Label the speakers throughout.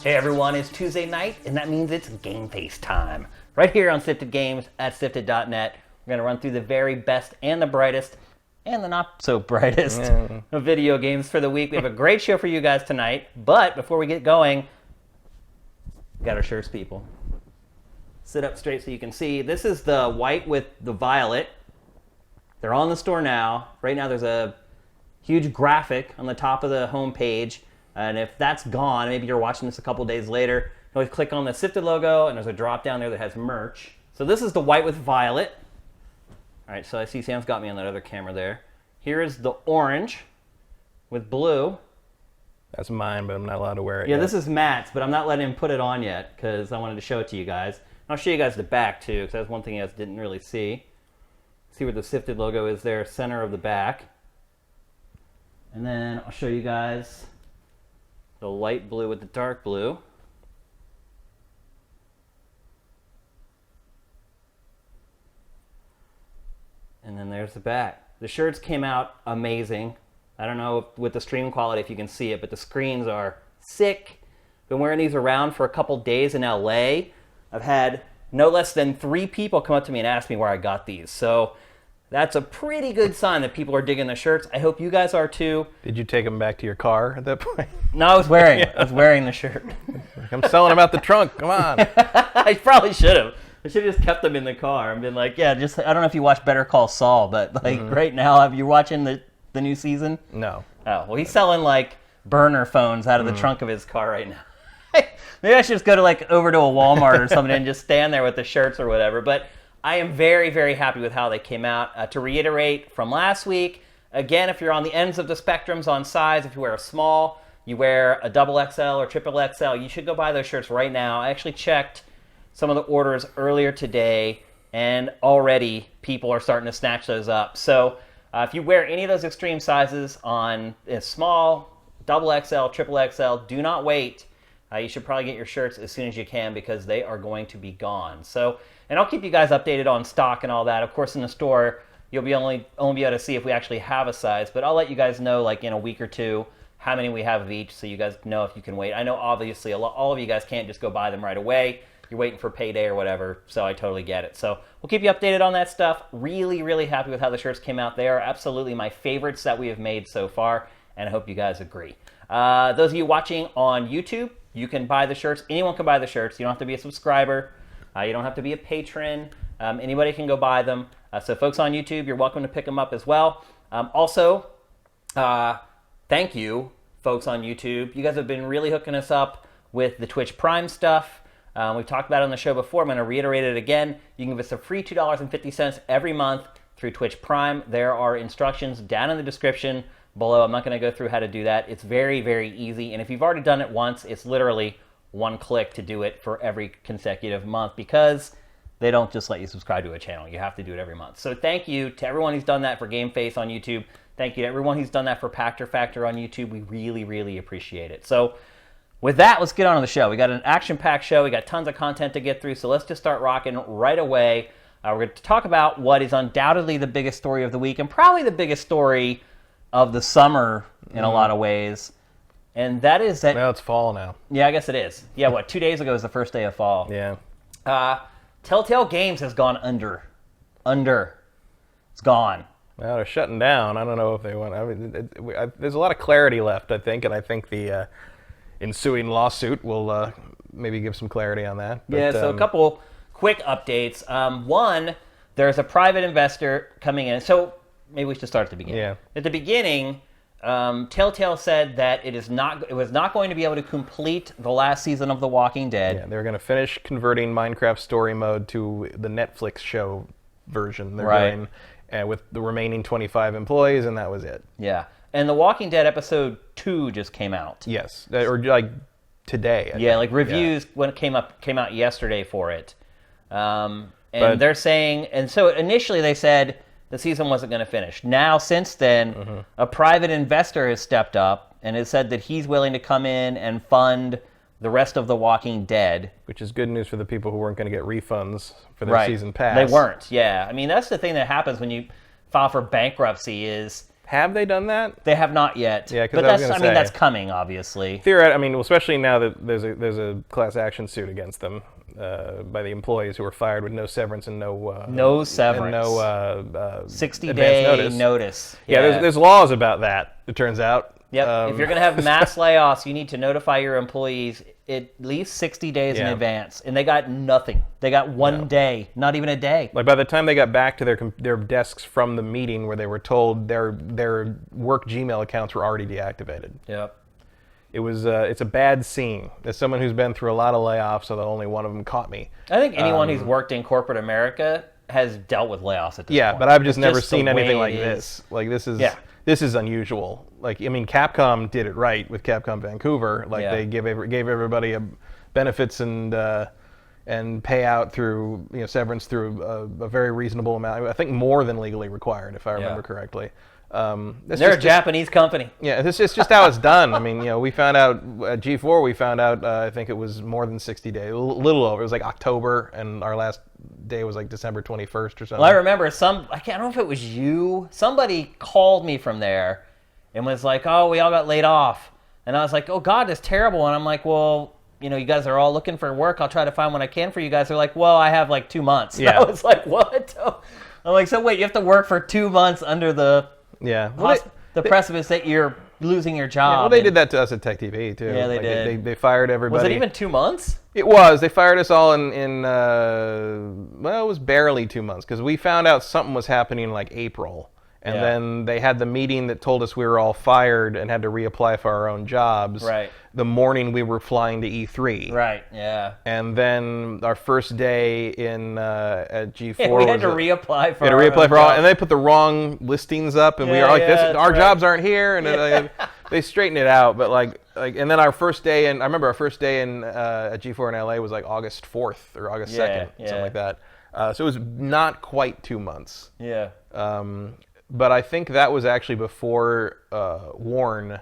Speaker 1: Hey everyone, it's Tuesday night, and that means it's GameFace time. Right here on Sifted Games at Sifted.net. We're going to run through the very best and the brightest, and the not so brightest of video games for the week. We have a great show for you guys tonight, but before we get going, we got our shirts, people. Sit up straight so you can see. This is the white with the violet. They're on the store now. Right now there's a huge graphic on the top of the home page. And if that's gone, maybe you're watching this a couple days later, you can always click on the Sifted logo, and there's a drop down there that has merch. So this is the white with violet. All right, so I see Sam's got me on that other camera there. Here is the orange with blue.
Speaker 2: That's mine, but I'm not allowed to wear it yet.
Speaker 1: This is Matt's, but I'm not letting him put it on yet because I wanted to show it to you guys. I'll show you guys the back, too, because that's one thing you guys didn't really see. See where the Sifted logo is there, center of the back. And then I'll show you guys the light blue with the dark blue. And then there's the back. The shirts came out amazing. I don't know with the stream quality if you can see it, but the screens are sick. Been wearing these around for a couple days in LA. I've had no less than 3 people come up to me and ask me where I got these. So that's a pretty good sign that people are digging the shirts. I hope you guys are too.
Speaker 2: Did you take them back to your car at that point?
Speaker 1: No, I was wearing the shirt.
Speaker 2: I'm selling them out the trunk. Come on.
Speaker 1: I probably should have. I should have just kept them in the car and been like, yeah, just, I don't know if you watch Better Call Saul, but like right now, have you watching the new season?
Speaker 2: No.
Speaker 1: Oh, well, he's selling like burner phones out of the trunk of his car right now. Maybe I should just go to over to a Walmart or something and just stand there with the shirts or whatever. But I am very, very happy with how they came out. To reiterate from last week, again, if you're on the ends of the spectrums on size, if you wear a small, you wear a double XL or triple XL, you should go buy those shirts right now. I actually checked some of the orders earlier today, and already people are starting to snatch those up. So if you wear any of those extreme sizes on a small, double XL, triple XL, do not wait. You should probably get your shirts as soon as you can because they are going to be gone. So, and I'll keep you guys updated on stock and all that. Of course, in the store, you'll be only be able to see if we actually have a size, but I'll let you guys know in a week or two how many we have of each so you guys know if you can wait. I know obviously all of you guys can't just go buy them right away. You're waiting for payday or whatever, so I totally get it. So we'll keep you updated on that stuff. Really, really happy with how the shirts came out. They are absolutely my favorites that we have made so far, and I hope you guys agree. Those of you watching on YouTube, you can buy the shirts. Anyone can buy the shirts. You don't have to be a subscriber. You don't have to be a patron. Anybody can go buy them. So folks on YouTube, you're welcome to pick them up as well. Also, thank you, folks on YouTube. You guys have been really hooking us up with the Twitch Prime stuff. We've talked about it on the show before. I'm going to reiterate it again. You can give us a free $2.50 every month through Twitch Prime. There are instructions down in the description below. I'm not going to go through how to do that. It's very, very easy. And if you've already done it once, it's literally one click to do it for every consecutive month because they don't just let you subscribe to a channel. You have to do it every month. So thank you to everyone who's done that for GameFace on YouTube. Thank you to everyone who's done that for Pactor Factor on YouTube. We really, really appreciate it. So with that, let's get on to the show. We got an action-packed show. We got tons of content to get through. So let's just start rocking right away. We're going to talk about what is undoubtedly the biggest story of the week and probably the biggest story of the summer in a lot of ways. And that is that...
Speaker 2: Well, it's fall now.
Speaker 1: Yeah, I guess it is. Yeah, 2 days ago was the first day of fall.
Speaker 2: Yeah.
Speaker 1: Telltale Games has gone under. It's gone.
Speaker 2: Well, they're shutting down. I don't know if they want... I mean, there's a lot of clarity left, I think, and I think the ensuing lawsuit will maybe give some clarity on that. But,
Speaker 1: yeah, so a couple quick updates. One, there's a private investor coming in. So maybe we should start at the beginning.
Speaker 2: Yeah.
Speaker 1: At the beginning, Telltale said that it was not going to be able to complete the last season of The Walking Dead.
Speaker 2: Yeah, they're going to finish converting Minecraft story mode to the Netflix show version. They're
Speaker 1: right.
Speaker 2: doing with the remaining 25 employees, and that was it.
Speaker 1: Yeah. And The Walking Dead episode 2 just came out.
Speaker 2: Yes, or like today. I think.
Speaker 1: Reviews when it came out yesterday for it. And they're saying, and so initially they said the season wasn't going to finish. Now, since then, a private investor has stepped up and has said that he's willing to come in and fund the rest of The Walking Dead.
Speaker 2: Which is good news for the people who weren't going to get refunds for their season pass.
Speaker 1: They weren't, yeah. I mean, that's the thing that happens when you file for bankruptcy is
Speaker 2: Have they done that?
Speaker 1: They have not yet.
Speaker 2: Yeah,
Speaker 1: but
Speaker 2: I was gonna say,
Speaker 1: that's coming, obviously.
Speaker 2: I mean, especially now that there's a class action suit against them by the employees who were fired with no severance and
Speaker 1: no severance,
Speaker 2: and no
Speaker 1: 60-day notice.
Speaker 2: Yeah, there's laws about that. It turns out.
Speaker 1: Yep. If you're going to have mass layoffs, you need to notify your employees at least 60 days in advance. And they got nothing. They got one day, not even a day.
Speaker 2: Like by the time they got back to their desks from the meeting where they were told their work Gmail accounts were already deactivated.
Speaker 1: Yep.
Speaker 2: It's a bad scene. As someone who's been through a lot of layoffs, although only one of them caught me.
Speaker 1: I think anyone who's worked in corporate America has dealt with layoffs at this point.
Speaker 2: Yeah, but I've just never seen anything like this. Like this is unusual. Like, I mean, Capcom did it right with Capcom Vancouver. Like they gave everybody benefits and payout through severance through a very reasonable amount. I think more than legally required, if I remember correctly.
Speaker 1: They're a Japanese company.
Speaker 2: Yeah, it's just how it's done. I mean, we found out at G4. We found out I think it was more than 60 days, a little over. It was like October, and our last day was like December 21st or something.
Speaker 1: Well, I remember I don't know if it was you. Somebody called me from there and was like, "Oh, we all got laid off," and I was like, "Oh God, that's terrible." And I'm like, "Well, you guys are all looking for work. I'll try to find what I can for you guys." They're like, "Well, I have like 2 months." Yeah. I was like, "What?" I'm like, "So wait, you have to work for 2 months under the precipice that you're losing your job."
Speaker 2: Well, they did that to us at Tech TV too.
Speaker 1: Yeah, they did.
Speaker 2: They fired everybody.
Speaker 1: Was it even 2 months?
Speaker 2: It was. They fired us all in well, it was barely 2 months because we found out something was happening in like April. And then they had the meeting that told us we were all fired and had to reapply for our own jobs.
Speaker 1: Right.
Speaker 2: The morning we were flying to E3.
Speaker 1: Right. Yeah.
Speaker 2: And then our first day in at G4
Speaker 1: we had to reapply for.
Speaker 2: We had to reapply for all, and they put the wrong listings up, and we were like, our jobs aren't here, and they straightened it out. But like, and then our first day, and I remember our first day in at G4 in LA was like August 4th or August 2nd, something like that. So it was not quite 2 months.
Speaker 1: Yeah.
Speaker 2: But I think that was actually before WARN,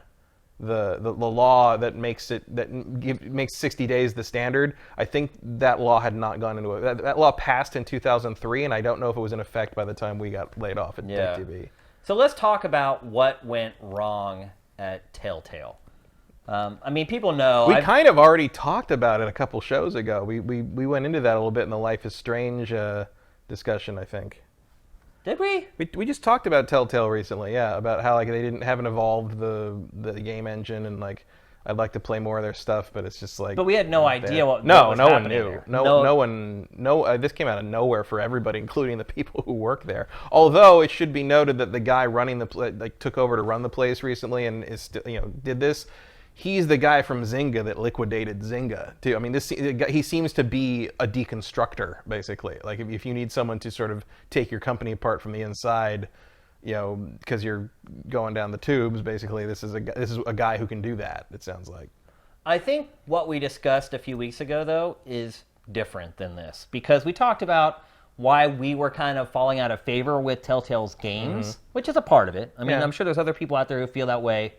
Speaker 2: the law that makes 60 days the standard. I think that law had not gone into it. That law passed in 2003, and I don't know if it was in effect by the time we got laid off at Tech TV.
Speaker 1: So let's talk about what went wrong at Telltale. I mean, people know.
Speaker 2: We kind of already talked about it a couple shows ago. We went into that a little bit in the Life is Strange discussion, I think.
Speaker 1: Did we?
Speaker 2: We just talked about Telltale recently, about how like they haven't evolved the game engine, and like I'd like to play more of their stuff, but it's just like.
Speaker 1: But we had no idea what.
Speaker 2: No
Speaker 1: was
Speaker 2: one knew.
Speaker 1: There.
Speaker 2: No one. This came out of nowhere for everybody, including the people who work there. Although it should be noted that the guy running took over to run the place recently, and is still did this. He's the guy from Zynga that liquidated Zynga too. I mean, he seems to be a deconstructor, basically. Like if you need someone to sort of take your company apart from the inside, because you're going down the tubes, basically, this is a guy who can do that. It sounds like.
Speaker 1: I think what we discussed a few weeks ago, though, is different than this because we talked about why we were kind of falling out of favor with Telltale's games, which is a part of it. I mean, I'm sure there's other people out there who feel that way.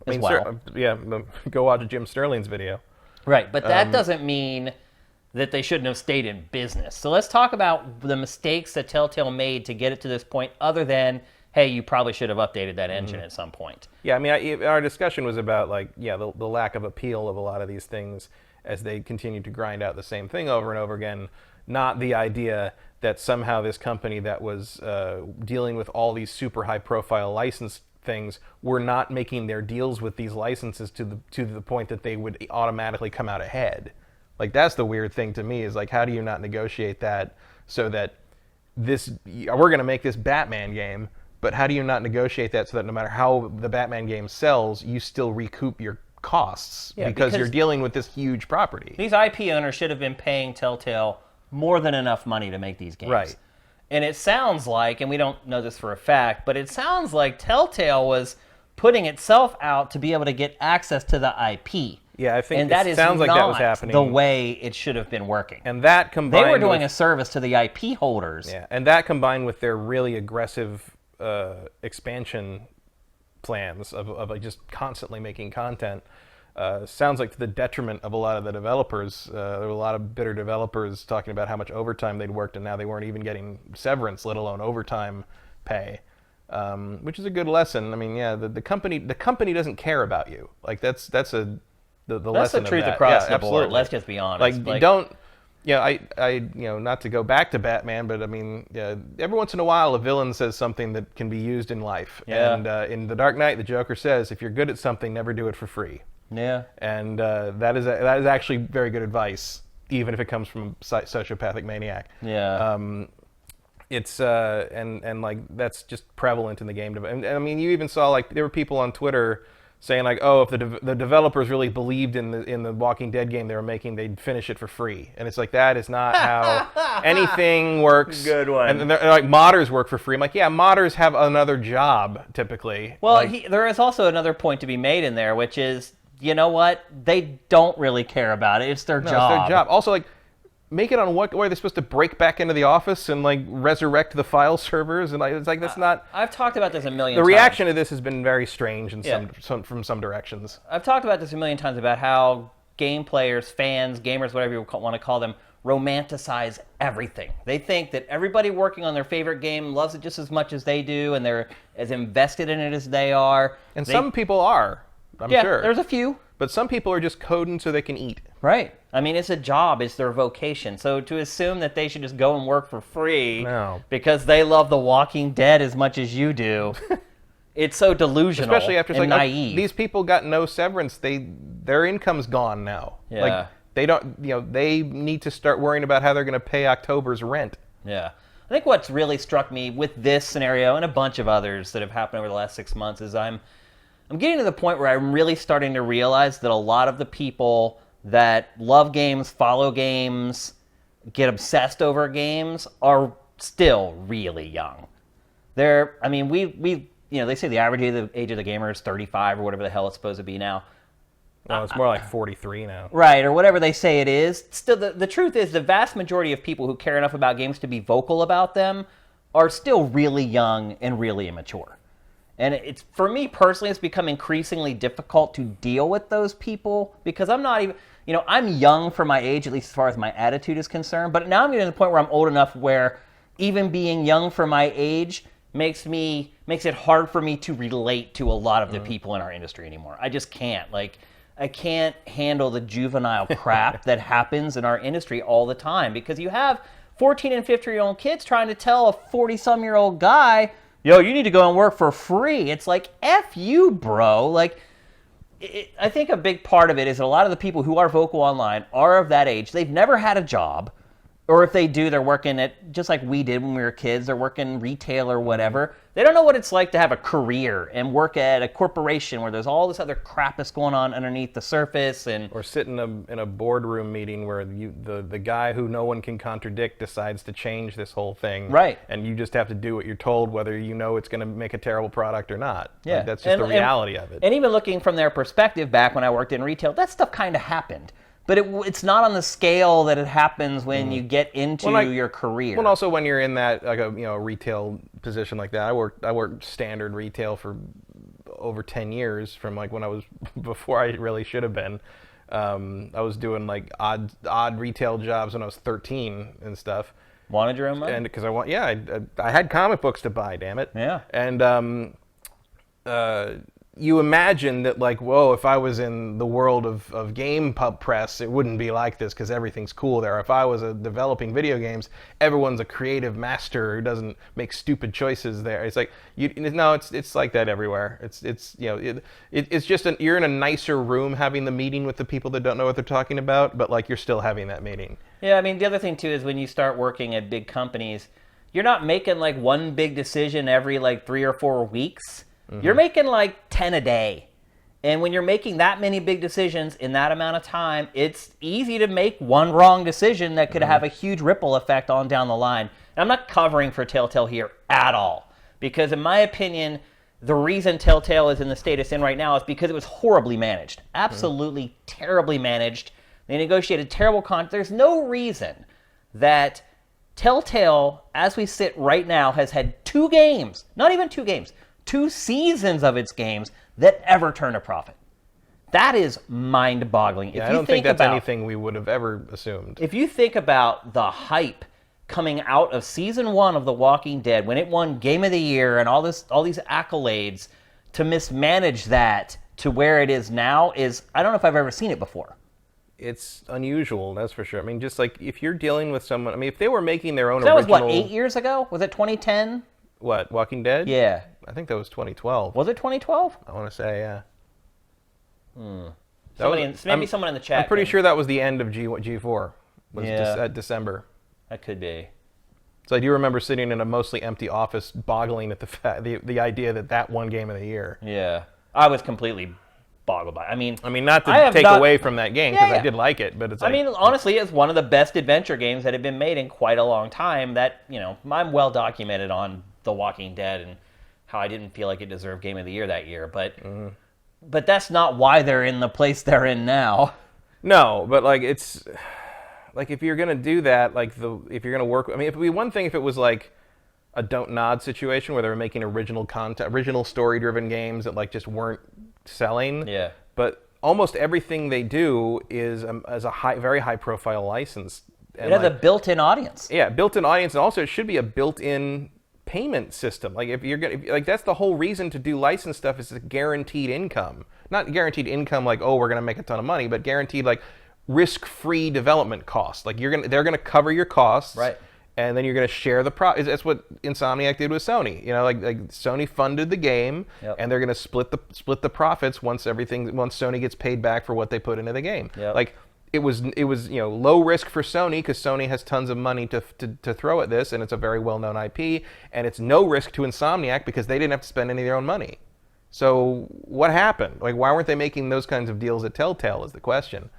Speaker 2: Go watch Jim Sterling's video.
Speaker 1: Right, but that doesn't mean that they shouldn't have stayed in business. So let's talk about the mistakes that Telltale made to get it to this point, other than, hey, you probably should have updated that engine at some point.
Speaker 2: Yeah, I mean, our discussion was about the lack of appeal of a lot of these things as they continue to grind out the same thing over and over again, not the idea that somehow this company that was dealing with all these super high-profile license things were not making their deals with these licenses to the point that they would automatically come out ahead. Like that's the weird thing to me is like how do you not negotiate that so that we're going to make this Batman game, but how do you not negotiate that so that no matter how the Batman game sells, you still recoup your costs because you're dealing with this huge property.
Speaker 1: These IP owners should have been paying Telltale more than enough money to make these games.
Speaker 2: Right.
Speaker 1: And it sounds like, and we don't know this for a fact, but it sounds like Telltale was putting itself out to be able to get access to the IP.
Speaker 2: Yeah, I think
Speaker 1: and that
Speaker 2: sounds like that was happening.
Speaker 1: The way it should have been working.
Speaker 2: And that combined
Speaker 1: they were doing a service to the IP holders.
Speaker 2: Yeah, and that combined with their really aggressive expansion plans of like just constantly making content. Sounds like to the detriment of a lot of the developers. There were a lot of bitter developers talking about how much overtime they'd worked and now they weren't even getting severance, let alone overtime pay. which is a good lesson. I mean, yeah, the company doesn't care about you. Like that's the
Speaker 1: That's
Speaker 2: lesson
Speaker 1: the
Speaker 2: of
Speaker 1: truth
Speaker 2: that.
Speaker 1: across
Speaker 2: Yeah,
Speaker 1: the
Speaker 2: absolutely.
Speaker 1: board. Let's just be honest.
Speaker 2: Like you don't. Yeah, not to go back to Batman, but I mean, yeah, every once in a while, a villain says something that can be used in life.
Speaker 1: Yeah.
Speaker 2: And in The Dark Knight, the Joker says, "If you're good at something, never do it for free."
Speaker 1: Yeah.
Speaker 2: And that is actually very good advice, even if it comes from a sociopathic maniac.
Speaker 1: Yeah.
Speaker 2: It's and like that's just prevalent in the game. And I mean, you even saw like there were people on Twitter saying like, oh, if the developers really believed in the Walking Dead game they were making, they'd finish it for free. And it's like that is not how anything works.
Speaker 1: Good one.
Speaker 2: And they're like modders work for free. I'm like, yeah, modders have another job typically.
Speaker 1: Well,
Speaker 2: like,
Speaker 1: there is also another point to be made in there, which is, you know what? They don't really care about it. It's their job.
Speaker 2: It's their job. Also, like, make it on what are they supposed to break back into the office and like resurrect the file servers? And like, it's like that's not.
Speaker 1: I've talked about this a million
Speaker 2: The
Speaker 1: times.
Speaker 2: reaction to this has been very strange in
Speaker 1: Yeah.
Speaker 2: from some directions.
Speaker 1: I've talked about this a million times about how game players, fans, gamers, whatever you want to call them, romanticize everything. They think that everybody working on their favorite game loves it just as much as they do, and they're as invested in it as they are.
Speaker 2: And some people are, I'm sure.
Speaker 1: There's a few.
Speaker 2: But some people are just coding so they can eat.
Speaker 1: Right. I mean, it's a job. It's their vocation. So to assume that they should just go and work for free because they love The Walking Dead as much as you do, it's so delusional.
Speaker 2: Especially after it's
Speaker 1: and
Speaker 2: like,
Speaker 1: naive.
Speaker 2: these people got no severance. Their income's gone now.
Speaker 1: Yeah.
Speaker 2: Like they don't, they need to start worrying about how they're going to pay October's rent.
Speaker 1: Yeah. I think what's really struck me with this scenario and a bunch of others that have happened over the last 6 months is I'm getting to the point where I'm really starting to realize that a lot of the people that love games, follow games, get obsessed over games are still really young. I mean, they say the average age of the gamer is 35 or whatever the hell it's supposed to be now.
Speaker 2: Well, it's more like 43 now.
Speaker 1: Right, or whatever they say it is. Still, the truth is the vast majority of people who care enough about games to be vocal about them are still really young and really immature. And it's, for me personally, it's become increasingly difficult to deal with those people because I'm not even, I'm young for my age, at least as far as my attitude is concerned. But now I'm getting to the point where I'm old enough where even being young for my age makes it hard for me to relate to a lot of the people in our industry anymore. I just can't. Like, I can't handle the juvenile crap that happens in our industry all the time because you have 14 and 15-year-old kids trying to tell a 40-some-year-old guy, yo, you need to go and work for free. It's like, F you, bro. Like, I think a big part of it is that a lot of the people who are vocal online are of that age. They've never had a job. Or if they do, they're working at, just like we did when we were kids, they're working retail or whatever. They don't know what it's like to have a career and work at a corporation where there's all this other crap that's going on underneath the surface.
Speaker 2: Or sit in a boardroom meeting where the guy who no one can contradict decides to change this whole thing.
Speaker 1: Right.
Speaker 2: And you just have to do what you're told, whether you know it's going to make a terrible product or not.
Speaker 1: Yeah.
Speaker 2: Like, that's just the reality of it.
Speaker 1: And even looking from their perspective back when I worked in retail, that stuff kind of happened. But it's not on the scale that it happens when you get into your career.
Speaker 2: Well, also when you're in that like a retail position like that. I worked standard retail for over 10 years from like when I was before I really should have been. I was doing like odd retail jobs when I was 13 and stuff.
Speaker 1: Wanted your own money?
Speaker 2: And because I had comic books to buy. Damn it.
Speaker 1: Yeah.
Speaker 2: And you imagine that, like, whoa, if I was in the world of game pub press, it wouldn't be like this because everything's cool there. If I was developing video games, everyone's a creative master who doesn't make stupid choices there. It's like, it's like that everywhere. It's just you're in a nicer room having the meeting with the people that don't know what they're talking about, but like you're still having that meeting.
Speaker 1: Yeah, I mean, the other thing too is when you start working at big companies, you're not making like one big decision every like 3 or 4 weeks. You're making like 10 a day. And when you're making that many big decisions in that amount of time, it's easy to make one wrong decision that could have a huge ripple effect on down the line. And I'm not covering for Telltale here at all. Because in my opinion, the reason Telltale is in the state it's in right now is because it was horribly managed. Absolutely terribly managed. They negotiated terrible contracts. There's no reason that Telltale, as we sit right now, has had 2 games, not even 2 games, 2 seasons of its games that ever turn a profit. That is mind-boggling.
Speaker 2: Yeah, I don't think that's anything we would have ever assumed.
Speaker 1: If you think about the hype coming out of season 1 of The Walking Dead, when it won Game of the Year and all these accolades, to mismanage that to where it is now is, I don't know if I've ever seen it before.
Speaker 2: It's unusual, that's for sure. I mean, just like if you're dealing with someone, I mean, if they were making their own
Speaker 1: That
Speaker 2: original...
Speaker 1: was, what, 8 years ago? Was it 2010?
Speaker 2: What, Walking Dead?
Speaker 1: Yeah.
Speaker 2: I think that was 2012.
Speaker 1: Was it 2012?
Speaker 2: I want to say, yeah.
Speaker 1: Maybe someone in the chat.
Speaker 2: I'm pretty sure that was the end of G4. Was
Speaker 1: Yeah.
Speaker 2: December.
Speaker 1: That could be.
Speaker 2: So I do remember sitting in a mostly empty office, boggling at the idea that one game of the year.
Speaker 1: Yeah. I was completely boggled by it. I mean,
Speaker 2: not to take away from that game, because I did like it, but it's like...
Speaker 1: I mean, honestly, it's one of the best adventure games that have been made in quite a long time. That, I'm well documented on The Walking Dead and how I didn't feel like it deserved Game of the Year that year. But that's not why they're in the place they're in now.
Speaker 2: No, but like it's... Like, if you're going to do that, like, if you're going to work... I mean, it would be one thing if it was, like, a Don't Nod situation where they were making original content, original story-driven games that, like, just weren't selling.
Speaker 1: Yeah.
Speaker 2: But almost everything they do is a very high-profile license. And
Speaker 1: it has a built-in audience.
Speaker 2: Yeah, built-in audience, and also it should be a built-in payment system. Like, if you're going like, that's the whole reason to do license stuff, is a guaranteed income. Not guaranteed income like, oh, we're going to make a ton of money, but guaranteed, like, risk-free development costs. Like, they're gonna cover your costs,
Speaker 1: right?
Speaker 2: And then you're gonna share the profit. That's what Insomniac did with Sony. Like Sony funded the game, and they're gonna split the profits once Sony gets paid back for what they put into the game.
Speaker 1: Yep.
Speaker 2: Like, it was low risk for Sony because Sony has tons of money to throw at this, and it's a very well-known IP, and it's no risk to Insomniac because they didn't have to spend any of their own money. So what happened? Like, why weren't they making those kinds of deals at Telltale is the question.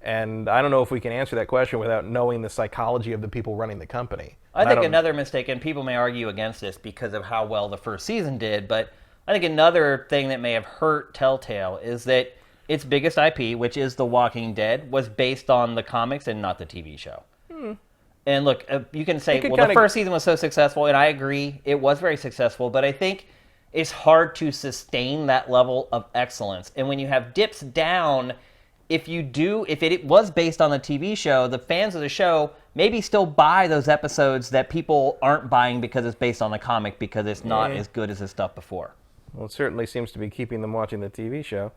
Speaker 2: And I don't know if we can answer that question without knowing the psychology of the people running the company.
Speaker 1: I think another mistake, and people may argue against this because of how well the first season did, but I think another thing that may have hurt Telltale is that its biggest IP, which is The Walking Dead, was based on the comics and not the TV show. And look, you can say, well, the first season was so successful, and I agree, it was very successful, but I think it's hard to sustain that level of excellence. And when you have dips down... If it was based on the TV show, the fans of the show maybe still buy those episodes that people aren't buying because it's based on the comic because it's not as good as the stuff before.
Speaker 2: Well, it certainly seems to be keeping them watching the TV show.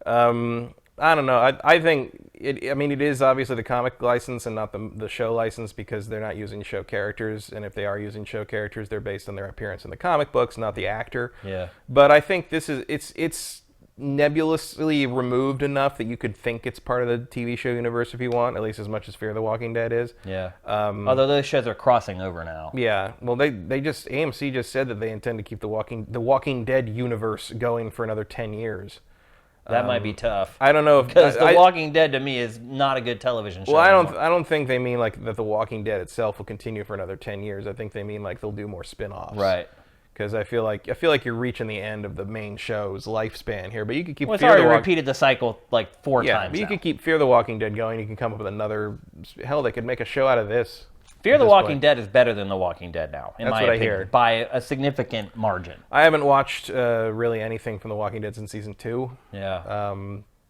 Speaker 2: I don't know. I think it is obviously the comic license and not the show license because they're not using show characters, and if they are using show characters, they're based on their appearance in the comic books, not the actor.
Speaker 1: Yeah.
Speaker 2: But I think it's nebulously removed enough that you could think it's part of the TV show universe if you want, at least as much as Fear the Walking Dead is.
Speaker 1: Yeah. Although those shows are crossing over now.
Speaker 2: Yeah. Well, AMC just said that they intend to keep the Walking Dead universe going for another 10 years.
Speaker 1: That might be tough.
Speaker 2: I don't know if
Speaker 1: because The Walking Dead to me is not a good television show.
Speaker 2: Well, I
Speaker 1: anymore.
Speaker 2: don't think they mean like that The Walking Dead itself will continue for another 10 years. I think they mean like they'll do more spin-offs.
Speaker 1: Right.
Speaker 2: Because I feel like you're reaching the end of the main show's lifespan here. But you could keep.
Speaker 1: Well, it's already repeated the cycle like 4 times.
Speaker 2: Yeah, but you could keep Fear the Walking Dead going. You can come up with another. Hell, they could make a show out of this.
Speaker 1: Fear the Walking Dead is better than The Walking Dead now, in my opinion,
Speaker 2: I hear.
Speaker 1: by a significant margin.
Speaker 2: I haven't watched really anything from The Walking Dead since season 2.
Speaker 1: Yeah.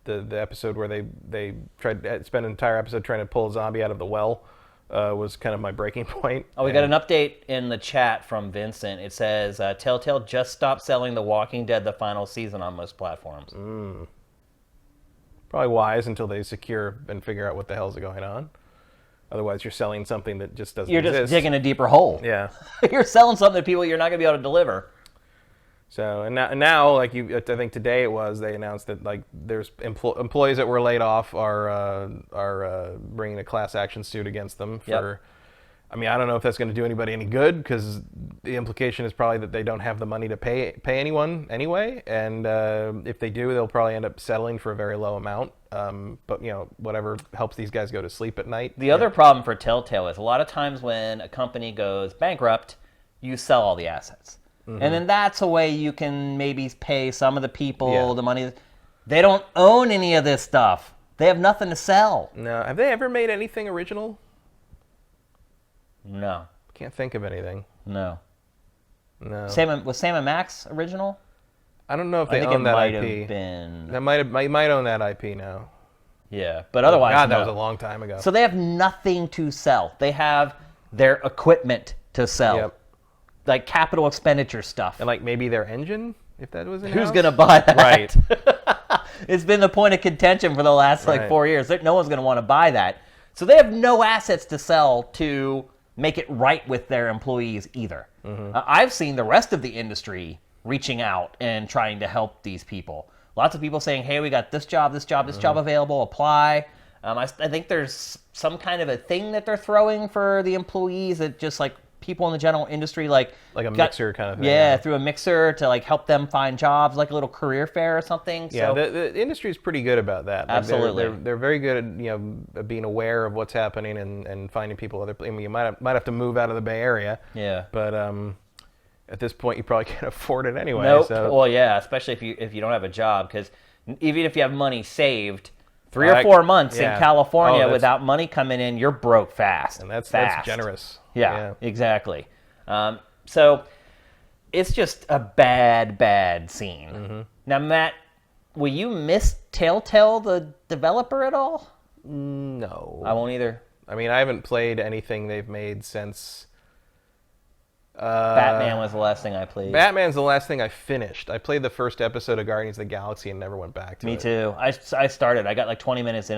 Speaker 2: The episode where they tried to spend an entire episode trying to pull a zombie out of the well was kind of my breaking point.
Speaker 1: Oh, we got an update in the chat from Vincent. It says, Telltale just stopped selling The Walking Dead the final season on most platforms.
Speaker 2: Probably wise until they secure and figure out what the hell's going on. Otherwise, you're selling something that just doesn't exist.
Speaker 1: You're just digging a deeper hole.
Speaker 2: Yeah.
Speaker 1: You're selling something to people you're not going to be able to deliver.
Speaker 2: So, and now, like I think today it was, they announced that like there's employees that were laid off are bringing a class action suit against them for. Yep. I mean, I don't know if that's going to do anybody any good because the implication is probably that they don't have the money to pay anyone anyway, and if they do, they'll probably end up settling for a very low amount. But whatever helps these guys go to sleep at night.
Speaker 1: The other problem for Telltale is a lot of times when a company goes bankrupt, you sell all the assets. Mm-hmm. And then that's a way you can maybe pay some of the people the money. They don't own any of this stuff. They have nothing to sell.
Speaker 2: No. Have they ever made anything original?
Speaker 1: No.
Speaker 2: Can't think of anything.
Speaker 1: No.
Speaker 2: Was
Speaker 1: Sam & Max original?
Speaker 2: I don't know if they own that IP. That might own that IP now.
Speaker 1: Yeah, but otherwise,
Speaker 2: God, that was a long time ago.
Speaker 1: So they have nothing to sell. They have their equipment to sell.
Speaker 2: Yep.
Speaker 1: Like capital expenditure stuff.
Speaker 2: And like maybe their engine, if that was in-house.
Speaker 1: Who's going to buy that?
Speaker 2: Right.
Speaker 1: It's been the point of contention for the last like 4 years. No one's going to want to buy that. So they have no assets to sell to make it right with their employees either. I've seen the rest of the industry reaching out and trying to help these people. Lots of people saying, hey, we got this job available, apply. I think there's some kind of a thing that they're throwing for the employees that just like people in the general industry like
Speaker 2: a mixer kind of thing.
Speaker 1: Yeah, through a mixer to like help them find jobs, like a little career fair or something.
Speaker 2: Yeah, so, the industry is pretty good about that.
Speaker 1: Absolutely.
Speaker 2: They're very good at being aware of what's happening and finding people other places. I mean, you might have to move out of the Bay Area.
Speaker 1: Yeah.
Speaker 2: But at this point, you probably can't afford it anyway.
Speaker 1: Nope.
Speaker 2: So.
Speaker 1: Well, yeah, especially if you don't have a job, because even if you have money saved, 3 or 4 months in California without money coming in, you're broke fast.
Speaker 2: And that's generous.
Speaker 1: Yeah, exactly. So it's just a bad scene. Now, Matt, will you miss Telltale, the developer, at all?
Speaker 2: No.
Speaker 1: I won't either.
Speaker 2: I mean, I haven't played anything they've made since...
Speaker 1: Batman was the last thing I played.
Speaker 2: Batman's the last thing I finished. I played the first episode of Guardians of the Galaxy and never went back to it.
Speaker 1: Me too. I started. I got like 20 minutes in.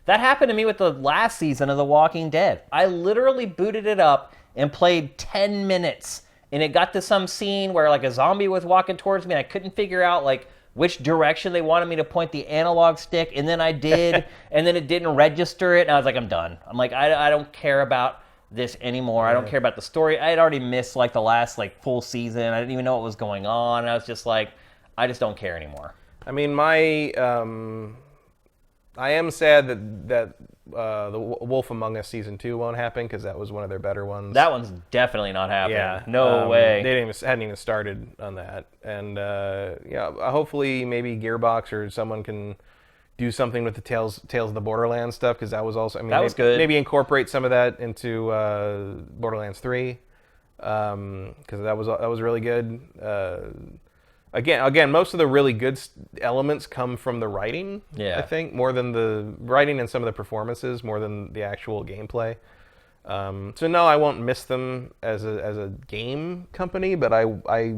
Speaker 1: That happened to me with the last season of The Walking Dead. I literally booted it up and played 10 minutes, and it got to some scene where like a zombie was walking towards me, and I couldn't figure out like which direction they wanted me to point the analog stick, and then I did, and then it didn't register it, and I was like, I'm done. I'm like, I don't care about this anymore. I don't care about the story. I had already missed like the last like full season. I didn't even know what was going on. I was just like, I just don't care anymore.
Speaker 2: I mean, I am sad that the Wolf Among Us season 2 won't happen because that was one of their better ones.
Speaker 1: That one's definitely not happening.
Speaker 2: Yeah,
Speaker 1: no way.
Speaker 2: They hadn't even started on that, and hopefully maybe Gearbox or someone can do something with the Tales of the Borderlands stuff, because that was also, I mean,
Speaker 1: that was good.
Speaker 2: Maybe incorporate some of that into Borderlands 3, because that was really good. Again, most of the really good elements come from the writing.
Speaker 1: Yeah.
Speaker 2: I think more than the writing and some of the performances, more than the actual gameplay. So no, I won't miss them as a game company, but I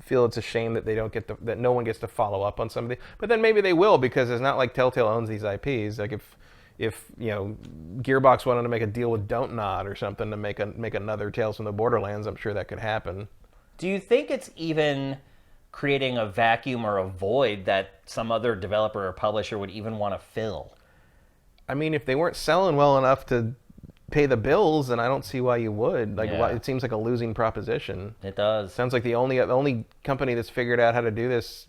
Speaker 2: feel it's a shame that that no one gets to follow up on some of the. But then maybe they will, because it's not like Telltale owns these IPs. Like if Gearbox wanted to make a deal with Don't Nod or something to make another Tales from the Borderlands, I'm sure that could happen.
Speaker 1: Do you think it's even creating a vacuum or a void that some other developer or publisher would even want to fill?
Speaker 2: I mean, if they weren't selling well enough to pay the bills, then I don't see why you would. It seems like a losing proposition.
Speaker 1: It does.
Speaker 2: Sounds like the only company that's figured out how to do this,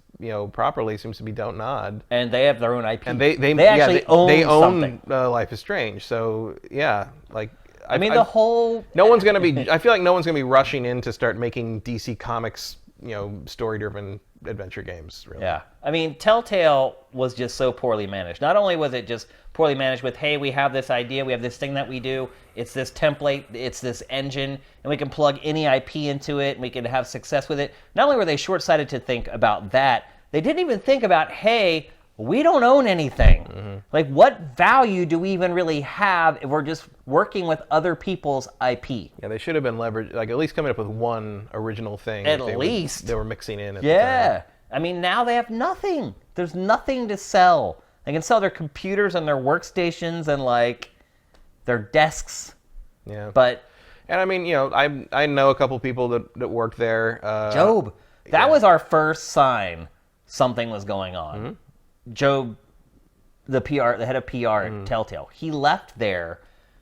Speaker 2: properly seems to be Don't Nod.
Speaker 1: And they have their own IP.
Speaker 2: And they
Speaker 1: actually own something.
Speaker 2: Life is Strange. So yeah, like
Speaker 1: I mean, the whole.
Speaker 2: No one's gonna be. I feel like no one's gonna be rushing in to start making DC Comics, story-driven adventure games. Really.
Speaker 1: Yeah, I mean, Telltale was just so poorly managed. Not only was it just poorly managed with, hey, we have this idea, we have this thing that we do, it's this template, it's this engine, and we can plug any IP into it, and we can have success with it. Not only were they short-sighted to think about that, they didn't even think about, hey, we don't own anything. Mm-hmm. Like, what value do we even really have if we're just working with other people's IP?
Speaker 2: Yeah, they should have been leveraged, like at least coming up with one original thing.
Speaker 1: At least.
Speaker 2: They were mixing in at
Speaker 1: the time.
Speaker 2: Yeah.
Speaker 1: I mean, now they have nothing. There's nothing to sell. They can sell their computers and their workstations and, like, their desks.
Speaker 2: Yeah.
Speaker 1: But...
Speaker 2: And, I mean, I know a couple people that work there.
Speaker 1: Job. That was our first sign something was going on. Mm-hmm. Joe, the head of PR at Telltale, he left there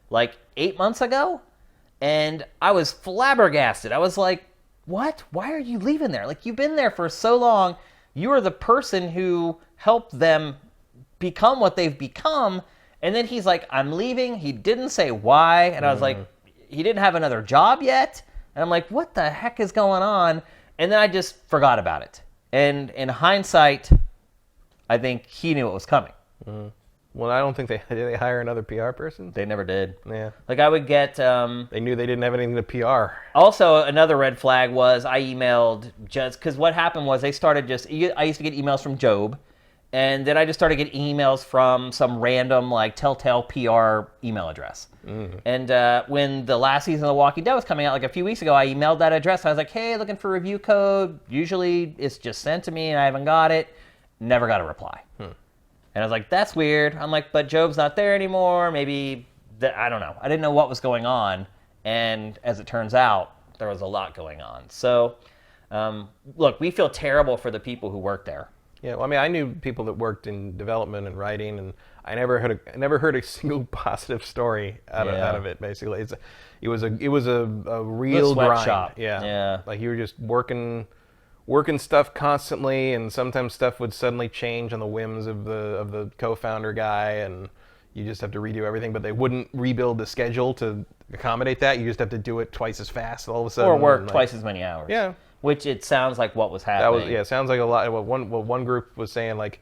Speaker 1: like 8 months ago, and I was flabbergasted. I was like, what? Why are you leaving there? Like, you've been there for so long. You are the person who helped them become what they've become, and then he's like, I'm leaving. He didn't say why, and I was like, he didn't have another job yet? And I'm like, what the heck is going on? And then I just forgot about it. And in hindsight, I think he knew it was coming.
Speaker 2: Mm-hmm. Well, I don't think did they hire another PR person?
Speaker 1: They never did.
Speaker 2: Yeah.
Speaker 1: Like, I would get...
Speaker 2: they knew they didn't have anything to PR.
Speaker 1: Also, another red flag was I emailed just... Because what happened was they started just... I used to get emails from Job, And then I just started getting emails from some random like Telltale PR email address. And when the last season of The Walking Dead was coming out like a few weeks ago, I emailed that address. I was like, hey, looking for review code. Usually it's just sent to me and I haven't got it. Never got a reply. And I was like, that's weird. I'm like, but Job's not there anymore. Maybe, I don't know. I didn't know what was going on. And as it turns out, there was a lot going on. So, look, we feel terrible for the people who work there.
Speaker 2: Yeah, well, I mean, I knew people that worked in development and writing, and I never heard a single positive story out of it. Basically, it was a real grind.
Speaker 1: Sweatshop.
Speaker 2: Yeah, like you were just working stuff constantly, and sometimes stuff would suddenly change on the whims of the co-founder guy, and you just have to redo everything. But they wouldn't rebuild the schedule to accommodate that. You just have to do it twice as fast all of a sudden,
Speaker 1: or work twice as many hours.
Speaker 2: Yeah.
Speaker 1: Which it sounds like what was happening.
Speaker 2: It sounds like a lot. What one group was saying, like,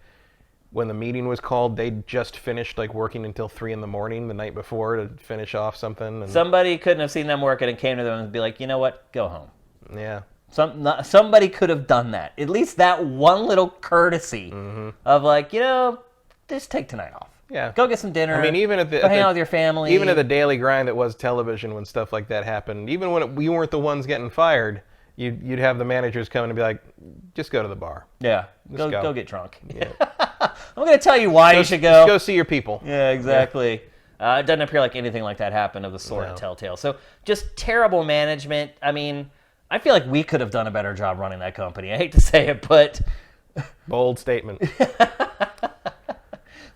Speaker 2: when the meeting was called, they just finished like working until 3 a.m. the night before to finish off something. And
Speaker 1: somebody couldn't have seen them working and came to them and be like, you know what, go home.
Speaker 2: Yeah.
Speaker 1: Somebody could have done that. At least that one little courtesy of like, just take tonight off.
Speaker 2: Yeah.
Speaker 1: Go get some dinner.
Speaker 2: I mean, even at
Speaker 1: hang out with your family.
Speaker 2: Even at the daily grind that was television when stuff like that happened, even when we weren't the ones getting fired, you'd have the managers come in and be like, just go to the bar.
Speaker 1: Yeah.
Speaker 2: Go.
Speaker 1: Go get drunk. Yeah. I'm going to tell you why you should go.
Speaker 2: Just go see your people.
Speaker 1: Yeah, exactly. Yeah. It doesn't appear like anything like that happened of the sort at Telltale. So just terrible management. I mean, I feel like we could have done a better job running that company. I hate to say it, but...
Speaker 2: Bold statement.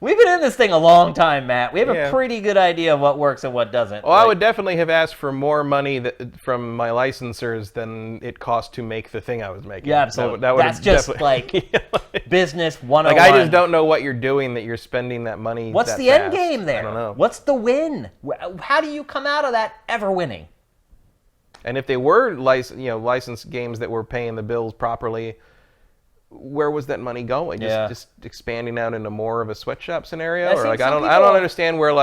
Speaker 1: We've been in this thing a long time, Matt. We have a pretty good idea of what works and what doesn't.
Speaker 2: Well, I would definitely have asked for more money from my licensors than it cost to make the thing I was making.
Speaker 1: Yeah, absolutely. That's just like business 101.
Speaker 2: Like, I just don't know what you're doing that you're spending that money.
Speaker 1: What's
Speaker 2: that
Speaker 1: the
Speaker 2: fast.
Speaker 1: end game there?
Speaker 2: I don't know.
Speaker 1: What's the win? How do you come out of that ever winning?
Speaker 2: And if they were licensed games that were paying the bills properly, where was that money going? Just expanding out into more of a sweatshop scenario, or like I don't understand where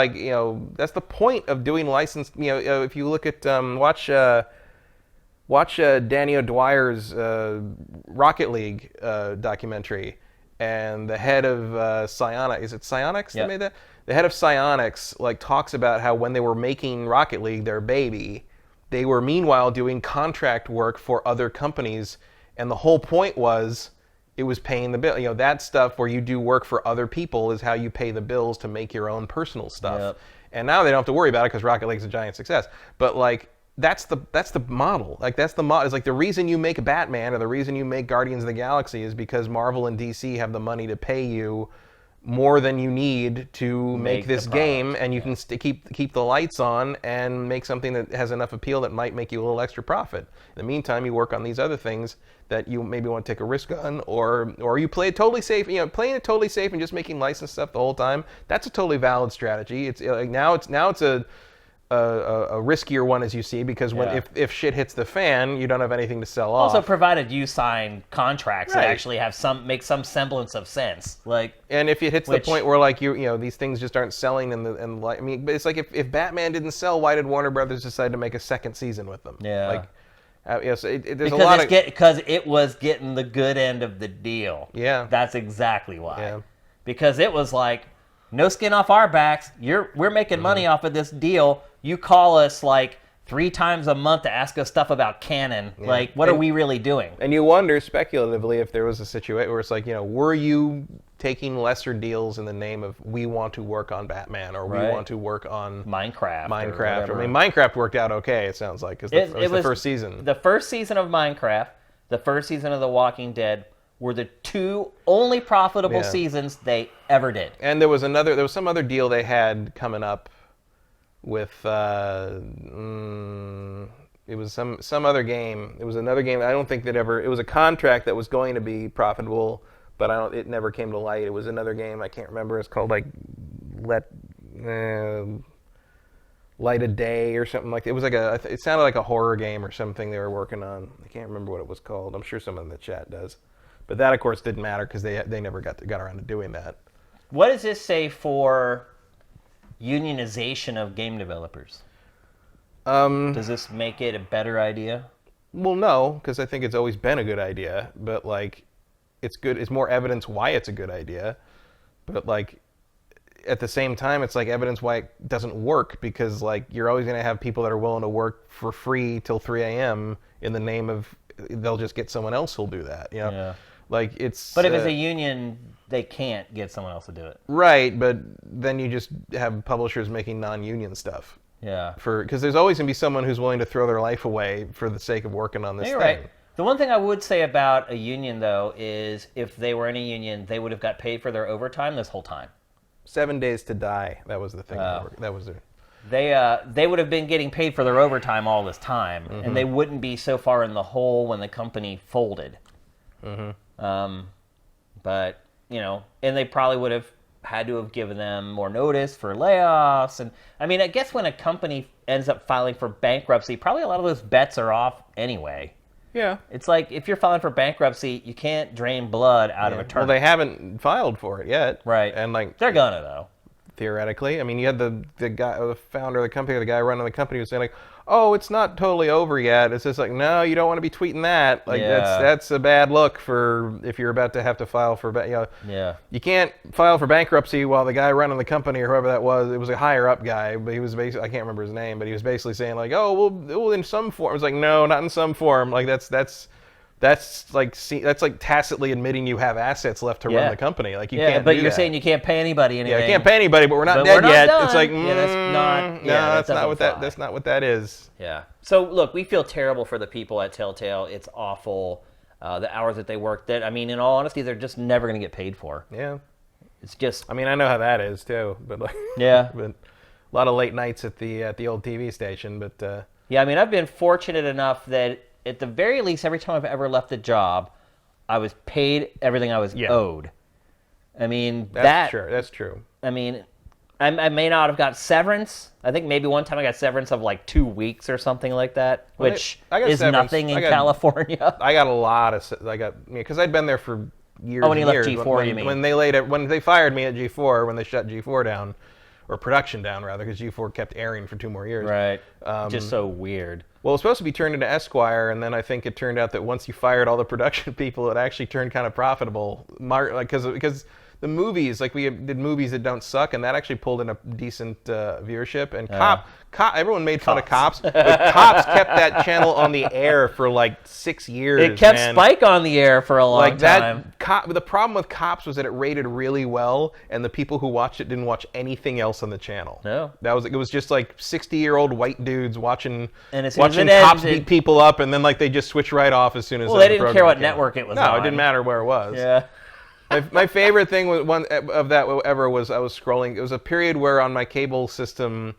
Speaker 2: that's the point of doing licensed. If you look at watch Danny O'Dwyer's Rocket League documentary, and the head of Psyonix, is it Psyonix that made that? The head of Psyonix talks about how when they were making Rocket League, their baby, they were meanwhile doing contract work for other companies, and the whole point was it was paying the bill. That stuff where you do work for other people is how you pay the bills to make your own personal stuff.
Speaker 1: Yep.
Speaker 2: And now they don't have to worry about it because Rocket League's a giant success. But that's the model. That's the model. It's like the reason you make Batman or the reason you make Guardians of the Galaxy is because Marvel and DC have the money to pay you more than you need to make this game, and you can keep the lights on and make something that has enough appeal that might make you a little extra profit. In the meantime, you work on these other things that you maybe want to take a risk on, or you play it totally safe. Playing it totally safe and just making licensed stuff the whole time. That's a totally valid strategy. It's now it's a riskier one, as you see, because if shit hits the fan, you don't have anything to sell off.
Speaker 1: Also, provided you sign contracts that actually make some semblance of sense.
Speaker 2: And if it hits the point where these things just aren't selling, but it's like if Batman didn't sell, why did Warner Brothers decide to make a second season with them?
Speaker 1: Yeah.
Speaker 2: There's a lot
Speaker 1: because it was getting the good end of the deal.
Speaker 2: Yeah.
Speaker 1: That's exactly why.
Speaker 2: Yeah. Because
Speaker 1: it was like, no skin off our backs. We're making money off of this deal. You call us 3 times a month to ask us stuff about canon. Yeah. What are we really doing?
Speaker 2: And you wonder speculatively if there was a situation where it's were you taking lesser deals in the name of we want to work on Batman or we want to work on
Speaker 1: Minecraft.
Speaker 2: I mean, Minecraft worked out okay, it sounds like, because it was the first season.
Speaker 1: The first season of Minecraft, the first season of The Walking Dead were the 2 only profitable seasons they ever did.
Speaker 2: And there was some other deal they had coming up with it was some other game. It was another game. I don't think that ever. It was a contract that was going to be profitable, but it never came to light. It was another game. I can't remember. It's called Light a Day or something like that. It was it sounded like a horror game or something they were working on. I can't remember what it was called. I'm sure someone in the chat does. But that, of course, didn't matter because they never got around to doing that.
Speaker 1: What does this say for unionization of game developers? Does this make it a better idea?
Speaker 2: Well, no, because I think it's always been a good idea. But it's good. It's more evidence why it's a good idea, but like at the same time, it's like evidence why it doesn't work, because like you're always going to have people that are willing to work for free till 3 a.m. in the name of they'll just get someone else who'll do that. You know,
Speaker 1: Yeah.
Speaker 2: like it's.
Speaker 1: But if it's a union, they can't get someone else to do it.
Speaker 2: Right, but then you just have publishers making non-union stuff.
Speaker 1: Yeah.
Speaker 2: Because there's always going to be someone who's willing to throw their life away for the sake of working on this
Speaker 1: You're
Speaker 2: thing.
Speaker 1: right. The one thing I would say about a union, though, is if they were in a union, they would have got paid for their overtime this whole time.
Speaker 2: 7 days to die. That was the thing. That was it.
Speaker 1: They would have been getting paid for their overtime all this time, and they wouldn't be so far in the hole when the company folded. But, you know, and they probably would have had to have given them more notice for layoffs. And I mean, I guess when a company ends up filing for bankruptcy, probably a lot of those bets are off anyway.
Speaker 2: Yeah.
Speaker 1: It's like if you're filing for bankruptcy, you can't drain blood out of a
Speaker 2: Well,
Speaker 1: turnip.
Speaker 2: they haven't filed for it yet.
Speaker 1: Right.
Speaker 2: And like
Speaker 1: They're gonna, though.
Speaker 2: Theoretically, I mean, you had the guy, the founder of the company, the guy running the company was saying like, "Oh, it's not totally over yet." It's just like, no, you don't want to be tweeting that. Like that's a bad look for if you're about to have to file for, you can't file for bankruptcy while the guy running the company or whoever that was, it was a higher up guy, but he was basically, I can't remember his name, but he was basically saying like, "Oh, well in some form." It's like, no, not in some form. Like that's like tacitly admitting you have assets left to run the company. Like you can't.
Speaker 1: But
Speaker 2: do
Speaker 1: you're
Speaker 2: that.
Speaker 1: saying you can't pay anybody anything.
Speaker 2: Yeah, I can't pay anybody, but we're not dead
Speaker 1: we're not
Speaker 2: yet.
Speaker 1: done.
Speaker 2: It's like,
Speaker 1: that's not what
Speaker 2: that's not what that is.
Speaker 1: Yeah. So look, we feel terrible for the people at Telltale. It's awful. The hours that they work. That I mean, in all honesty, they're just never going to get paid for.
Speaker 2: Yeah.
Speaker 1: It's just.
Speaker 2: I mean, I know how that is too, but like.
Speaker 1: Yeah.
Speaker 2: But a lot of late nights at the old TV station, but.
Speaker 1: Yeah, I mean, I've been fortunate enough that at the very least, every time I've ever left a job, I was paid everything I was owed. I mean,
Speaker 2: that's true.
Speaker 1: I mean, I may not have got severance. I think maybe one time I got severance of like 2 weeks or something like that, which is nothing in California.
Speaker 2: I got a lot of, because I'd been there for years.
Speaker 1: Oh, when you
Speaker 2: and
Speaker 1: left
Speaker 2: years.
Speaker 1: G4, you mean?
Speaker 2: When they fired me at G4, when they shut G4 down, or production down rather, because G4 kept airing for 2 more years.
Speaker 1: Right. Just so weird.
Speaker 2: Well, it was supposed to be turned into Esquire, and then I think it turned out that once you fired all the production people, it actually turned kind of profitable. Because the movies, like we did movies that don't suck, and that actually pulled in a decent viewership. And everyone made fun of Cops, but Cops kept that channel on the air for like 6 years.
Speaker 1: It kept Spike on the air for a long time.
Speaker 2: The problem with Cops was that it rated really well, and the people who watched it didn't watch anything else on the channel.
Speaker 1: No,
Speaker 2: it was just like 60-year-old white dudes watching
Speaker 1: watching
Speaker 2: Cops beat people up, and then like they just switch right off as soon as.
Speaker 1: Well, they didn't care what network it was on.
Speaker 2: No, it didn't matter where it was.
Speaker 1: Yeah.
Speaker 2: My favorite thing was one of that ever was I was scrolling. It was a period where on my cable system,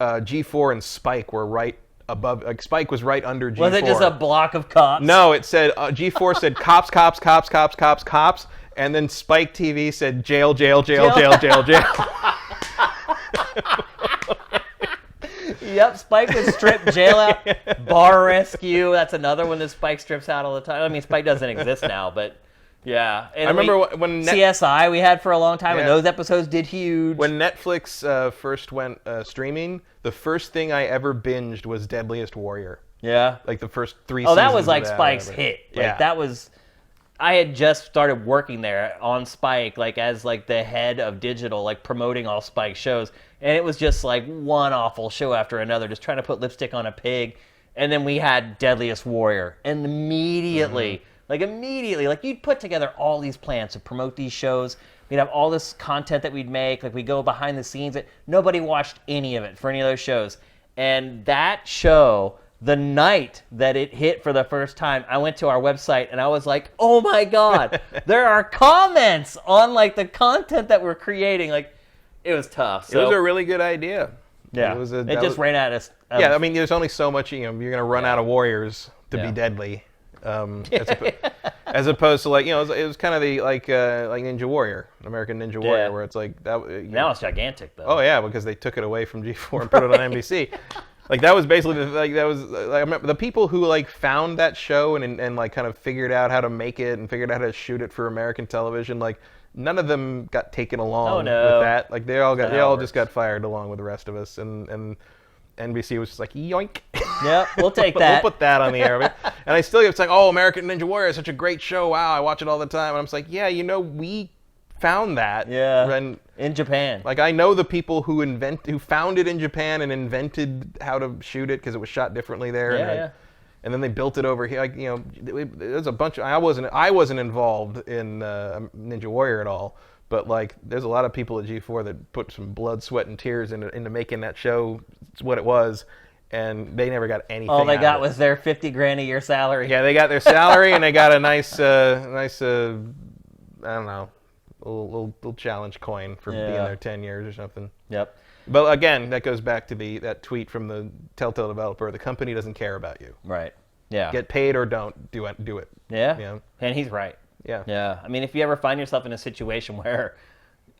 Speaker 2: G4 and Spike were right above. Like Spike was right under G4.
Speaker 1: Was it just a block of cops?
Speaker 2: No, it said G4 said cops, cops, cops, cops, cops, cops, and then Spike TV said jail, jail, jail, jail, jail, jail.
Speaker 1: Yep, Spike would strip jail out. Bar Rescue, that's another one that Spike strips out all the time. I mean, Spike doesn't exist now, but yeah. And
Speaker 2: I remember when
Speaker 1: CSI we had for a long time, and those episodes did huge.
Speaker 2: When Netflix first went streaming, the first thing I ever binged was Deadliest Warrior.
Speaker 1: Yeah.
Speaker 2: Like the first 3 seasons.
Speaker 1: Oh, that was like Spike's hit. Like that was. I had just started working there on Spike, like as like the head of digital, like promoting all Spike shows, and it was just like one awful show after another, just trying to put lipstick on a pig. And then we had Deadliest Warrior, and immediately, like you'd put together all these plans to promote these shows. We'd have all this content that we'd make, like we'd go behind the scenes. Nobody watched any of it for any of those shows, and that show. The night that it hit for the first time, I went to our website and I was like, oh my God, there are comments on like the content that we're creating. Like, it was tough. So,
Speaker 2: it was a really good idea.
Speaker 1: Yeah. It just ran out of...
Speaker 2: Yeah, I mean, there's only so much, you're going to run out of warriors to be deadly. As opposed to like, it was kind of the like Ninja Warrior, American Ninja Warrior, where it's like...
Speaker 1: Now it's gigantic, though.
Speaker 2: Oh, yeah, because they took it away from G4 and put it on NBC. Like that was basically I remember the people who like found that show and like kind of figured out how to make it and figured out how to shoot it for American television. Like none of them got taken along with that. Like they all just got fired along with the rest of us. And NBC was just like, yoink.
Speaker 1: Yep, we'll take that.
Speaker 2: We'll put that on the air. And I still get, it's like, oh, American Ninja Warrior is such a great show. Wow, I watch it all the time. And I'm just like, yeah, we found that.
Speaker 1: Yeah.
Speaker 2: And,
Speaker 1: in Japan.
Speaker 2: like, I know the people who found it in Japan and invented how to shoot it because it was shot differently there.
Speaker 1: Yeah.
Speaker 2: And then they built it over here. Like, there's a bunch. I wasn't involved in Ninja Warrior at all. But like, there's a lot of people at G4 that put some blood, sweat, and tears into making that show what it was, and they never got anything.
Speaker 1: All they got
Speaker 2: out of it.
Speaker 1: was their $50,000 a year salary.
Speaker 2: Yeah, they got their salary and they got a nice, I don't know, little challenge coin for being there 10 years or something.
Speaker 1: Yep.
Speaker 2: But again, that goes back to that tweet from the Telltale developer. The company doesn't care about you.
Speaker 1: Right. Yeah.
Speaker 2: Get paid or don't do it.
Speaker 1: Yeah.
Speaker 2: You know?
Speaker 1: And he's right.
Speaker 2: Yeah.
Speaker 1: Yeah. I mean, if you ever find yourself in a situation where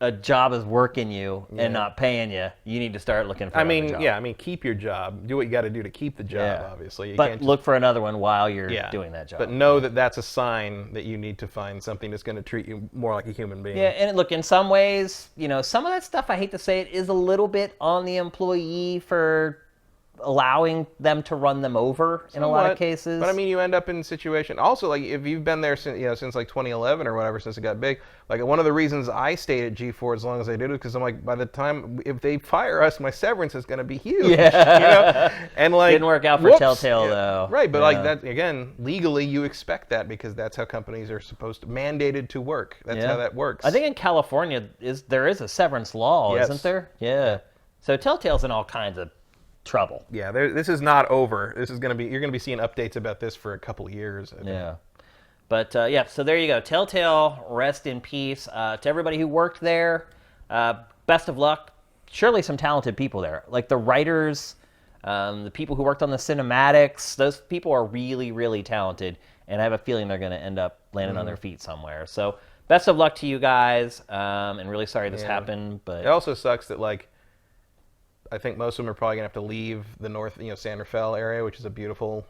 Speaker 1: a job is working you and not paying you, you need to start looking for another job.
Speaker 2: Yeah, keep your job. Do what you got to do to keep the job, obviously. You
Speaker 1: but
Speaker 2: can't
Speaker 1: look for another one while you're doing that job.
Speaker 2: But know that that's a sign that you need to find something that's going to treat you more like a human being.
Speaker 1: Yeah, and look, in some ways, some of that stuff, I hate to say it, is a little bit on the employee for allowing them to run them over in a lot of cases.
Speaker 2: But I mean, you end up in a situation. Also, like if you've been there since like 2011 or whatever, since it got big. Like one of the reasons I stayed at G4 as long as I did is because I'm like, by the time if they fire us, my severance is going to be huge.
Speaker 1: Yeah.
Speaker 2: And like
Speaker 1: didn't work out for Telltale though.
Speaker 2: Right, but like that again, legally you expect that because that's how companies are supposed to mandated to work. That's how that works.
Speaker 1: I think in California there is a severance law, isn't there? Yeah. So Telltale's in all kinds of trouble.
Speaker 2: Yeah, this is not over. This is you're going to be seeing updates about this for a couple of years. I think.
Speaker 1: Yeah. But so there you go. Telltale, rest in peace. To everybody who worked there, best of luck. Surely some talented people there. Like the writers, the people who worked on the cinematics, those people are really, really talented. And I have a feeling they're going to end up landing on their feet somewhere. So best of luck to you guys. And really sorry this happened. But
Speaker 2: it also sucks that like, I think most of them are probably gonna have to leave the north, San Rafael area, which is a beautiful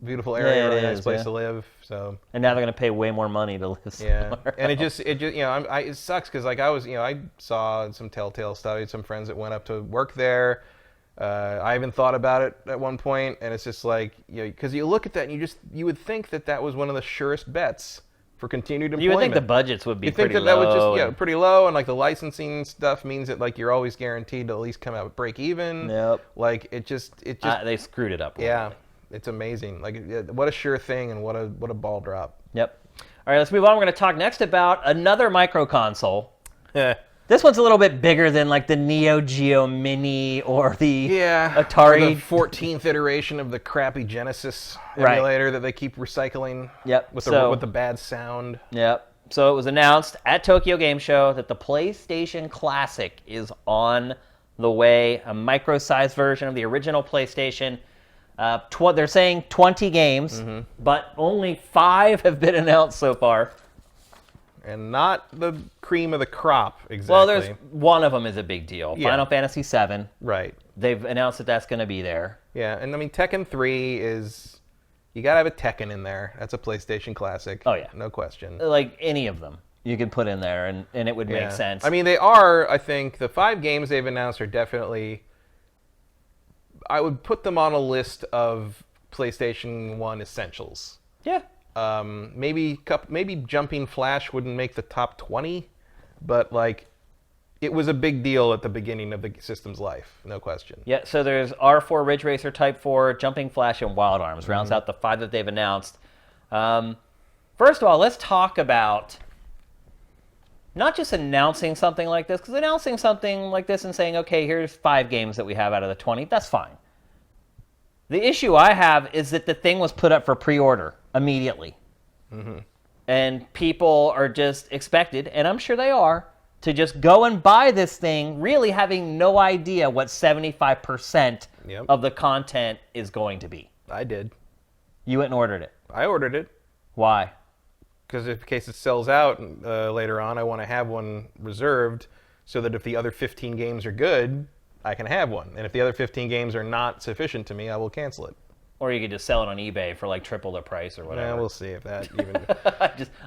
Speaker 2: area, really nice place to live. So
Speaker 1: and now they're gonna pay way more money to live somewhere.
Speaker 2: And it just it sucks because like I saw some Telltale stuff. I had some friends that went up to work there. I even thought about it at one point, and it's just like because you look at that and you would think that was one of the surest bets for continued employment.
Speaker 1: You would think the budgets would be pretty low.
Speaker 2: You think that would just pretty low, and like the licensing stuff means that like you're always guaranteed to at least come out with break even.
Speaker 1: Yep.
Speaker 2: Like it just
Speaker 1: they screwed it up.
Speaker 2: Yeah, it's amazing. Like what a sure thing and what a ball drop.
Speaker 1: Yep. All right, let's move on. We're going to talk next about another micro console. This one's a little bit bigger than like the Neo Geo Mini or the Atari.
Speaker 2: Or the 14th iteration of the crappy Genesis emulator that they keep recycling.
Speaker 1: Yep.
Speaker 2: With the bad sound.
Speaker 1: Yep. So it was announced at Tokyo Game Show that the PlayStation Classic is on the way, a micro-sized version of the original PlayStation. They're saying 20 games, but only 5 have been announced so far.
Speaker 2: And not the cream of the crop, exactly.
Speaker 1: Well, there's one of them is a big deal.
Speaker 2: Yeah.
Speaker 1: Final Fantasy VII.
Speaker 2: Right.
Speaker 1: They've announced that that's going to be there.
Speaker 2: Yeah, and I mean, Tekken 3 is... You got to have a Tekken in there. That's a PlayStation classic.
Speaker 1: Oh, yeah.
Speaker 2: No question.
Speaker 1: Like any of them you could put in there, and it would make sense.
Speaker 2: I mean, they are, I think, the 5 games they've announced are definitely... I would put them on a list of PlayStation 1 essentials.
Speaker 1: Yeah.
Speaker 2: Maybe Jumping Flash wouldn't make the top 20, but like it was a big deal at the beginning of the system's life, no question.
Speaker 1: Yeah, so there's R4, Ridge Racer, Type 4, Jumping Flash, and Wild Arms. Rounds out the 5 that they've announced. First of all, let's talk about not just announcing something like this, because announcing something like this and saying, okay, here's 5 games that we have out of the 20, that's fine. The issue I have is that the thing was put up for pre-order immediately. And people are just expected, and I'm sure they are, to just go and buy this thing, really having no idea what 75% of the content is going to be.
Speaker 2: I did.
Speaker 1: You went and ordered it.
Speaker 2: I ordered it.
Speaker 1: Why?
Speaker 2: Because in case it sells out later on, I want to have one reserved so that if the other 15 games are good, I can have one. And if the other 15 games are not sufficient to me, I will cancel it.
Speaker 1: Or you could just sell it on eBay for like triple the price or whatever.
Speaker 2: Yeah, we'll see if that even...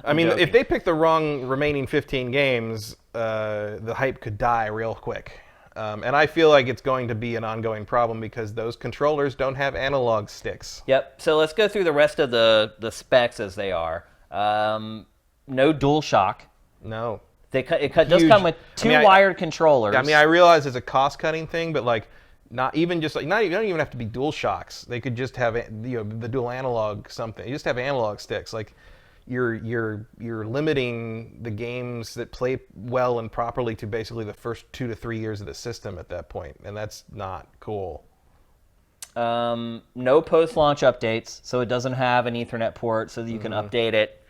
Speaker 2: I mean, if they pick the wrong remaining 15 games, the hype could die real quick. And I feel like it's going to be an ongoing problem because those controllers don't have analog sticks.
Speaker 1: Yep. So let's go through the rest of the specs as they are. No DualShock.
Speaker 2: No.
Speaker 1: It does come with two wired controllers.
Speaker 2: I mean, I realize it's a cost-cutting thing, but like, not even just like, not even, don't even have to be DualShocks. They could just have the dual analog something. You just have analog sticks. Like, you're limiting the games that play well and properly to basically the first 2 to 3 years of the system at that point, and that's not cool.
Speaker 1: No post-launch updates, so it doesn't have an Ethernet port so that you can update it.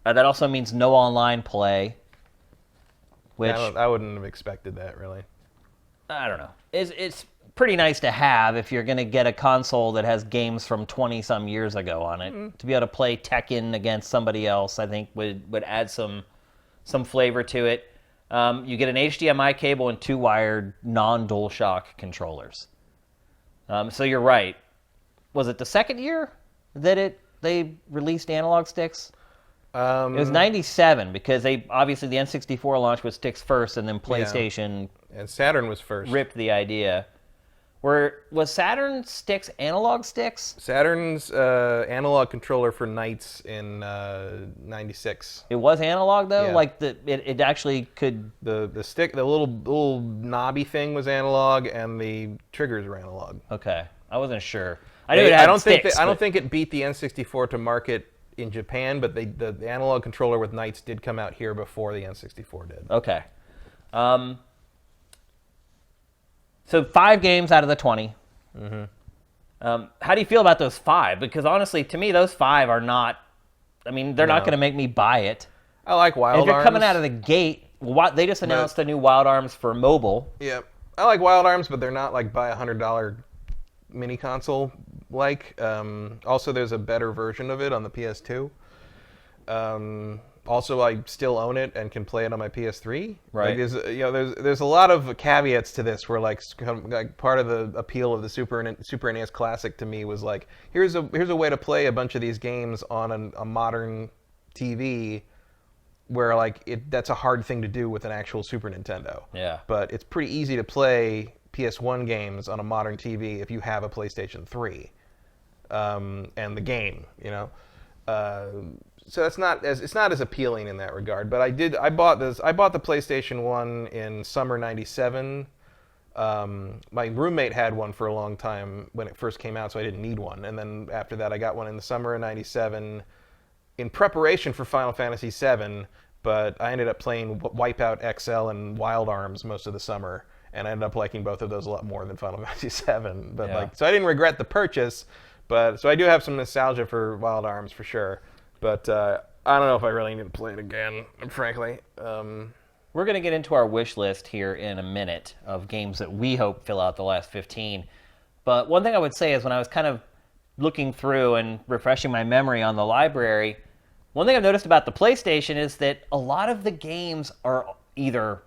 Speaker 1: That also means no online play. Which
Speaker 2: I wouldn't have expected that, really.
Speaker 1: I don't know. It's pretty nice to have if you're going to get a console that has games from 20-some years ago on it. To be able to play Tekken against somebody else, I think, would add some flavor to it. You get an HDMI cable and 2 wired non-DualShock controllers. So you're right. Was it the second year that they released analog sticks? It was 97 because obviously the N64 launched with sticks first, and then PlayStation
Speaker 2: and Saturn was first.
Speaker 1: Ripped the idea. Was Saturn sticks analog sticks?
Speaker 2: Saturn's analog controller for Knights in 96.
Speaker 1: It was analog though,
Speaker 2: Yeah.
Speaker 1: like it actually could.
Speaker 2: The stick, the little knobby thing was analog, and the triggers were analog.
Speaker 1: Okay, I wasn't sure. I knew it had sticks.
Speaker 2: I don't think it beat the N64 to market in Japan, but the analog controller with Knights did come out here before the N64 did.
Speaker 1: Okay. So 5 games out of the 20. How do you feel about those 5? Because honestly, to me, those 5 are not. I mean, they're not going to make me buy it.
Speaker 2: I like Wild Arms.
Speaker 1: If you're coming out of the gate, they just announced a new Wild Arms for mobile.
Speaker 2: Yeah, I like Wild Arms, but they're not like buy $100 mini console. Also, there's a better version of it on the PS2. Also, I still own it and can play it on my PS3.
Speaker 1: Right.
Speaker 2: Like, there's a lot of caveats to this where like part of the appeal of the Super NES Classic to me was like, here's a way to play a bunch of these games on a modern TV, where like that's a hard thing to do with an actual Super Nintendo.
Speaker 1: Yeah.
Speaker 2: But it's pretty easy to play PS1 games on a modern TV if you have a PlayStation 3. And the game, so it's not as appealing in that regard. But I bought the PlayStation 1 in summer '97. My roommate had one for a long time when it first came out, so I didn't need one. And then after that, I got one in the summer of '97 in preparation for Final Fantasy VII. But I ended up playing Wipeout XL and Wild Arms most of the summer, and I ended up liking both of those a lot more than Final Fantasy VII. But so I didn't regret the purchase. But so I do have some nostalgia for Wild Arms for sure, but I don't know if I really need to play it again, frankly.
Speaker 1: We're going to get into our wish list here in a minute of games that we hope fill out the last 15. But one thing I would say is when I was kind of looking through and refreshing my memory on the library, one thing I've noticed about the PlayStation is that a lot of the games are either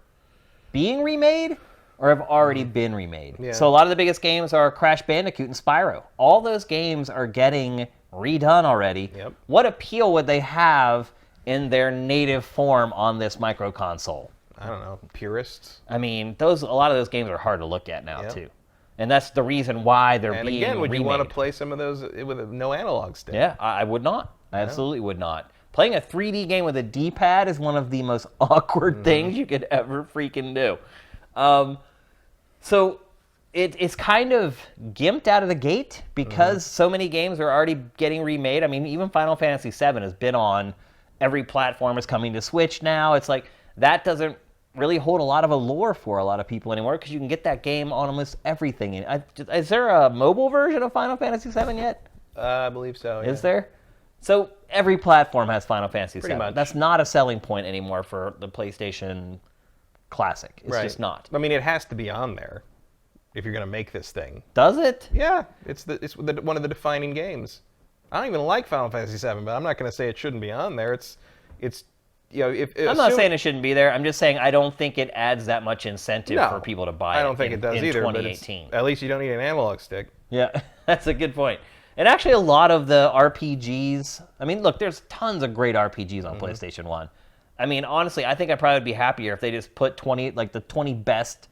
Speaker 1: being remade or have already been remade.
Speaker 2: Yeah.
Speaker 1: So a lot of the biggest games are Crash Bandicoot and Spyro. All those games are getting redone already.
Speaker 2: Yep.
Speaker 1: What appeal would they have in their native form on this micro console?
Speaker 2: I don't know, purists.
Speaker 1: I mean, a lot of those games are hard to look at now too, and that's the reason why they're being remade.
Speaker 2: And again, would you want to play some of those with no analog stick?
Speaker 1: Yeah, I would not. I absolutely would not. Playing a 3D game with a D-pad is one of the most awkward things you could ever freaking do. So it's kind of gimped out of the gate because so many games are already getting remade. I mean, even Final Fantasy VII has been on every platform. Is coming to Switch now. It's like that doesn't really hold a lot of allure for a lot of people anymore because you can get that game on almost everything. Is there a mobile version of Final Fantasy VII yet?
Speaker 2: I believe so. Yeah.
Speaker 1: Is there? So every platform has Final Fantasy VII.
Speaker 2: Pretty much.
Speaker 1: That's not a selling point anymore for the PlayStation Classic. It's just not.
Speaker 2: I mean, it has to be on there if you're going to make this thing.
Speaker 1: Does it?
Speaker 2: Yeah, it's one of the defining games. I don't even like Final Fantasy VII, but I'm not going to say it shouldn't be on there. It's
Speaker 1: I'm not saying it shouldn't be there. I'm just saying I don't think it adds that much incentive for people to buy it.
Speaker 2: I don't think it does
Speaker 1: in
Speaker 2: either.
Speaker 1: 2018.
Speaker 2: But at least you don't need an analog stick.
Speaker 1: Yeah, that's a good point. And actually, a lot of the RPGs. I mean, look, there's tons of great RPGs on PlayStation 1. I mean, honestly, I think I'd probably be happier if they just put the 20 best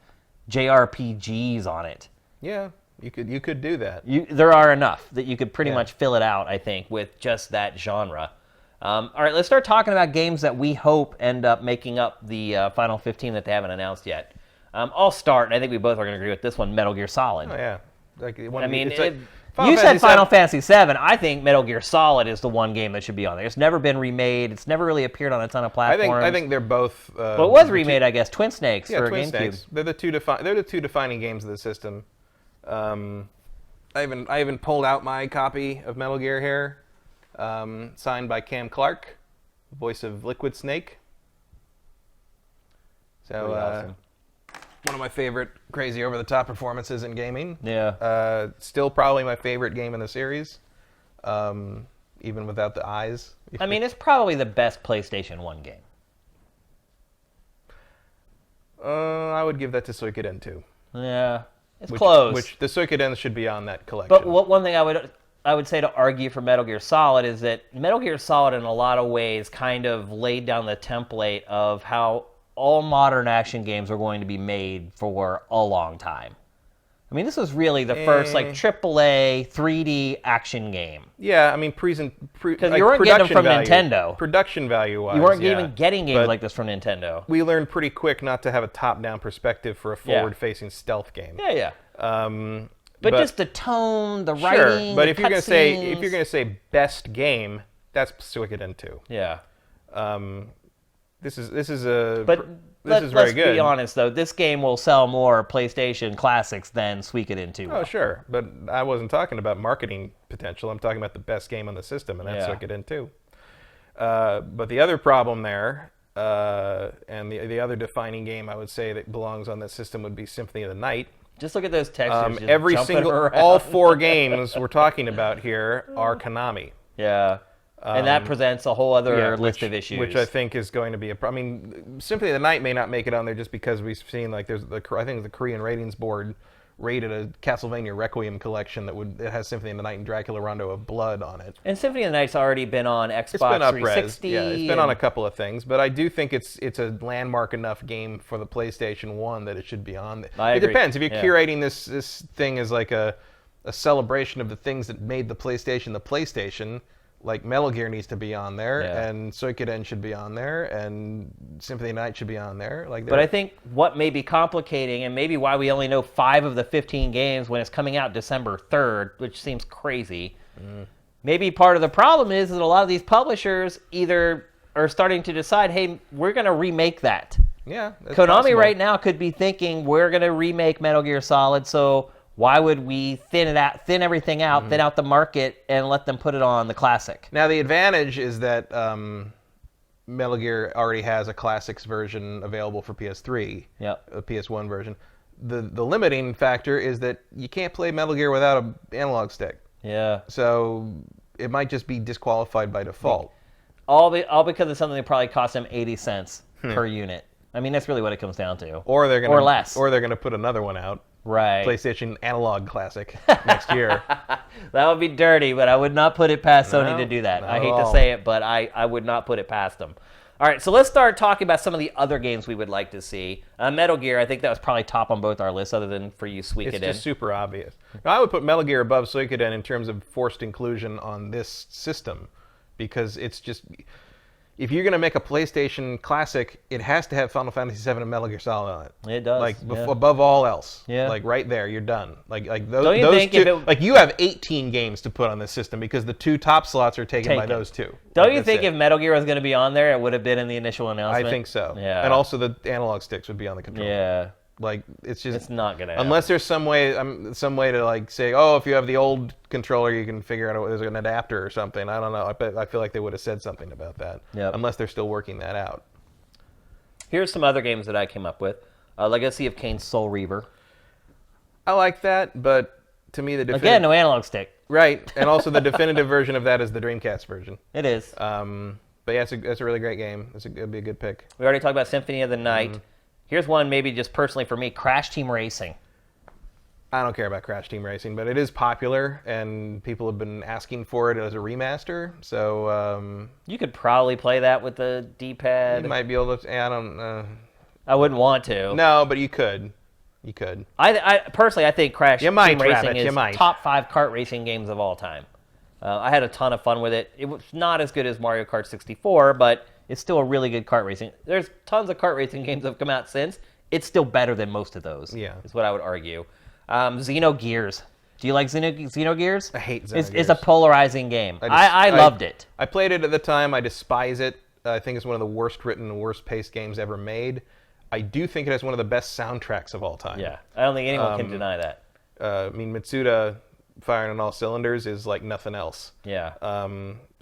Speaker 1: JRPGs on it.
Speaker 2: Yeah, you could do that.
Speaker 1: There are enough that you could pretty much fill it out, I think, with just that genre. All right, let's start talking about games that we hope end up making up the final 15 that they haven't announced yet. I'll start, and I think we both are going to agree with this one, Metal Gear Solid.
Speaker 2: Oh, yeah.
Speaker 1: You said Final Fantasy VII. I think Metal Gear Solid is the one game that should be on there. It's never been remade. It's never really appeared on a ton of platforms.
Speaker 2: I think they're both.
Speaker 1: Well, it was remade, I guess. Twin Snakes for
Speaker 2: Twin
Speaker 1: GameCube.
Speaker 2: Snakes. They're the two defining games of the system. I haven't pulled out my copy of Metal Gear here, signed by Cam Clark, voice of Liquid Snake. So.
Speaker 1: Awesome.
Speaker 2: One of my favorite crazy over-the-top performances in gaming.
Speaker 1: Yeah.
Speaker 2: Still probably my favorite game in the series, even without the eyes.
Speaker 1: I mean, it's probably the best PlayStation 1 game.
Speaker 2: I would give that to Suikoden 2.
Speaker 1: Yeah, it's close.
Speaker 2: Which the Suikoden should be on that collection.
Speaker 1: But one thing I would say to argue for Metal Gear Solid is that Metal Gear Solid, in a lot of ways, kind of laid down the template of how all modern action games are going to be made for a long time. I mean, this was really the first AAA 3D action game.
Speaker 2: Yeah, I mean, because
Speaker 1: you weren't getting them from Nintendo.
Speaker 2: Production value-wise,
Speaker 1: you weren't even getting games like this from Nintendo.
Speaker 2: We learned pretty quick not to have a top-down perspective for a forward-facing stealth game.
Speaker 1: Yeah. But just the tone, the writing,
Speaker 2: sure. But if you're
Speaker 1: gonna
Speaker 2: say best game, that's Suikoden 2.
Speaker 1: Yeah.
Speaker 2: This is
Speaker 1: very good.
Speaker 2: Let's
Speaker 1: be honest, though. This game will sell more PlayStation classics than Suikoden 2.
Speaker 2: Oh, sure. But I wasn't talking about marketing potential. I'm talking about the best game on the system, and that's Suikoden 2. But the other problem there, and the other defining game I would say that belongs on that system would be Symphony of the Night.
Speaker 1: Just look at those textures.
Speaker 2: All 4 games we're talking about here are Konami.
Speaker 1: Yeah. And that presents a whole other list of issues.
Speaker 2: Which I think is going to be a problem. I mean, Symphony of the Night may not make it on there just because we've seen, like, I think the Korean Ratings Board rated a Castlevania Requiem collection it has Symphony of the Night and Dracula Rondo of Blood on it.
Speaker 1: And Symphony of the Night's already been on Xbox 360.
Speaker 2: Yeah, it's been on a couple of things, but I do think it's a landmark enough game for the PlayStation 1 that it should be on there. It depends. If you're curating this thing as like a celebration of the things that made the PlayStation, like Metal Gear needs to be on there, and Suikoden should be on there, and Symphony of the Night should be on there. But
Speaker 1: I think what may be complicating, and maybe why we only know 5 of the 15 games when it's coming out December 3rd, which seems crazy, maybe part of the problem is that a lot of these publishers either are starting to decide, hey, we're going to remake that.
Speaker 2: Yeah, that's
Speaker 1: Konami
Speaker 2: possible.
Speaker 1: right now could be thinking, we're going to remake Metal Gear Solid, so why would we thin everything out, thin out the market, and let them put it on the classic?
Speaker 2: Now, the advantage is that Metal Gear already has a classics version available for PS3, a PS1 version. The limiting factor is that you can't play Metal Gear without an analog stick.
Speaker 1: Yeah.
Speaker 2: So it might just be disqualified by default.
Speaker 1: All because of something that probably cost them 80 cents per unit. I mean, that's really what it comes down to.
Speaker 2: Or
Speaker 1: less.
Speaker 2: Or they're going to put another one out.
Speaker 1: Right.
Speaker 2: PlayStation Analog Classic next year.
Speaker 1: That would be dirty, but I would not put it past Sony to do that. I hate to say it, but I would not put it past them. All right, so let's start talking about some of the other games we would like to see. Metal Gear, I think that was probably top on both our lists, other than for you, Suikoden.
Speaker 2: It's just super obvious. Now, I would put Metal Gear above Suikoden in terms of forced inclusion on this system, because it's just... If you're going to make a PlayStation classic, it has to have Final Fantasy VII and Metal Gear Solid on it.
Speaker 1: It does.
Speaker 2: Like, above all else.
Speaker 1: Yeah.
Speaker 2: Like, right there, you're done. Like those,
Speaker 1: Don't you
Speaker 2: those
Speaker 1: think
Speaker 2: two... Like, you have 18 games to put on this system because the 2 top slots are taken by those 2.
Speaker 1: Don't you think if Metal Gear was going to be on there, it would have been in the initial announcement?
Speaker 2: I think so.
Speaker 1: Yeah.
Speaker 2: And also the analog sticks would be on the controller.
Speaker 1: Yeah.
Speaker 2: Like, it's just...
Speaker 1: It's not going to happen.
Speaker 2: Unless there's some way to, like, say, oh, if you have the old controller, you can figure out there's an adapter or something. I don't know. I feel like they would have said something about that.
Speaker 1: Yep.
Speaker 2: Unless they're still working that out.
Speaker 1: Here's some other games that I came up with. Legacy of Kain Soul Reaver.
Speaker 2: I like that, but to me the
Speaker 1: Again, no analog stick.
Speaker 2: Right, and also the definitive version of that is the Dreamcast version.
Speaker 1: It is.
Speaker 2: But yeah, it's a really great game. It'd be a good pick.
Speaker 1: We already talked about Symphony of the Night. Here's one maybe just personally for me, Crash Team Racing.
Speaker 2: I don't care about Crash Team Racing, but it is popular, and people have been asking for it as a remaster, so...
Speaker 1: you could probably play that with the D-pad.
Speaker 2: You might be able to... I don't...
Speaker 1: I wouldn't want to.
Speaker 2: No, but you could. You could.
Speaker 1: I personally, I think Crash
Speaker 2: You might,
Speaker 1: Team Racing
Speaker 2: Rabbit, you
Speaker 1: is
Speaker 2: might.
Speaker 1: top 5 kart racing games of all time. I had a ton of fun with it. It was not as good as Mario Kart 64, but it's still a really good kart racing. There's tons of kart racing games that have come out since. It's still better than most of those.
Speaker 2: Yeah.
Speaker 1: Is what I would argue. Xenogears. Do you like Xenogears?
Speaker 2: I hate Xenogears.
Speaker 1: It's a polarizing game. I loved it.
Speaker 2: I played it at the time. I despise it. I think it's one of the worst written and worst paced games ever made. I do think it has one of the best soundtracks of all time.
Speaker 1: Yeah, I don't think anyone can deny that.
Speaker 2: I mean, Mitsuda firing on all cylinders is like nothing else.
Speaker 1: Yeah.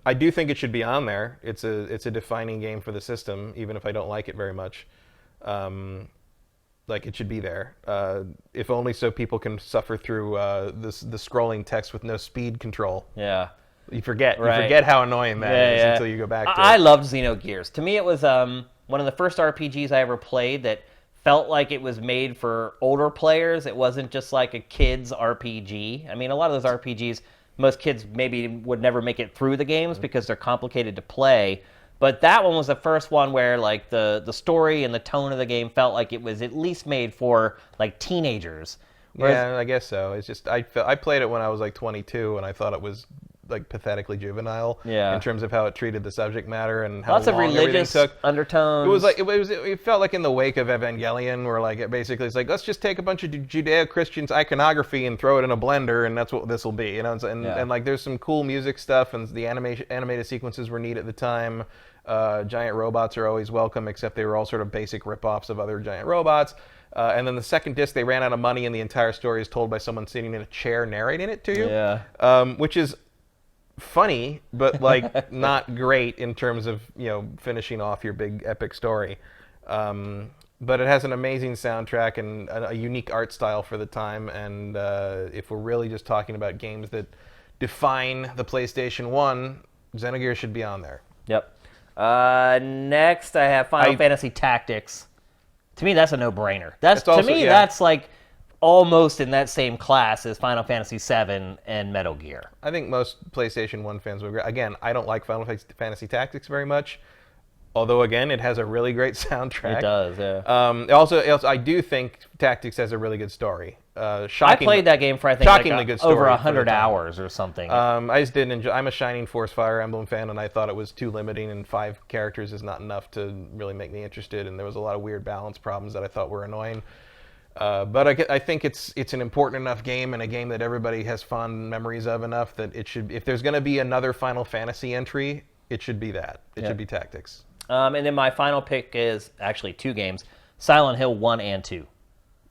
Speaker 2: I do think it should be on there. It's a defining game for the system, even if I don't like it very much. Like, it should be there. If only so people can suffer through the scrolling text with no speed control.
Speaker 1: Yeah.
Speaker 2: You forget.
Speaker 1: Right.
Speaker 2: You forget how annoying that is until you go back to it.
Speaker 1: I loved Xenogears. To me, it was one of the first RPGs I ever played that felt like it was made for older players. It wasn't just like a kid's RPG. I mean, a lot of those RPGs, most kids maybe would never make it through the games because they're complicated to play. But that one was the first one where like the story and the tone of the game felt like it was at least made for like teenagers.
Speaker 2: Yeah, I guess so. It's just I played it when I was like 22, and I thought it was like pathetically juvenile in terms of how it treated the subject matter and how
Speaker 1: lots of
Speaker 2: long
Speaker 1: religious
Speaker 2: everything took.
Speaker 1: undertones.
Speaker 2: It was like it felt like in the wake of Evangelion, where like it basically it's like, let's just take a bunch of Judeo-Christian iconography and throw it in a blender, and that's what this will be, you know. And like there's some cool music stuff, and the animated sequences were neat at the time. Giant robots are always welcome, except they were all sort of basic rip-offs of other giant robots. And then the second disc, they ran out of money, and the entire story is told by someone sitting in a chair narrating it to you.
Speaker 1: Yeah.
Speaker 2: Which is funny, but like not great in terms of, you know, finishing off your big epic story. But it has an amazing soundtrack and a unique art style for the time. And if we're really just talking about games that define the PlayStation 1, Xenogears should be on there.
Speaker 1: Yep. Next, I have Final Fantasy Tactics. To me, that's a no-brainer. That's like almost in that same class as Final Fantasy VII and Metal Gear.
Speaker 2: I think most PlayStation 1 fans would agree. Again, I don't like Final Fantasy Tactics very much, although, again, it has a really great soundtrack.
Speaker 1: It does, yeah.
Speaker 2: Also, I do think Tactics has a really good story.
Speaker 1: I played that game for, I think,
Speaker 2: shockingly good story
Speaker 1: over 100 hours or something.
Speaker 2: I just didn't enjoy. I'm a Shining Force Fire Emblem fan, and I thought it was too limiting, and 5 characters is not enough to really make me interested, and there was a lot of weird balance problems that I thought were annoying. But I think it's an important enough game, and a game that everybody has fond memories of enough that it should. If there's going to be another Final Fantasy entry, it should be that. It should be Tactics.
Speaker 1: And then my final pick is actually 2 games: Silent Hill 1 and 2.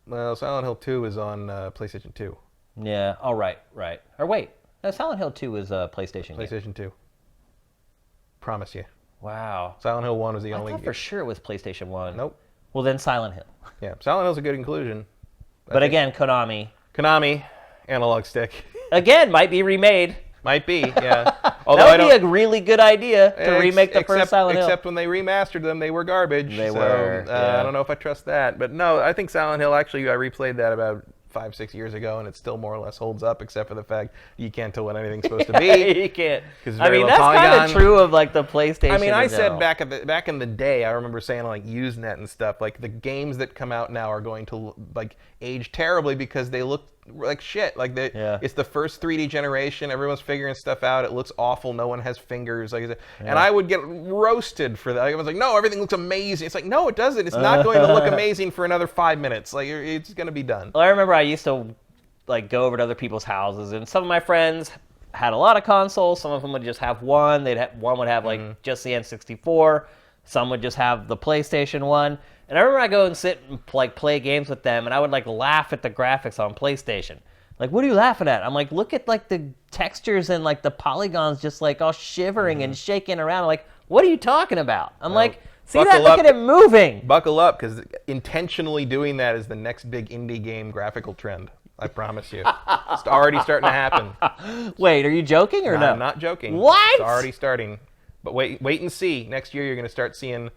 Speaker 2: Well, Silent Hill 2 is on PlayStation 2.
Speaker 1: Yeah. Oh, right. Or wait, no, Silent Hill 2 is a PlayStation game.
Speaker 2: PlayStation 2. Promise you.
Speaker 1: Wow.
Speaker 2: Silent Hill 1 was the
Speaker 1: I
Speaker 2: only.
Speaker 1: thought for sure it was PlayStation 1.
Speaker 2: Nope.
Speaker 1: Well, then Silent Hill.
Speaker 2: Yeah, Silent Hill's a good inclusion.
Speaker 1: But again, Konami,
Speaker 2: analog stick.
Speaker 1: Again, might be remade.
Speaker 2: Might be, yeah. Although
Speaker 1: that would be a really good idea to remake the first Silent Hill.
Speaker 2: Except when they remastered them, they were garbage.
Speaker 1: They were.
Speaker 2: I don't know if I trust that. But no, I think Silent Hill, actually, I replayed that about 5-6 years ago, and it still more or less holds up, except for the fact you can't tell what anything's supposed to be.
Speaker 1: You can't.
Speaker 2: I mean,
Speaker 1: that's kind of true of like the PlayStation.
Speaker 2: I mean, I said back in the day, I remember saying like Usenet and stuff, like the games that come out now are going to like age terribly because they look like shit. Like it's the first 3D generation. Everyone's figuring stuff out. It looks awful. No one has fingers. And I would get roasted for that. I was like, no, everything looks amazing. It's like, no, it doesn't. It's not going to look amazing for another 5 minutes. Like it's going to be done.
Speaker 1: Well, I remember I used to like go over to other people's houses, and some of my friends had a lot of consoles. Some of them would just have one. One would have like just the N64. Some would just have the PlayStation 1. And I remember I go and sit and like play games with them, and I would like laugh at the graphics on PlayStation. Like, what are you laughing at? I'm like, look at like the textures and like the polygons just like all shivering and shaking around. I'm like, what are you talking about? I'm like, see that? Look at it moving.
Speaker 2: Buckle up, because intentionally doing that is the next big indie game graphical trend. I promise you. It's already starting to happen.
Speaker 1: Wait, are you joking or no?
Speaker 2: I'm not joking.
Speaker 1: What?
Speaker 2: It's already starting. But wait and see. Next year you're going to start seeing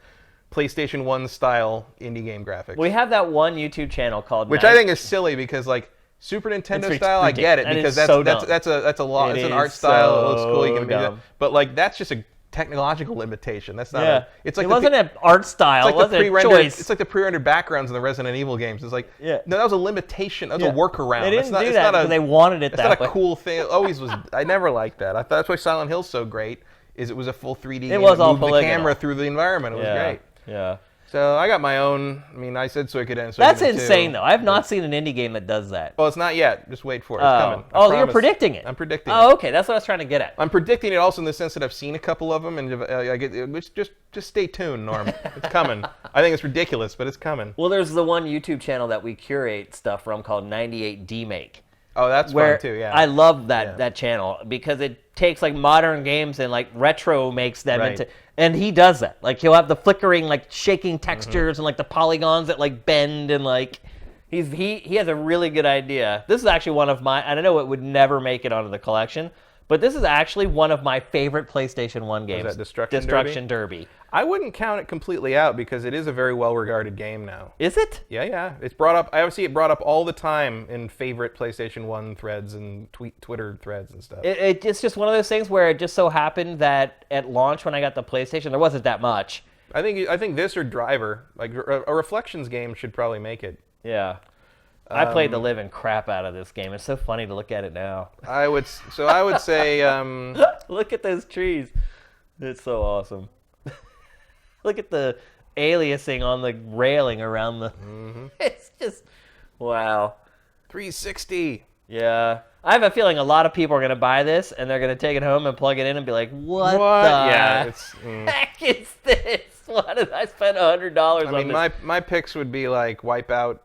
Speaker 2: PlayStation 1 style indie game graphics.
Speaker 1: We have that one YouTube channel called
Speaker 2: which I think is silly, because like Super Nintendo style, I get it, because that's a lot. It's an art style. It looks cool. You can do that. But like that's just a technological limitation. That's not.
Speaker 1: Yeah.
Speaker 2: It's like
Speaker 1: it wasn't an art style.
Speaker 2: It's
Speaker 1: It
Speaker 2: like the
Speaker 1: wasn't a
Speaker 2: pre-rendered.
Speaker 1: choice.
Speaker 2: It's like the pre-rendered backgrounds in the Resident Evil games. It's like,
Speaker 1: Yeah.
Speaker 2: no, that was a limitation. That was a workaround.
Speaker 1: They didn't
Speaker 2: it's not,
Speaker 1: do
Speaker 2: it's
Speaker 1: that
Speaker 2: not
Speaker 1: because they wanted it
Speaker 2: It's
Speaker 1: that
Speaker 2: not
Speaker 1: way.
Speaker 2: a cool thing. It always was. I never liked that. I thought that's why Silent Hill's so great. Is it was a full 3D game.
Speaker 1: was
Speaker 2: that
Speaker 1: all
Speaker 2: moved the
Speaker 1: polygonal.
Speaker 2: camera through the environment. It was great.
Speaker 1: Yeah.
Speaker 2: So I got my own. I mean, I said Suikoden.
Speaker 1: That's insane, though. I have not seen an indie game that does that.
Speaker 2: Well, it's not yet. Just wait for it. It's coming. I
Speaker 1: Oh, you're
Speaker 2: promise.
Speaker 1: predicting it.
Speaker 2: I'm predicting it.
Speaker 1: Oh, okay. That's what I was trying to get at.
Speaker 2: I'm predicting it also in the sense that I've seen a couple of them, and I get just stay tuned, Norm. It's coming. I think it's ridiculous, but it's coming.
Speaker 1: Well, there's the one YouTube channel that we curate stuff from called 98 DMake.
Speaker 2: Oh, that's
Speaker 1: Where
Speaker 2: fun too. Yeah.
Speaker 1: I love that channel because it takes like modern games and like retro makes them
Speaker 2: Right.
Speaker 1: into, and he does that. Like he'll have the flickering, like shaking textures and like the polygons that like bend and like he has a really good idea. This is actually one of my, and I know it would never make it onto the collection, but this is actually one of my favorite PlayStation 1 games.
Speaker 2: Is that Destruction
Speaker 1: Derby?
Speaker 2: I wouldn't count it completely out because it is a very well-regarded game now.
Speaker 1: Is it?
Speaker 2: Yeah. It's brought up. I see it brought up all the time in favorite PlayStation 1 threads and Twitter threads and stuff.
Speaker 1: It's just one of those things where it just so happened that at launch when I got the PlayStation, there wasn't that much.
Speaker 2: I think this or Driver, like a Reflections game, should probably make it.
Speaker 1: Yeah. I played the living crap out of this game. It's so funny to look at it now.
Speaker 2: I would say.
Speaker 1: Look at those trees. It's so awesome. Look at the aliasing on the railing around the... It's just... Wow.
Speaker 2: 360.
Speaker 1: Yeah. I have a feeling a lot of people are going to buy this, and they're going to take it home and plug it in and be like, what?
Speaker 2: Yeah,
Speaker 1: heck is this? Why did I spend $100 on
Speaker 2: I mean,
Speaker 1: this?
Speaker 2: my picks would be like Wipeout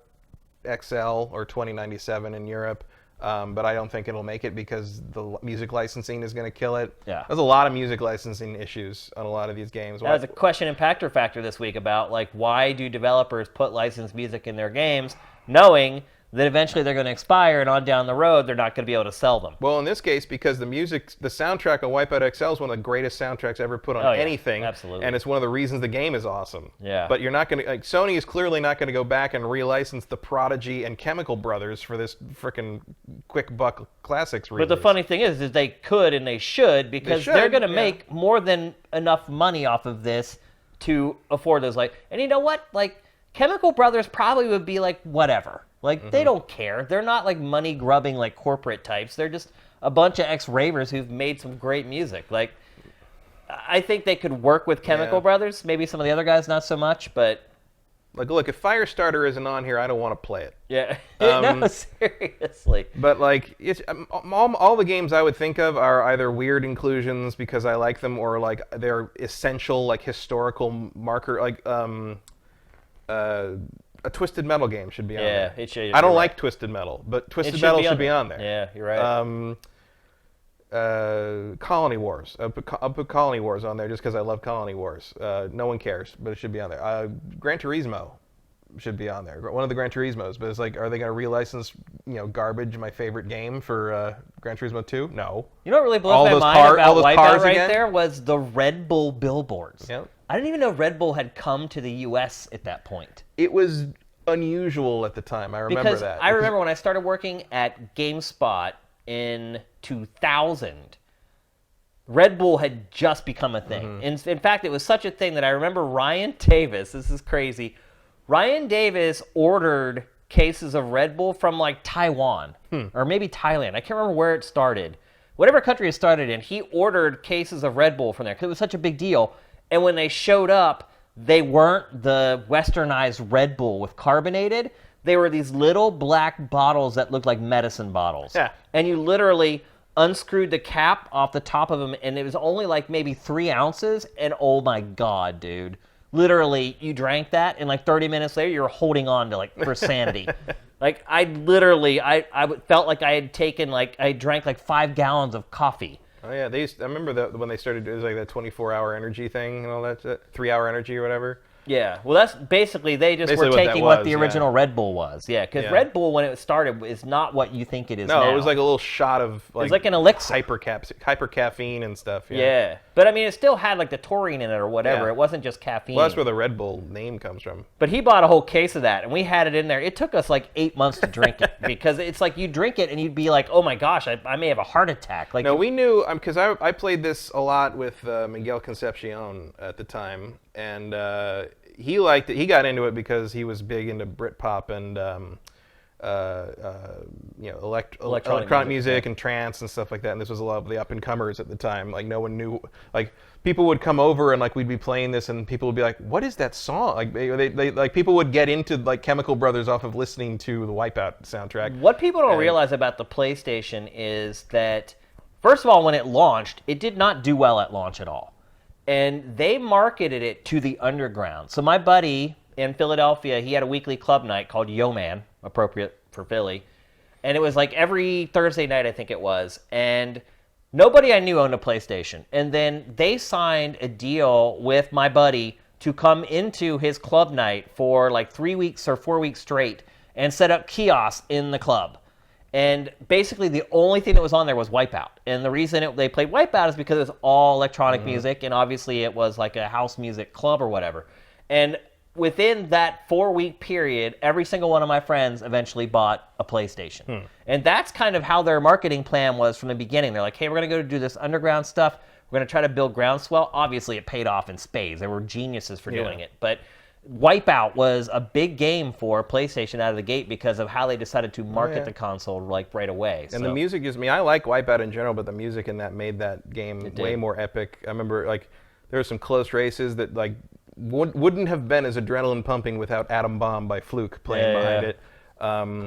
Speaker 2: XL or 2097 in Europe, but I don't think it'll make it because the music licensing is going to kill it.
Speaker 1: Yeah.
Speaker 2: There's a lot of music licensing issues on a lot of these games.
Speaker 1: That was a question impactor factor this week about like why do developers put licensed music in their games knowing that eventually they're going to expire and on down the road they're not going to be able to sell them.
Speaker 2: Well, in this case, because the soundtrack on Wipeout XL is one of the greatest soundtracks ever put on anything.
Speaker 1: Absolutely.
Speaker 2: And it's one of the reasons the game is awesome.
Speaker 1: Yeah.
Speaker 2: But you're not going to, like, Sony is clearly not going to go back and relicense the Prodigy and Chemical Brothers for this frickin' quick buck classics release.
Speaker 1: But the funny thing is they could and they should because they're going to make more than enough money off of this to afford those. And you know what? Like, Chemical Brothers probably would be like, whatever. Like, they don't care. They're not like money-grubbing like corporate types. They're just a bunch of ex-ravers who've made some great music. Like, I think they could work with Chemical Brothers. Maybe some of the other guys not so much, but...
Speaker 2: Like, look, if Firestarter isn't on here, I don't want to play it.
Speaker 1: Yeah. No, seriously.
Speaker 2: But, like, it's, all the games I would think of are either weird inclusions because I like them or, like, they're essential, like, historical marker, like, a Twisted Metal game should be on there.
Speaker 1: Yeah, it should.
Speaker 2: I don't like Twisted Metal, but Twisted Metal should be on there.
Speaker 1: Yeah, you're right.
Speaker 2: Colony Wars. I'll put Colony Wars on there just because I love Colony Wars. No one cares, but it should be on there. Gran Turismo should be on there. One of the Gran Turismos, but it's like, are they going to relicense, Garbage, my favorite game, for Gran Turismo 2? No.
Speaker 1: You know what really blows my mind about Wipeout right there was the Red Bull billboards.
Speaker 2: Yep.
Speaker 1: I didn't even know Red Bull had come to the U.S. at that point.
Speaker 2: It was unusual at the time. I remember
Speaker 1: because
Speaker 2: that.
Speaker 1: I remember when I started working at GameSpot in 2000, Red Bull had just become a thing. In fact, it was such a thing that I remember Ryan Davis, this is crazy, Ryan Davis ordered cases of Red Bull from like Taiwan or maybe Thailand. I can't remember where it started. Whatever country it started in, he ordered cases of Red Bull from there because it was such a big deal. And when they showed up, they weren't the westernized Red Bull with carbonated. They were these little black bottles that looked like medicine bottles.
Speaker 2: Yeah.
Speaker 1: And you literally unscrewed the cap off the top of them, and it was only like maybe 3 ounces. And oh my God, dude. Literally, you drank that, and like 30 minutes later, you were holding on to like for sanity. Like, I felt like I had taken I drank like 5 gallons of coffee.
Speaker 2: Oh yeah, I remember that when they started, it was like that 24-hour energy thing and all that, 3-hour energy or whatever.
Speaker 1: Yeah, well, that's basically they just
Speaker 2: Basically
Speaker 1: were
Speaker 2: what that
Speaker 1: taking what
Speaker 2: was,
Speaker 1: the
Speaker 2: yeah.
Speaker 1: original Red Bull was. Yeah, because
Speaker 2: Yeah.
Speaker 1: Red Bull when it started is not what you think it is
Speaker 2: No,
Speaker 1: now.
Speaker 2: it was like a little shot of
Speaker 1: was like an elixir.
Speaker 2: hyper caffeine and stuff.
Speaker 1: Yeah, but I mean, it still had like the taurine in it or whatever.
Speaker 2: Yeah.
Speaker 1: It wasn't just caffeine.
Speaker 2: Well, that's where the Red Bull name comes from.
Speaker 1: But he bought a whole case of that, and we had it in there. It took us like 8 months to drink it because it's like you drink it and you'd be like, "Oh my gosh, I may have a heart attack." Like,
Speaker 2: No, we knew because I played this a lot with Miguel Concepcion at the time, and he liked it. He got into it because he was big into Britpop and electronic music and trance and stuff like that. And this was a lot of the up and comers at the time. Like no one knew. Like people would come over and like we'd be playing this, and people would be like, "What is that song?" Like they like people would get into like Chemical Brothers off of listening to the Wipeout soundtrack.
Speaker 1: What people don't realize about the PlayStation is that, first of all, when it launched, it did not do well at launch at all. And they marketed it to the underground. So my buddy in Philadelphia, he had a weekly club night called Yo Man, appropriate for Philly. And it was like every Thursday night, I think it was. And nobody I knew owned a PlayStation. And then they signed a deal with my buddy to come into his club night for like 3 weeks or 4 weeks straight and set up kiosks in the club. And basically the only thing that was on there was Wipeout. And the reason they played Wipeout is because it was all electronic music, and obviously it was like a house music club or whatever. And within that 4-week period, every single one of my friends eventually bought a PlayStation. And that's kind of how their marketing plan was from the beginning. They're like, hey, we're going to go do this underground stuff. We're going to try to build groundswell. Obviously, it paid off in spades. They were geniuses for doing it. But Wipeout was a big game for PlayStation out of the gate because of how they decided to market the console like right away.
Speaker 2: And the music is I like Wipeout in general, but the music in that made that game way more epic. I remember like there were some close races that like wouldn't have been as adrenaline pumping without Atom Bomb by Fluke playing behind it.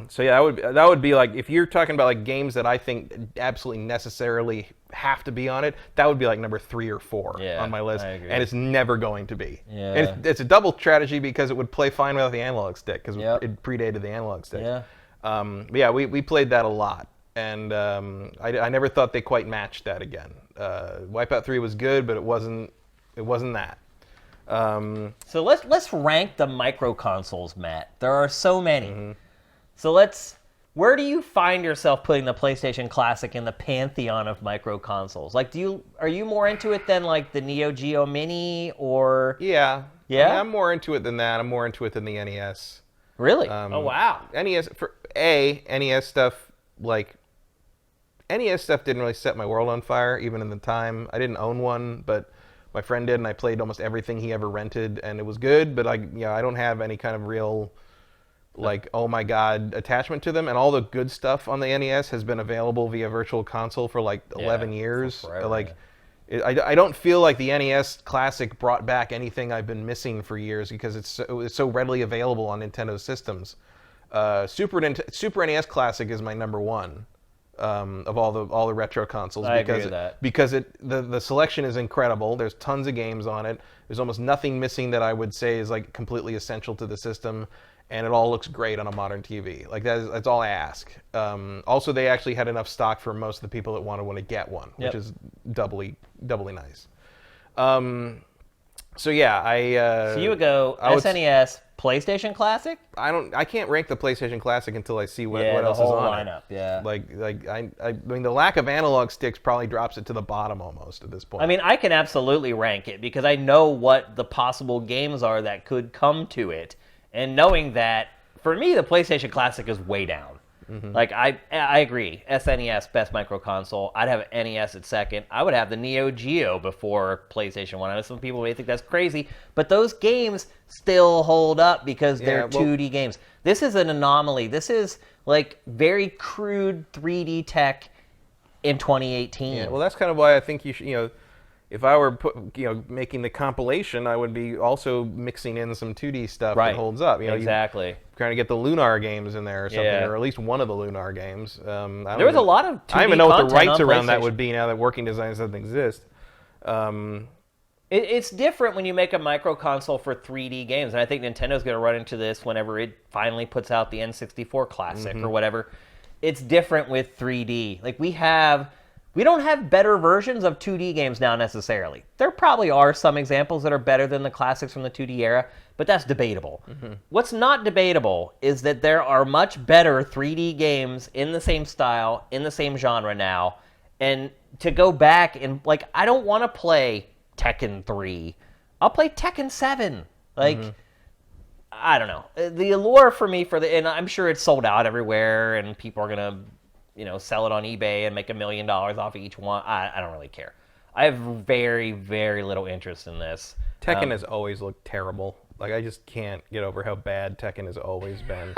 Speaker 2: So yeah, that would be like if you're talking about like games that I think absolutely necessarily have to be on it, that would be like number 3 or 4 on my list, and it's never going to be. And it's a double strategy because it would play fine without the analog stick because it predated the analog stick. But yeah, we played that a lot, and I never thought they quite matched that again. Wipeout 3 was good, but it wasn't that.
Speaker 1: So let's rank the micro consoles, Matt. There are so many. So where do you find yourself putting the PlayStation Classic in the pantheon of micro consoles? Like, are you more into it than like the Neo Geo Mini or?
Speaker 2: Yeah.
Speaker 1: Yeah.
Speaker 2: I mean, I'm more into it than that. I'm more into it than the NES.
Speaker 1: Really? Oh wow.
Speaker 2: NES NES stuff didn't really set my world on fire even in the time. I didn't own one, but my friend did, and I played almost everything he ever rented, and it was good. But I don't have any kind of real like oh my god attachment to them. And all the good stuff on the NES has been available via Virtual Console for like 11 years.
Speaker 1: Forever,
Speaker 2: I don't feel like the NES Classic brought back anything I've been missing for years because it's so readily available on Nintendo systems. Super NES Classic is my number one. Of all the retro consoles because the selection is incredible. There's tons of games on it. There's almost nothing missing that I would say is like completely essential to the system, and it all looks great on a modern TV. Like that's all I ask. Also, they actually had enough stock for most of the people that want to get one, which is doubly nice. So yeah,
Speaker 1: so you would go SNES, PlayStation Classic?
Speaker 2: I can't rank the PlayStation Classic until I see what else
Speaker 1: is
Speaker 2: on
Speaker 1: lineup,
Speaker 2: it. I mean, the lack of analog sticks probably drops it to the bottom almost at this point.
Speaker 1: I mean, I can absolutely rank it because I know what the possible games are that could come to it, and knowing that, for me, the PlayStation Classic is way down. Like, I agree. SNES, best micro console. I'd have NES at second. I would have the Neo Geo before PlayStation 1. I know some people may think that's crazy, but those games still hold up because they're 2D games. This is an anomaly. This is, like, very crude 3D tech in 2018.
Speaker 2: Yeah, well, that's kind of why I think you should, if I were making the compilation, I would be also mixing in some 2D stuff that holds up.
Speaker 1: Exactly.
Speaker 2: Trying to get the Lunar games in there or something, or at least one of the Lunar games.
Speaker 1: There was a lot of 2D
Speaker 2: I don't even know what the rights around
Speaker 1: PlayStation.
Speaker 2: that would be now that Working Designs doesn't exist.
Speaker 1: It's different when you make a micro console for 3D games, and I think Nintendo's going to run into this whenever it finally puts out the N64 Classic or whatever. It's different with 3D. Like we have We don't have better versions of 2D games now necessarily. There probably are some examples that are better than the classics from the 2D era, but that's debatable. What's not debatable is that there are much better 3D games in the same style, in the same genre now, and to go back and, like, I don't want to play Tekken 3. I'll play Tekken 7. Like, I don't know. The allure for me and I'm sure it's sold out everywhere and people are going to, sell it on eBay and make $1 million off each one. I don't really care. I have very, very little interest in this.
Speaker 2: Tekken has always looked terrible. Like, I just can't get over how bad Tekken has always been.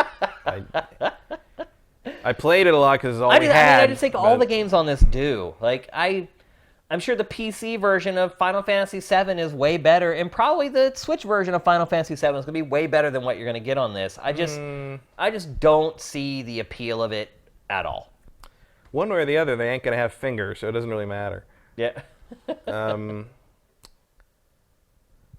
Speaker 2: I played it a lot because it's all we had.
Speaker 1: I just think all the games on this do. Like, I'm sure the PC version of Final Fantasy VII is way better, and probably the Switch version of Final Fantasy VII is going to be way better than what you're going to get on this. I just don't see the appeal of it at all.
Speaker 2: One way or the other, they ain't going to have fingers, so it doesn't really matter.
Speaker 1: Yeah.
Speaker 2: I mean,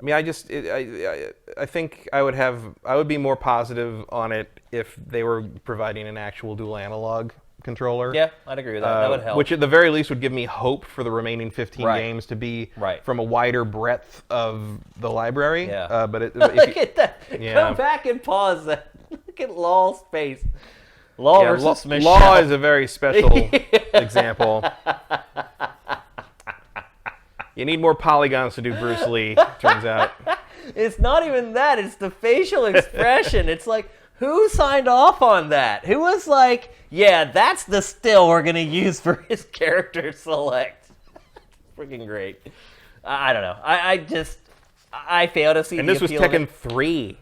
Speaker 2: I think I would be more positive on it if they were providing an actual dual analog controller.
Speaker 1: Yeah, I'd agree with that. That would help.
Speaker 2: Which at the very least would give me hope for the remaining 15 games to be from a wider breadth of the library.
Speaker 1: Yeah.
Speaker 2: But
Speaker 1: look at that. Yeah. Come back and pause that. Look at Law's face. Law versus Michelle.
Speaker 2: Law is a very special example. You need more polygons to do Bruce Lee, turns out.
Speaker 1: It's not even that. It's the facial expression. It's like, who signed off on that? Who was like, yeah, that's the still we're going to use for his character select? Freaking great. I don't know. I fail to see
Speaker 2: and
Speaker 1: the
Speaker 2: this was
Speaker 1: appeal of
Speaker 2: Tekken
Speaker 1: it.
Speaker 2: 3.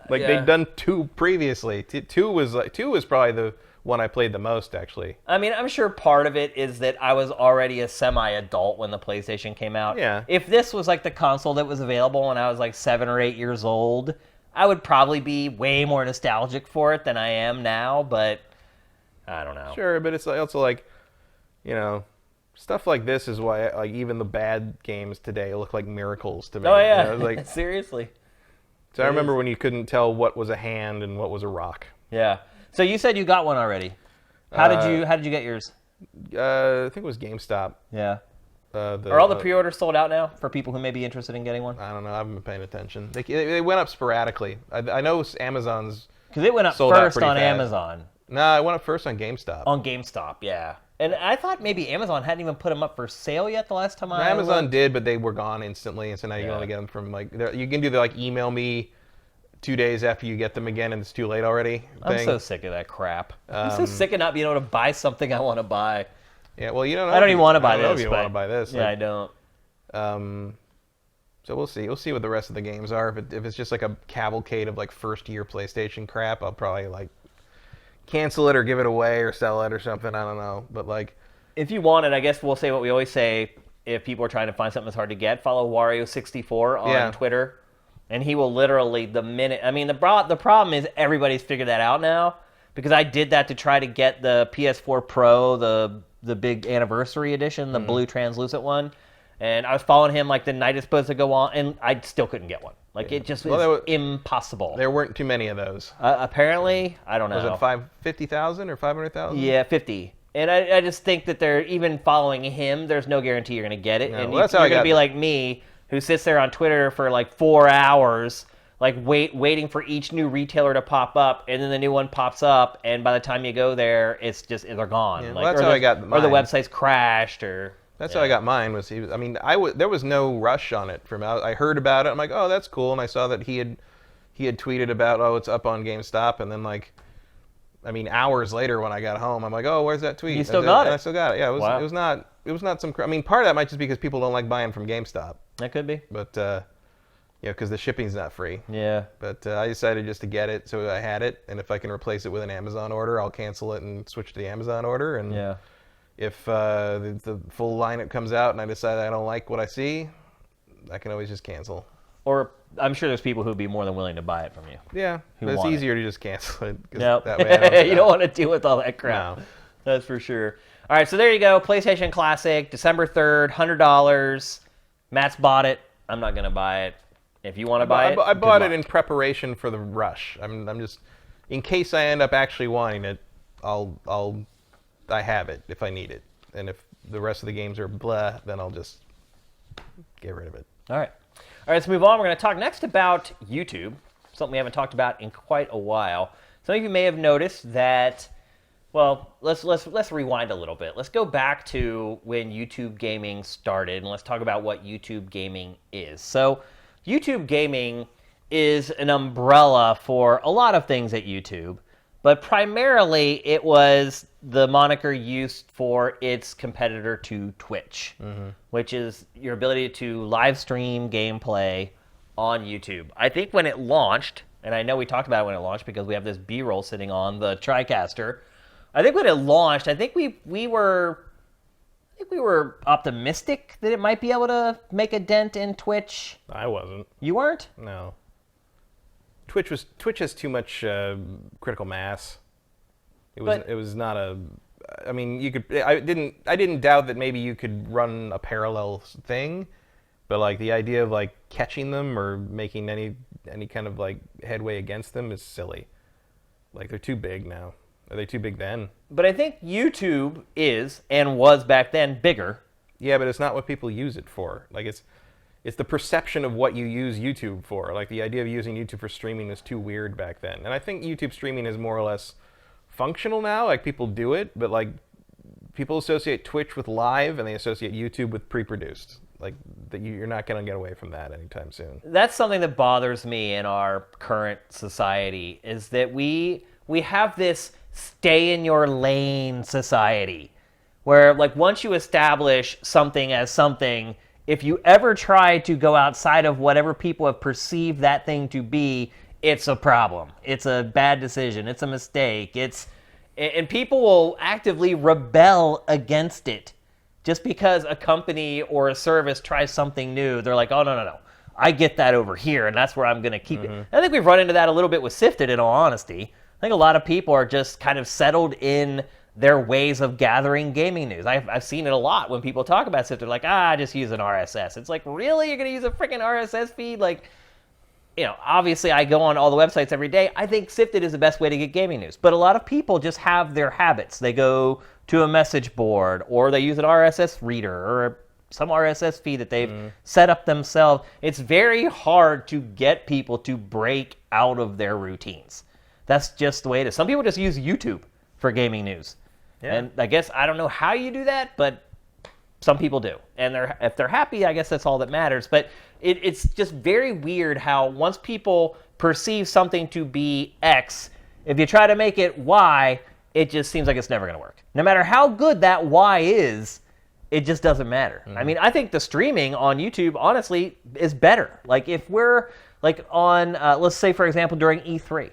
Speaker 2: Like, they'd done 2 previously. 2 was probably the one I played the most, actually.
Speaker 1: I mean, I'm sure part of it is that I was already a semi-adult when the PlayStation came out.
Speaker 2: Yeah.
Speaker 1: If this was like the console that was available when I was like 7 or 8 years old, I would probably be way more nostalgic for it than I am now, but I don't know.
Speaker 2: Sure, but it's also like, stuff like this is why like even the bad games today look like miracles to me.
Speaker 1: Oh, yeah.
Speaker 2: Like,
Speaker 1: seriously.
Speaker 2: So I remember when you couldn't tell what was a hand and what was a rock.
Speaker 1: Yeah. So you said you got one already. How did you get yours?
Speaker 2: I think it was GameStop.
Speaker 1: Yeah. Are all the pre-orders sold out now for people who may be interested in getting one?
Speaker 2: I don't know. I haven't been paying attention. They went up sporadically. I know Amazon's
Speaker 1: because it went up first on Amazon.
Speaker 2: No, it went up first on GameStop.
Speaker 1: On GameStop, yeah. And I thought maybe Amazon hadn't even put them up for sale yet the last time I
Speaker 2: Amazon
Speaker 1: looked.
Speaker 2: did, but they were gone instantly, and so now you can only get them from like you can do the like email me 2 days after you get them again, and it's too late already.
Speaker 1: I'm so sick of that crap. I'm so sick of not being able to buy something I want to buy.
Speaker 2: Yeah, well, you don't know.
Speaker 1: I don't even want to buy
Speaker 2: this.
Speaker 1: this.
Speaker 2: You want to buy this?
Speaker 1: Yeah, I don't.
Speaker 2: So we'll see. We'll see what the rest of the games are. If it's just like a cavalcade of like first-year PlayStation crap, I'll probably like cancel it or give it away or sell it or something. I don't know, but like.
Speaker 1: If you want it, I guess we'll say what we always say if people are trying to find something that's hard to get. Follow Wario64 on Twitter, and he will literally, the minute... I mean, the problem is everybody's figured that out now, because I did that to try to get the PS4 Pro, the big anniversary edition, the blue translucent one, and I was following him like the night it's supposed to go on, and I still couldn't get one. Like, it just was impossible.
Speaker 2: There weren't too many of those.
Speaker 1: Apparently, I don't know.
Speaker 2: Was it 50,000 or 500,000?
Speaker 1: Yeah, 50. And I just think that they're even following him. There's no guarantee you're going to get it.
Speaker 2: No,
Speaker 1: and
Speaker 2: well,
Speaker 1: you're going to be like me, who sits there on Twitter for like 4 hours, like waiting for each new retailer to pop up, and then the new one pops up, and by the time you go there, they're gone.
Speaker 2: Yeah,
Speaker 1: like,
Speaker 2: well, that's how I got mine.
Speaker 1: Or the website's crashed, or.
Speaker 2: That's how I got mine. There was no rush on it from. I heard about it. I'm like, oh, that's cool, and I saw that he had tweeted about, oh, it's up on GameStop, and then like. I mean, hours later when I got home, I'm like, oh, where's that tweet?
Speaker 1: You still got it?
Speaker 2: And I still got it. Yeah,
Speaker 1: Wow.
Speaker 2: It was not some. I mean, part of that might just be because people don't like buying from GameStop.
Speaker 1: That could be.
Speaker 2: But because the shipping's not free.
Speaker 1: Yeah.
Speaker 2: But I decided just to get it, so I had it, and if I can replace it with an Amazon order, I'll cancel it and switch to the Amazon order. And if the full lineup comes out and I decide I don't like what I see, I can always just cancel.
Speaker 1: Or I'm sure there's people who'd be more than willing to buy it from you.
Speaker 2: Yeah, but it's easier to just cancel it.
Speaker 1: Nope.
Speaker 2: That way
Speaker 1: you don't want to deal with all that crap.
Speaker 2: No.
Speaker 1: That's for sure. All right, so there you go. PlayStation Classic, December 3rd, $100. Matt's bought it. I'm not going to buy it. If you want to buy it,
Speaker 2: I bought it in preparation for the rush. I'm just, in case I end up actually wanting it, I have it if I need it. And if the rest of the games are blah, then I'll just get rid of it.
Speaker 1: All right, let's move on. We're going to talk next about YouTube, something we haven't talked about in quite a while. Some of you may have noticed that, well, let's rewind a little bit. Let's go back to when YouTube gaming started, and let's talk about what YouTube gaming is. So YouTube gaming is an umbrella for a lot of things at YouTube, but primarily it was the moniker used for its competitor to Twitch, which is your ability to live stream gameplay on YouTube. I think when it launched, and I know we talked about it when it launched because we have this B-roll sitting on the TriCaster. I think when it launched, I think we were optimistic that it might be able to make a dent in Twitch.
Speaker 2: I wasn't.
Speaker 1: You weren't?
Speaker 2: No. Twitch has too much critical mass. It was not a. I mean, you could. I didn't doubt that maybe you could run a parallel thing, but like the idea of like catching them or making any kind of like headway against them is silly. Like they're too big now. Are they too big then?
Speaker 1: But I think YouTube is and was back then bigger.
Speaker 2: Yeah, but it's not what people use it for. Like it's the perception of what you use YouTube for. Like the idea of using YouTube for streaming was too weird back then. And I think YouTube streaming is more or less functional now. Like people do it, but like people associate Twitch with live and they associate YouTube with pre-produced. Like that you're not going to get away from that anytime soon.
Speaker 1: That's something that bothers me in our current society is that we have this stay in your lane society where like once you establish something as something, if you ever try to go outside of whatever people have perceived that thing to be, it's a problem. It's a bad decision. It's a mistake. And people will actively rebel against it. Just because a company or a service tries something new, they're like, oh, no. I get that over here, and that's where I'm going to keep it. I think we've run into that a little bit with Sifted, in all honesty. I think a lot of people are just kind of settled in their ways of gathering gaming news. I've seen it a lot when people talk about Sifted, like, just use an RSS. It's like, really? You're going to use a freaking RSS feed? Like, obviously I go on all the websites every day. I think Sifted is the best way to get gaming news. But a lot of people just have their habits. They go to a message board, or they use an RSS reader, or some RSS feed that they've set up themselves. It's very hard to get people to break out of their routines. That's just the way it is. Some people just use YouTube for gaming news. Yeah. And I guess I don't know how you do that, but some people do. And if they're happy, I guess that's all that matters. But it's just very weird how once people perceive something to be X, if you try to make it Y, it just seems like it's never going to work. No matter how good that Y is, it just doesn't matter. I mean, I think the streaming on YouTube, honestly, is better. Like if we're like on, let's say, for example, during E3,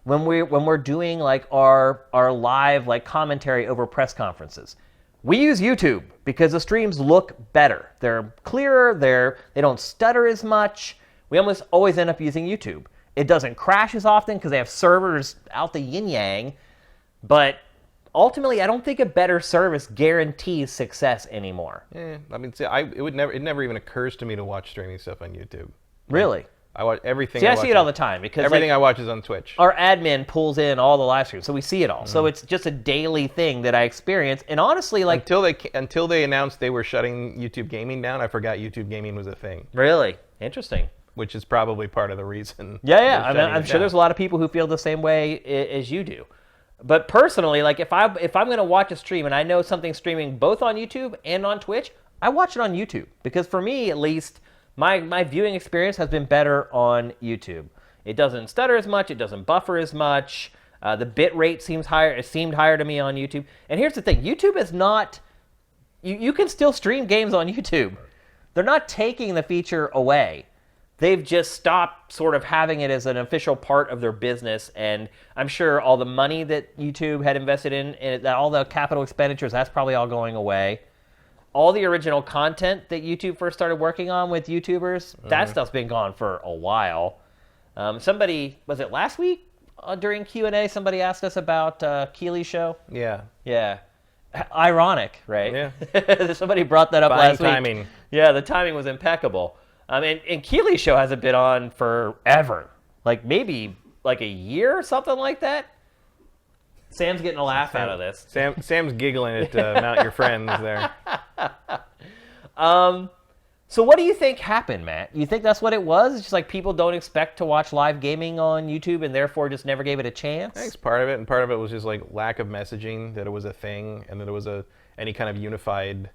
Speaker 1: when we're doing like our live like commentary over press conferences, we use YouTube because the streams look better. They're clearer. They don't stutter as much. We almost always end up using YouTube. It doesn't crash as often because they have servers out the yin yang. But ultimately, I don't think a better service guarantees success anymore.
Speaker 2: Yeah, I mean, see, it never even occurs to me to watch streaming stuff on YouTube.
Speaker 1: Really?
Speaker 2: I watch everything.
Speaker 1: See, I see it all the time because
Speaker 2: everything I watch is on Twitch.
Speaker 1: Our admin pulls in all the live streams, so we see it all. So it's just a daily thing that I experience. And honestly, like
Speaker 2: until they announced they were shutting YouTube Gaming down, I forgot YouTube Gaming was a thing.
Speaker 1: Really interesting.
Speaker 2: Which is probably part of the reason.
Speaker 1: Yeah. I'm sure there's a lot of people who feel the same way as you do. But personally, like if I'm going to watch a stream and I know something's streaming both on YouTube and on Twitch, I watch it on YouTube because for me, at least, my viewing experience has been better on YouTube. It doesn't stutter as much. It doesn't buffer as much. The bit rate seems higher. It seemed higher to me on YouTube. And here's the thing: YouTube is not. You can still stream games on YouTube. They're not taking the feature away. They've just stopped sort of having it as an official part of their business, and I'm sure all the money that YouTube had invested in all the capital expenditures, that's probably all going away. All the original content that YouTube first started working on with YouTubers, that stuff's been gone for a while. Somebody, was it last week during Q&A, somebody asked us about Keely's show?
Speaker 2: Yeah.
Speaker 1: Yeah. Ironic, right?
Speaker 2: Yeah.
Speaker 1: Somebody brought that up last week.
Speaker 2: Timing.
Speaker 1: Yeah, the timing was impeccable. And Keely's show hasn't been on forever. Like maybe like a year or something like that. Sam's getting a laugh out of this.
Speaker 2: Sam's giggling at Mount Your Friends there.
Speaker 1: So what do you think happened, Matt? You think that's what it was? It's just like people don't expect to watch live gaming on YouTube and therefore just never gave it a chance?
Speaker 2: I think it's part of it, and part of it was just like lack of messaging, that it was a thing, and that it was any kind of unified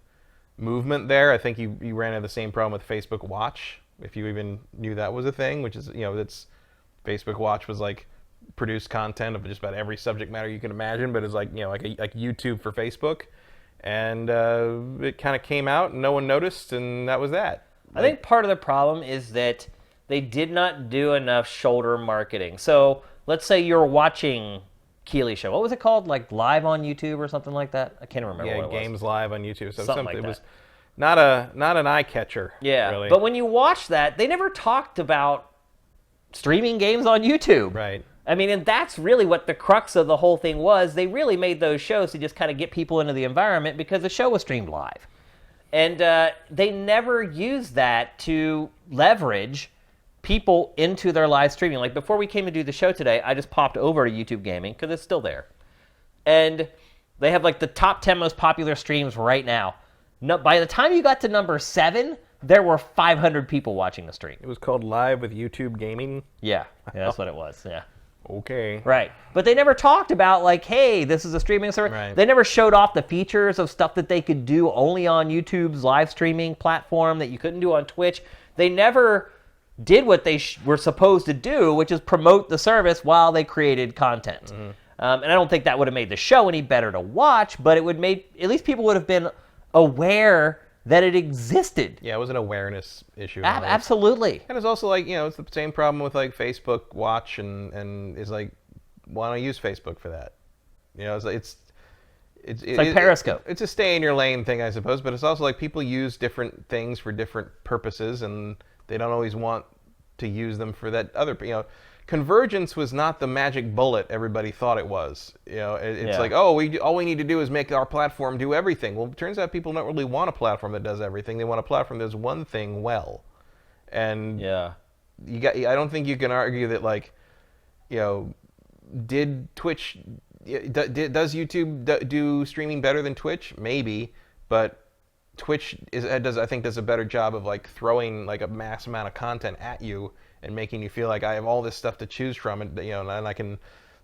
Speaker 2: movement there. I think you ran into the same problem with Facebook Watch, if you even knew that was a thing, which is, that's Facebook Watch was like produced content of just about every subject matter you can imagine, but it's like, like YouTube for Facebook. And it kind of came out, and no one noticed, and that was that.
Speaker 1: I think part of the problem is that they did not do enough shoulder marketing. So let's say you're watching Keeley Show. What was it called? Like live on YouTube or something like that? I can't remember what it was.
Speaker 2: Yeah, games live on YouTube. So
Speaker 1: something like
Speaker 2: it
Speaker 1: that.
Speaker 2: was not an eye catcher.
Speaker 1: Yeah,
Speaker 2: really.
Speaker 1: But when you watch that, they never talked about streaming games on YouTube.
Speaker 2: Right.
Speaker 1: I mean, and that's really what the crux of the whole thing was. They really made those shows to just kind of get people into the environment because the show was streamed live. And they never used that to leverage people into their live streaming. Like before we came to do the show today, I just popped over to YouTube Gaming because it's still there. And they have like the top 10 most popular streams right now. No, by the time you got to number 7, there were 500 people watching the stream.
Speaker 2: It was called Live with YouTube Gaming?
Speaker 1: Yeah, that's what it was, yeah.
Speaker 2: Okay.
Speaker 1: Right. But they never talked about, like, hey, this is a streaming service.
Speaker 2: Right.
Speaker 1: They never showed off the features of stuff that they could do only on YouTube's live streaming platform that you couldn't do on Twitch. They never did what they were supposed to do, which is promote the service while they created content. Mm-hmm. And I don't think that would have made the show any better to watch, but it would make, at least people would have been aware that it existed.
Speaker 2: Yeah, it was an awareness issue.
Speaker 1: Absolutely.
Speaker 2: And it's also like, it's the same problem with like Facebook Watch and is like, why don't I use Facebook for that? It's
Speaker 1: like Periscope.
Speaker 2: It's a stay in your lane thing, I suppose, but it's also like people use different things for different purposes, and they don't always want to use them for that other, Convergence was not the magic bullet everybody thought it was. It's like, all we need to do is make our platform do everything. Well, it turns out people don't really want a platform that does everything. They want a platform that does one thing well. And I don't think you can argue that, like, did Twitch, does YouTube do streaming better than Twitch? Maybe, but Twitch does a better job of like throwing like a mass amount of content at you and making you feel like I have all this stuff to choose from, and and I can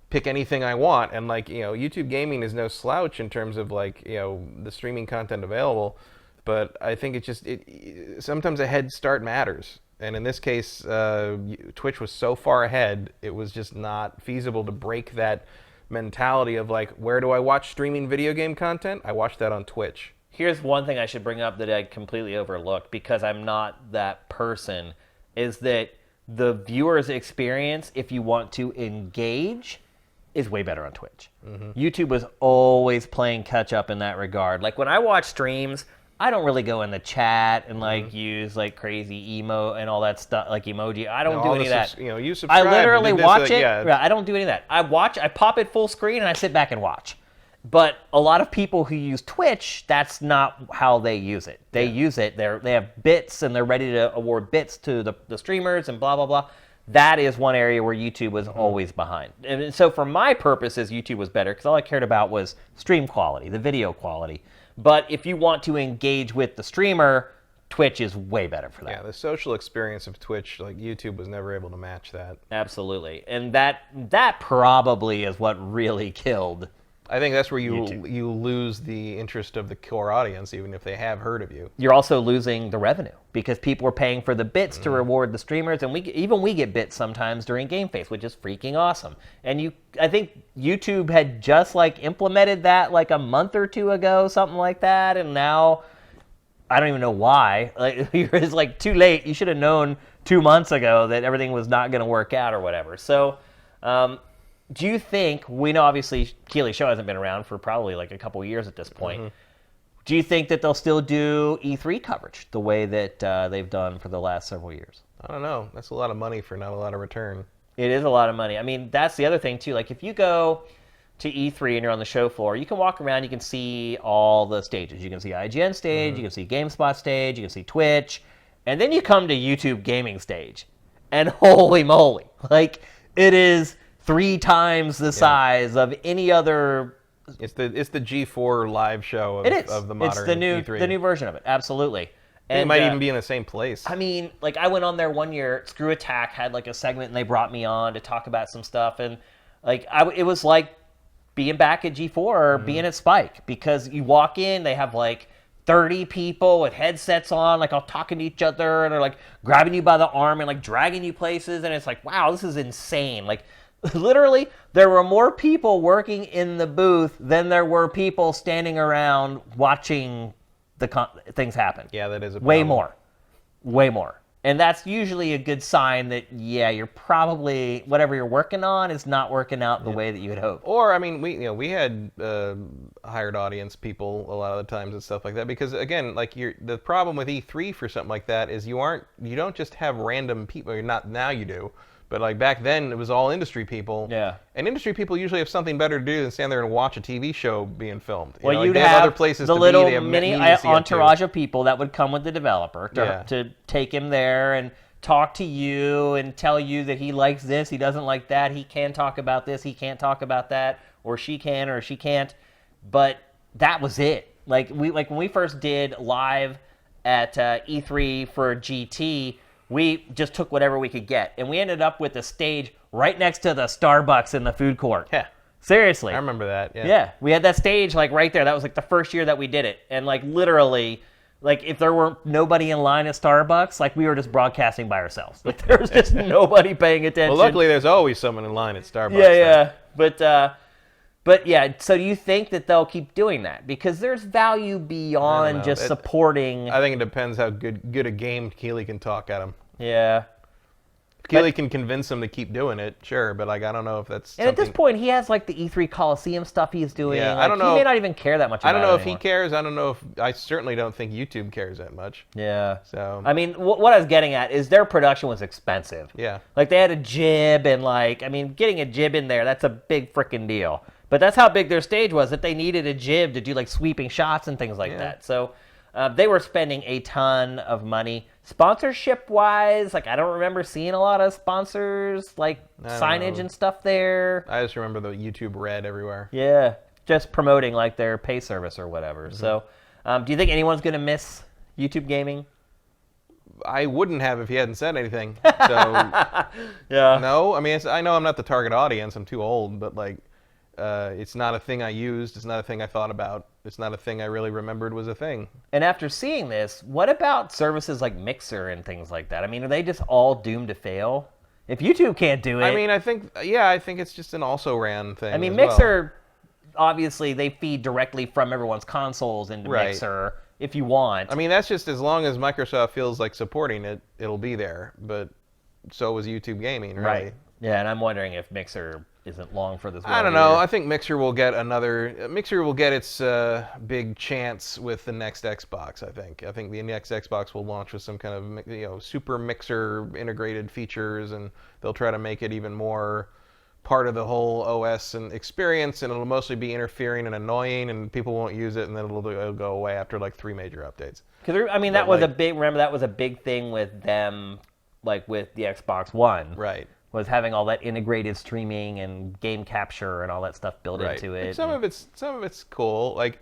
Speaker 2: pick anything I want. And like YouTube Gaming is no slouch in terms of like the streaming content available, but I think it sometimes a head start matters. And in this case, Twitch was so far ahead, it was just not feasible to break that mentality of like, where do I watch streaming video game content? I watch that on Twitch.
Speaker 1: Here's one thing I should bring up that I completely overlooked because I'm not that person, is that the viewer's experience, if you want to engage, is way better on Twitch. Mm-hmm. YouTube was always playing catch up in that regard. Like when I watch streams, I don't really go in the chat and like use like crazy emo and all that stuff, like emoji. I don't do any of that.
Speaker 2: You subscribe.
Speaker 1: I literally watch it. Yeah, I don't do any of that. I pop it full screen and I sit back and watch. But a lot of people who use Twitch, that's not how they use it. They use it, they have bits, and they're ready to award bits to the streamers and blah, blah, blah. That is one area where YouTube was always behind. And so for my purposes, YouTube was better because all I cared about was stream quality, the video quality. But if you want to engage with the streamer, Twitch is way better for that.
Speaker 2: Yeah, the social experience of Twitch, like YouTube was never able to match that.
Speaker 1: Absolutely. And that probably is what really killed
Speaker 2: I think that's where
Speaker 1: YouTube.
Speaker 2: you lose the interest of the core audience, even if they have heard of you.
Speaker 1: You're also losing the revenue because people are paying for the bits to reward the streamers, and we get bits sometimes during GameFace, which is freaking awesome. And I think YouTube had just like implemented that like a month or two ago, something like that, and now I don't even know why. Like it's like too late. You should have known 2 months ago that everything was not going to work out or whatever. So. Do you think, we know obviously Keeley Show hasn't been around for probably like a couple years at this point. Mm-hmm. Do you think that they'll still do E3 coverage the way that they've done for the last several years?
Speaker 2: I don't know. That's a lot of money for not a lot of return.
Speaker 1: It is a lot of money. I mean, that's the other thing too. Like if you go to E3 and you're on the show floor, you can walk around, you can see all the stages. You can see IGN stage, you can see GameSpot stage, you can see Twitch, and then you come to YouTube Gaming stage. And holy moly, like it is 3 times the size of any other.
Speaker 2: It's the G4 live show of,
Speaker 1: It is.
Speaker 2: of the modern
Speaker 1: It's the new
Speaker 2: E3.
Speaker 1: the new version of it. Absolutely.
Speaker 2: And it might even be in the same place.
Speaker 1: I mean, like I went on there one year. Screw Attack had like a segment, and they brought me on to talk about some stuff, and like it was like being back at G4 or being at Spike, because you walk in, they have like 30 people with headsets on, like all talking to each other, and they're like grabbing you by the arm and like dragging you places, and it's like, wow, this is insane. Like literally, there were more people working in the booth than there were people standing around watching the things happen.
Speaker 2: Yeah, that is a
Speaker 1: problem. Way more. And that's usually a good sign that, yeah, you're probably, whatever you're working on is not working out the way that you had hoped.
Speaker 2: Or, I mean, we had hired audience people a lot of the times and stuff like that, because, again, like the problem with E3 for something like that is you don't just have random people. You're not, now you do. But like back then, it was all industry people.
Speaker 1: Yeah.
Speaker 2: And industry people usually have something better to do than stand there and watch a TV show being filmed.
Speaker 1: Well,
Speaker 2: you'd
Speaker 1: they have
Speaker 2: other places
Speaker 1: the
Speaker 2: to
Speaker 1: little
Speaker 2: be. They have
Speaker 1: mini
Speaker 2: meetings to get
Speaker 1: entourage
Speaker 2: to.
Speaker 1: of people that would come with the developer to take him there and talk to you and tell you that he likes this, he doesn't like that, he can talk about this, he can't talk about that, or she can or she can't. But that was it. Like when we first did live at E3 for GT, we just took whatever we could get, and we ended up with a stage right next to the Starbucks in the food court.
Speaker 2: Yeah.
Speaker 1: Seriously.
Speaker 2: I remember that. Yeah.
Speaker 1: Yeah, we had that stage like right there. That was like the first year that we did it, and like literally, like if there were nobody in line at Starbucks, like we were just broadcasting by ourselves. Like there was just nobody paying attention.
Speaker 2: Well, luckily there's always someone in line at Starbucks.
Speaker 1: Yeah. But yeah, so do you think that they'll keep doing that? Because there's value beyond just supporting.
Speaker 2: I think it depends how good a game Keighley can talk at him.
Speaker 1: Yeah.
Speaker 2: Keighley can convince him to keep doing it, sure, but like I don't know if that's.
Speaker 1: And at this point, he has like the E3 Coliseum stuff he's doing.
Speaker 2: Yeah,
Speaker 1: like,
Speaker 2: I don't know.
Speaker 1: He may not even care that much.
Speaker 2: I don't know if
Speaker 1: anymore.
Speaker 2: he cares. I don't know if I certainly don't think YouTube cares that much.
Speaker 1: Yeah.
Speaker 2: So.
Speaker 1: I mean, what I was getting at is their production was expensive.
Speaker 2: Yeah.
Speaker 1: Like they had a jib, and like I mean, getting a jib in there, that's a big freaking deal. But that's how big their stage was, that they needed a jib to do like sweeping shots and things like that. So they were spending a ton of money. Sponsorship-wise, like I don't remember seeing a lot of sponsors, like signage and stuff there.
Speaker 2: I just remember the YouTube Red everywhere.
Speaker 1: Yeah, just promoting like their pay service or whatever. Mm-hmm. So do you think anyone's going to miss YouTube gaming?
Speaker 2: I wouldn't have if he hadn't said anything. So
Speaker 1: yeah.
Speaker 2: No, I mean, I know I'm not the target audience. I'm too old, but like it's not a thing I used. It's not a thing I thought about. It's not a thing I really remembered was a thing.
Speaker 1: And after seeing this, what about services like Mixer and things like that? I mean, are they just all doomed to fail? If YouTube can't do it...
Speaker 2: I mean, I think it's just an also-ran thing.
Speaker 1: I mean,
Speaker 2: as
Speaker 1: Mixer, obviously, they feed directly from everyone's consoles into Mixer, if you want.
Speaker 2: I mean, that's just as long as Microsoft feels like supporting it, it'll be there. But so was YouTube Gaming, really.
Speaker 1: Right. Yeah, and I'm wondering if Mixer isn't long for this.
Speaker 2: I don't know. I think Mixer will get its big chance with the next Xbox. I think the next Xbox will launch with some kind of super Mixer integrated features, and they'll try to make it even more part of the whole OS and experience, and it'll mostly be interfering and annoying, and people won't use it, and then it'll go away after like 3 major updates.
Speaker 1: Because I mean, that was a big thing with them, like with the Xbox One.
Speaker 2: Right.
Speaker 1: Was having all that integrated streaming and game capture and all that stuff built into it.
Speaker 2: Some of it's cool. Like,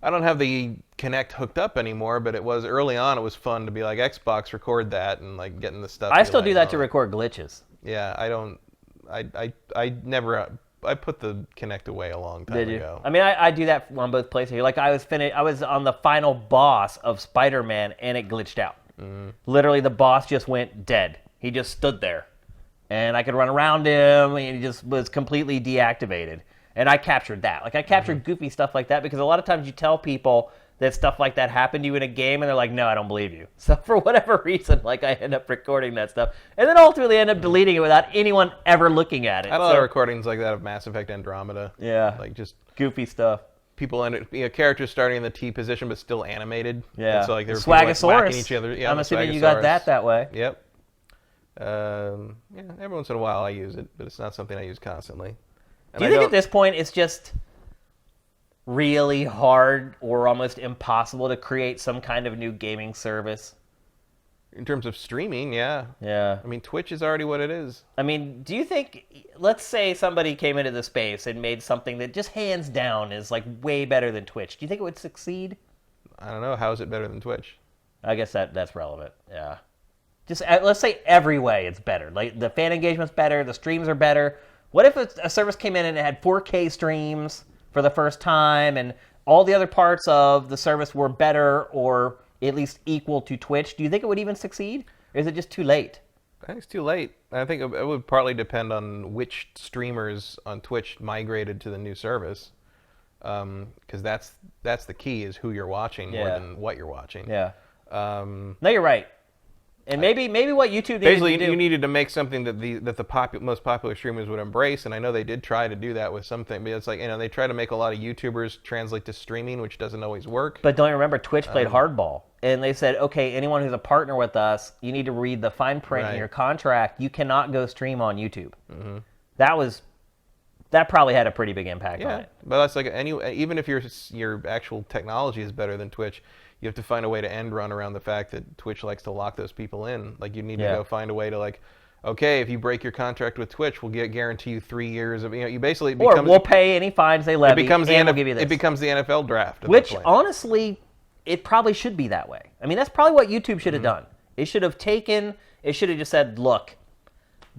Speaker 2: I don't have the Kinect hooked up anymore, but it was early on. It was fun to be like Xbox record that and like getting the stuff.
Speaker 1: I still do that to record glitches.
Speaker 2: Yeah, I don't. I never. I put the Kinect away a long time ago.
Speaker 1: I mean, I do that on both places. Like I was on the final boss of Spider-Man and it glitched out. Mm-hmm. Literally, the boss just went dead. He just stood there. And I could run around him, and he just was completely deactivated. And I captured that. Like, I captured goofy stuff like that, because a lot of times you tell people that stuff like that happened to you in a game, and they're like, no, I don't believe you. So for whatever reason, like, I end up recording that stuff. And then ultimately end up deleting it without anyone ever looking at it.
Speaker 2: I had a lot of recordings like that of Mass Effect Andromeda.
Speaker 1: Yeah.
Speaker 2: Like, just
Speaker 1: goofy stuff.
Speaker 2: People characters starting in the T position, but still animated.
Speaker 1: Yeah.
Speaker 2: And so, like, they were
Speaker 1: Swagasaurus.
Speaker 2: Like, whacking each other. Yeah,
Speaker 1: I'm assuming you got that way.
Speaker 2: Yep. Every once in a while I use it, but it's not something I use constantly. And
Speaker 1: Do you think at this point it's just really hard or almost impossible to create some kind of new gaming service?
Speaker 2: In terms of streaming, yeah.
Speaker 1: Yeah.
Speaker 2: I mean, Twitch is already what it is.
Speaker 1: I mean, do you think, let's say somebody came into the space and made something that just hands down is like way better than Twitch. Do you think it would succeed?
Speaker 2: I don't know. How is it better than Twitch?
Speaker 1: I guess that's relevant. Yeah. Just let's say every way it's better. Like the fan engagement's better, the streams are better. What if a service came in and it had 4K streams for the first time and all the other parts of the service were better or at least equal to Twitch? Do you think it would even succeed? Or is it just too late?
Speaker 2: I think it's too late. I think it would partly depend on which streamers on Twitch migrated to the new service. Because that's the key, is who you're watching more than what you're watching.
Speaker 1: Yeah. No, you're right. And maybe what YouTube needed
Speaker 2: basically
Speaker 1: to do.
Speaker 2: You needed to make something that the most popular streamers would embrace, and I know they did try to do that with something. But it's like, they try to make a lot of YouTubers translate to streaming, which doesn't always work.
Speaker 1: But don't you remember, Twitch played hardball, and they said, okay, anyone who's a partner with us, you need to read the fine print in your contract. You cannot go stream on YouTube. Mm-hmm. That probably had a pretty big impact on it.
Speaker 2: But that's like even if your actual technology is better than Twitch, you have to find a way to end run around the fact that Twitch likes to lock those people in. Like, you need to go find a way to, like, okay, if you break your contract with Twitch, we'll guarantee you 3 years of, you basically
Speaker 1: or we'll pay any fines they levy.
Speaker 2: We'll give you this. It becomes the NFL draft.
Speaker 1: Which, honestly, it probably should be that way. I mean, that's probably what YouTube should have done. It should have just said, look,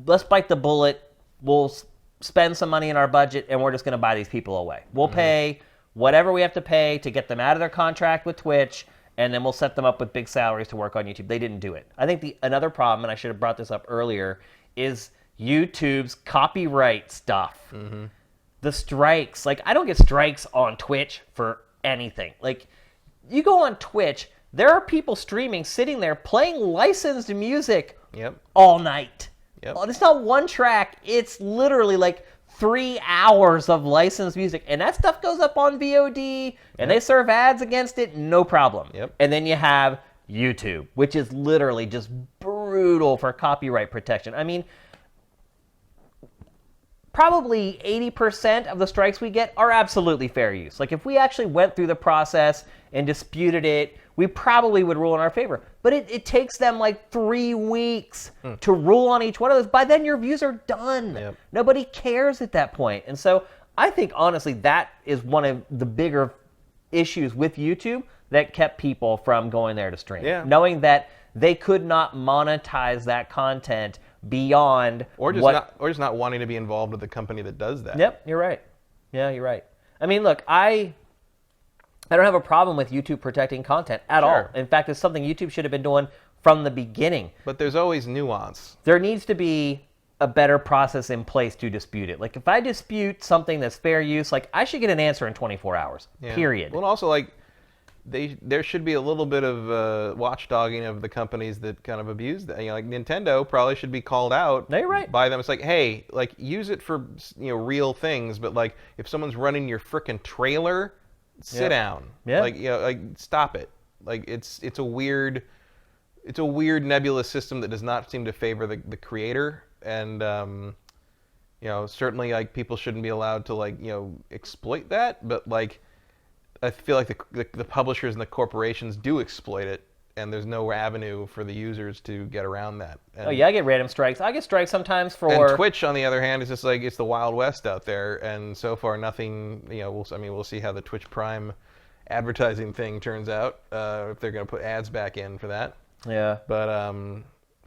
Speaker 1: let's bite the bullet. We'll spend some money in our budget, and we're just going to buy these people away. We'll pay whatever we have to pay to get them out of their contract with Twitch, and then we'll set them up with big salaries to work on YouTube. They didn't do it. I think another problem, and I should have brought this up earlier, is YouTube's copyright stuff. Mm-hmm. The strikes. Like, I don't get strikes on Twitch for anything. Like, you go on Twitch, there are people streaming, sitting there, playing licensed music all night. Yep. It's not one track. It's literally like 3 hours of licensed music. And that stuff goes up on VOD, and they serve ads against it, no problem.
Speaker 2: Yep.
Speaker 1: And then you have YouTube, which is literally just brutal for copyright protection. I mean, probably 80% of the strikes we get are absolutely fair use. Like, if we actually went through the process and disputed it, we probably would rule in our favor. But it takes them like 3 weeks to rule on each one of those. By then, your views are done.
Speaker 2: Yep.
Speaker 1: Nobody cares at that point. And so I think, honestly, that is one of the bigger issues with YouTube that kept people from going there to stream.
Speaker 2: Yeah.
Speaker 1: Knowing that they could not monetize that content beyond
Speaker 2: or just not wanting to be involved with the company that does that.
Speaker 1: Yep, you're right. Yeah, you're right. I mean, look, I don't have a problem with YouTube protecting content at all. In fact, it's something YouTube should have been doing from the beginning.
Speaker 2: But there's always nuance.
Speaker 1: There needs to be a better process in place to dispute it. Like, if I dispute something that's fair use, like, I should get an answer in 24 hours, period.
Speaker 2: Well, also, like, there should be a little bit of watchdogging of the companies that kind of abuse that. Like, Nintendo probably should be called out.
Speaker 1: No, you're right.
Speaker 2: By them. It's like, hey, like, use it for real things, but like, if someone's running your frickin' trailer, sit down.
Speaker 1: Yeah.
Speaker 2: Like, like, stop it. Like, it's a weird nebulous system that does not seem to favor the creator, and certainly, like, people shouldn't be allowed to, like, exploit that, but like, I feel like the publishers and the corporations do exploit it, and there's no avenue for the users to get around that. And,
Speaker 1: I get random strikes. I get strikes sometimes for...
Speaker 2: And Twitch, on the other hand, is just like, it's the Wild West out there, and so far nothing, we'll see how the Twitch Prime advertising thing turns out, if they're going to put ads back in for that.
Speaker 1: Yeah.
Speaker 2: But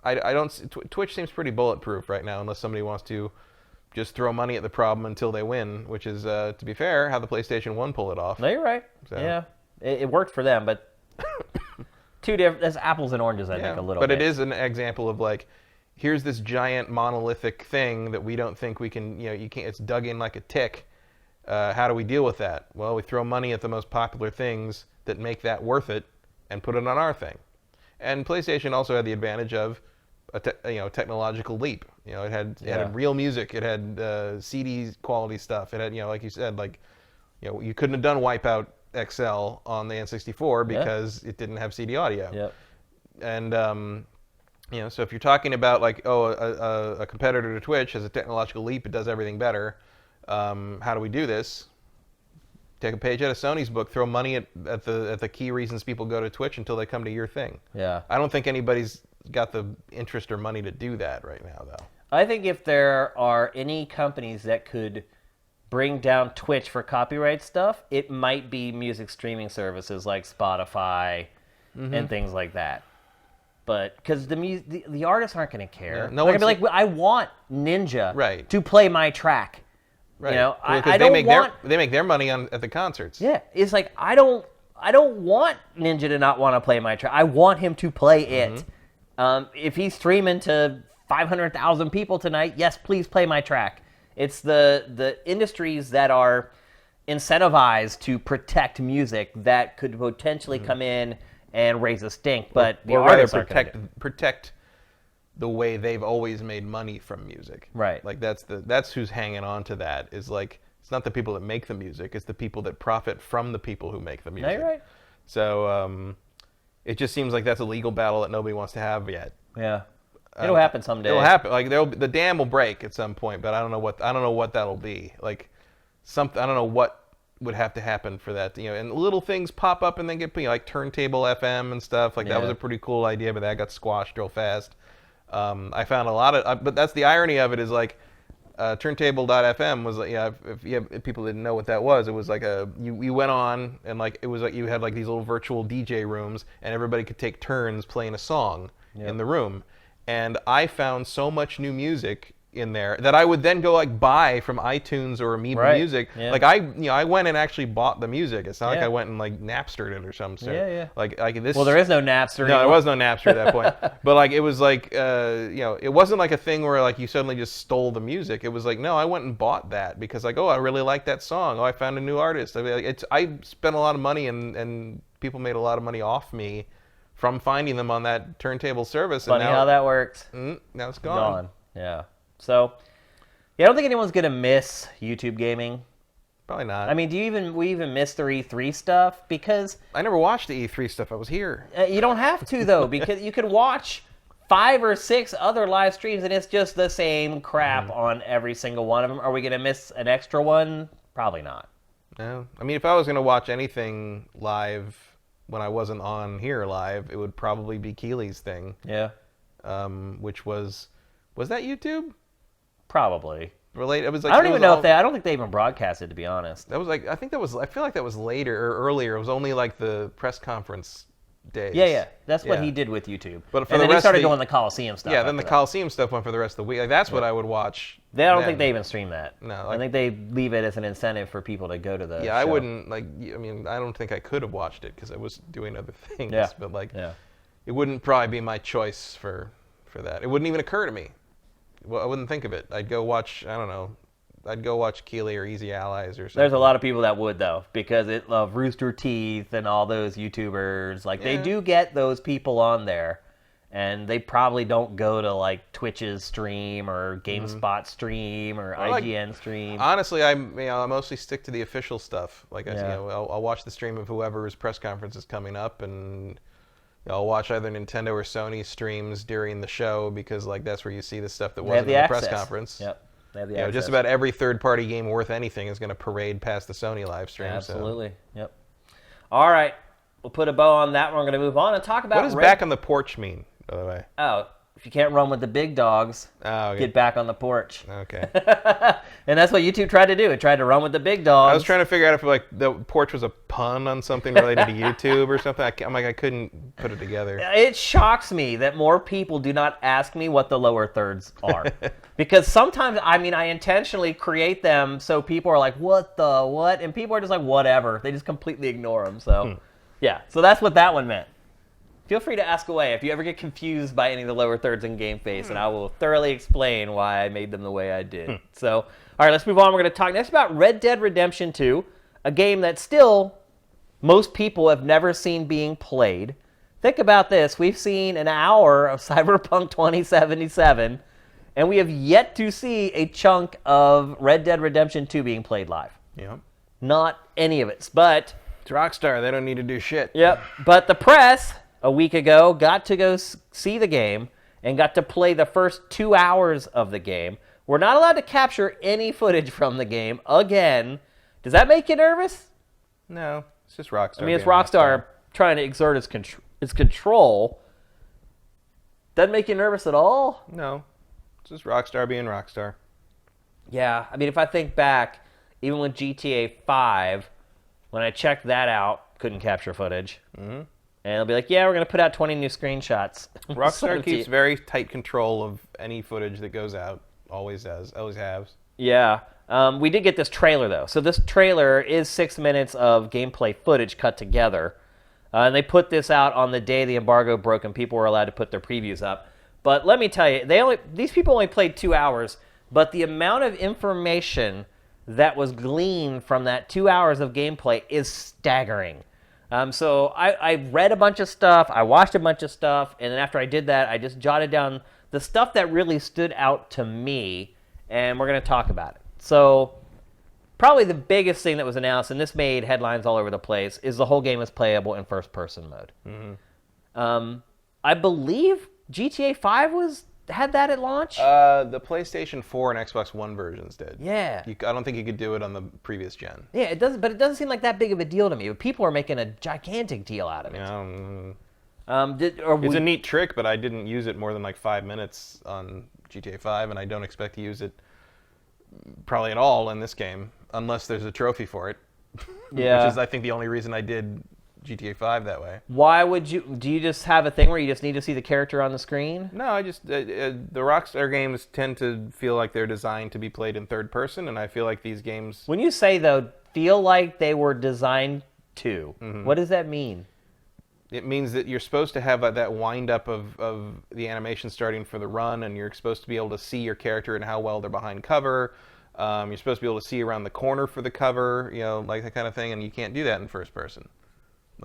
Speaker 2: I don't... Twitch seems pretty bulletproof right now, unless somebody wants to just throw money at the problem until they win, which is, to be fair, how the PlayStation 1 pulled it off.
Speaker 1: No, you're right. So. Yeah. It worked for them, but two different... That's apples and oranges, I think, a little bit.
Speaker 2: But it is an example of, like, here's this giant monolithic thing that we don't think we can... you can't... It's dug in like a tick. How do we deal with that? Well, we throw money at the most popular things that make that worth it and put it on our thing. And PlayStation also had the advantage of a technological leap. It had real music. It had CD quality stuff. It had, like you said, like, you couldn't have done Wipeout XL on the N64 because it didn't have CD audio.
Speaker 1: Yep.
Speaker 2: And so if you're talking about, like, a competitor to Twitch has a technological leap, it does everything better. How do we do this? Take a page out of Sony's book, throw money at the key reasons people go to Twitch until they come to your thing.
Speaker 1: Yeah.
Speaker 2: I don't think anybody's got the interest or money to do that right now, though.
Speaker 1: I think if there are any companies that could bring down Twitch for copyright stuff, it might be music streaming services like Spotify and things like that. But because the artists aren't going to care.
Speaker 2: Yeah,
Speaker 1: They're going to be like, I want Ninja to play my track.
Speaker 2: Right.
Speaker 1: You know,
Speaker 2: well,
Speaker 1: I don't want.
Speaker 2: They make their money at the concerts.
Speaker 1: Yeah, it's like I don't want Ninja to not want to play my track. I want him to play it. If he's streaming to 500,000 people tonight, yes, please play my track. It's the industries that are incentivized to protect music that could potentially come in and raise a stink, but the artists aren't going to
Speaker 2: protect the way they've always made money from music.
Speaker 1: Right.
Speaker 2: Like that's who's hanging on to that. Is like it's not the people that make the music; it's the people that profit from the people who make the music.
Speaker 1: No, you're right.
Speaker 2: So it just seems like that's a legal battle that nobody wants to have yet.
Speaker 1: Yeah. It'll happen someday.
Speaker 2: It'll happen. Like the dam will break at some point, but I don't know what that'll be. Like something I don't know what would have to happen for that. You know, and little things pop up and then get like Turntable FM and stuff. Like that was a pretty cool idea, but that got squashed real fast. I found a lot of, but that's the irony of it is like Turntable.fm was like if people didn't know what that was, it was like you went on and like it was like you had like these little virtual DJ rooms and everybody could take turns playing a song in the room. And I found so much new music in there that I would then go like buy from iTunes or Amoeba Music. Yeah. Like I went and actually bought the music. It's not like I went and like Napstered it or something.
Speaker 1: Yeah.
Speaker 2: Like this.
Speaker 1: Well, there is no Napster anymore.
Speaker 2: No, there was no Napster at that point. But like it was like it wasn't like a thing where like you suddenly just stole the music. It was like no, I went and bought that because like I really like that song. I found a new artist. I mean, like, I spent a lot of money and people made a lot of money off me from finding them on that turntable service.
Speaker 1: Funny how that works.
Speaker 2: Now it's gone.
Speaker 1: Yeah. So, I don't think anyone's gonna miss YouTube gaming.
Speaker 2: Probably not.
Speaker 1: I mean, we even miss the E3 stuff? Because
Speaker 2: I never watched the E3 stuff. I was here.
Speaker 1: You don't have to though, because you could watch 5 or 6 other live streams, and it's just the same crap on every single one of them. Are we gonna miss an extra one? Probably not.
Speaker 2: No. I mean, if I was gonna watch anything live when I wasn't on here live, it would probably be Keely's thing.
Speaker 1: Yeah.
Speaker 2: Which was that YouTube?
Speaker 1: Probably.
Speaker 2: It was like
Speaker 1: I don't even know I don't think they even broadcasted, to be honest.
Speaker 2: That was like I feel like that was later or earlier. It was only like the press conference days.
Speaker 1: Yeah. That's what he did with YouTube.
Speaker 2: But
Speaker 1: and then he started doing the Coliseum stuff.
Speaker 2: Yeah, then the Coliseum stuff went for the rest of the week. Like that's what I would watch.
Speaker 1: I don't think they even stream that.
Speaker 2: No.
Speaker 1: I think they leave it as an incentive for people to go to the show.
Speaker 2: I wouldn't I mean, I don't think I could have watched it because I was doing other things.
Speaker 1: Yeah.
Speaker 2: But like it wouldn't probably be my choice for that. It wouldn't even occur to me. Well, I wouldn't think of it. I'd go watch, I don't know, I'd go watch Keely or Easy Allies or something.
Speaker 1: There's a lot of people that would, though, because it love Rooster Teeth and all those YouTubers. Like, they do get those people on there, and they probably don't go to, like, Twitch's stream or GameSpot stream or IGN stream.
Speaker 2: Honestly, I mostly stick to the official stuff. Like, I'll watch the stream of whoever's press conference is coming up, and I'll watch either Nintendo or Sony streams during the show because like that's where you see the stuff that wasn't in the press conference.
Speaker 1: Yep, they have the access.
Speaker 2: Just about every third-party game worth anything is going to parade past the Sony live stream.
Speaker 1: Absolutely. So. Yep. All right, we'll put a bow on that. We're going to move on and talk about.
Speaker 2: What does back on the porch mean, by the way?
Speaker 1: Oh, if you can't run with the big dogs, get back on the porch.
Speaker 2: Okay.
Speaker 1: And that's what YouTube tried to do. It tried to run with the big dogs.
Speaker 2: I was trying to figure out if like the porch was a pun on something related to YouTube or something. I'm like, I couldn't put it together.
Speaker 1: It shocks me that more people do not ask me what the lower thirds are. Because sometimes, I intentionally create them so people are like, what the what? And people are just like, whatever. They just completely ignore them. So, yeah. So that's what that one meant. Feel free to ask away if you ever get confused by any of the lower thirds in GameFace, and I will thoroughly explain why I made them the way I did. So, all right, let's move on. We're going to talk next about Red Dead Redemption 2, a game that still most people have never seen being played. Think about this. We've seen an hour of Cyberpunk 2077, and we have yet to see a chunk of Red Dead Redemption 2 being played live.
Speaker 2: Yeah.
Speaker 1: Not any of it, but...
Speaker 2: It's Rockstar. They don't need to do shit.
Speaker 1: Yep, but the press... a week ago, got to go see the game and got to play the first 2 hours of the game. We're not allowed to capture any footage from the game again. Does that make you nervous?
Speaker 2: No, it's just Rockstar.
Speaker 1: I mean, it's Rockstar trying to exert its control. Doesn't make you nervous at all?
Speaker 2: No. It's just Rockstar being Rockstar.
Speaker 1: Yeah, I mean, if I think back, even with GTA 5, when I checked that out, couldn't capture footage. Mm-hmm. And they'll be like, yeah, we're going to put out 20 new screenshots.
Speaker 2: Rockstar keeps very tight control of any footage that goes out. Always does. Always has.
Speaker 1: Yeah. We did get this trailer, though. So this trailer is 6 minutes of gameplay footage cut together. And they put this out on the day the embargo broke and people were allowed to put their previews up. But let me tell you, these people only played 2 hours, but the amount of information that was gleaned from that 2 hours of gameplay is staggering. So I read a bunch of stuff, I watched a bunch of stuff, and then after I did that, I just jotted down the stuff that really stood out to me, and we're going to talk about it. So probably the biggest thing that was announced, and this made headlines all over the place, is the whole game is playable in first-person mode. Mm-hmm. I believe GTA 5 had that at launch?
Speaker 2: The PlayStation 4 and Xbox One versions did.
Speaker 1: Yeah.
Speaker 2: I don't think you could do it on the previous gen.
Speaker 1: Yeah, it doesn't. But it doesn't seem like that big of a deal to me. But people are making a gigantic deal out of it.
Speaker 2: It's a neat trick, but I didn't use it more than like 5 minutes on GTA 5, and I don't expect to use it probably at all in this game, unless there's a trophy for it.
Speaker 1: Yeah.
Speaker 2: Which is, I think, the only reason I did GTA 5 that way.
Speaker 1: Why would you? Do you just have a thing where you just need to see the character on the screen?
Speaker 2: No, I just the Rockstar games tend to feel like they're designed to be played in third person, and I feel like these games.
Speaker 1: When you say though, feel like they were designed to, what does that mean?
Speaker 2: It means that you're supposed to have that wind up of the animation starting for the run, and you're supposed to be able to see your character and how well they're behind cover. You're supposed to be able to see around the corner for the cover, like that kind of thing, and you can't do that in first person.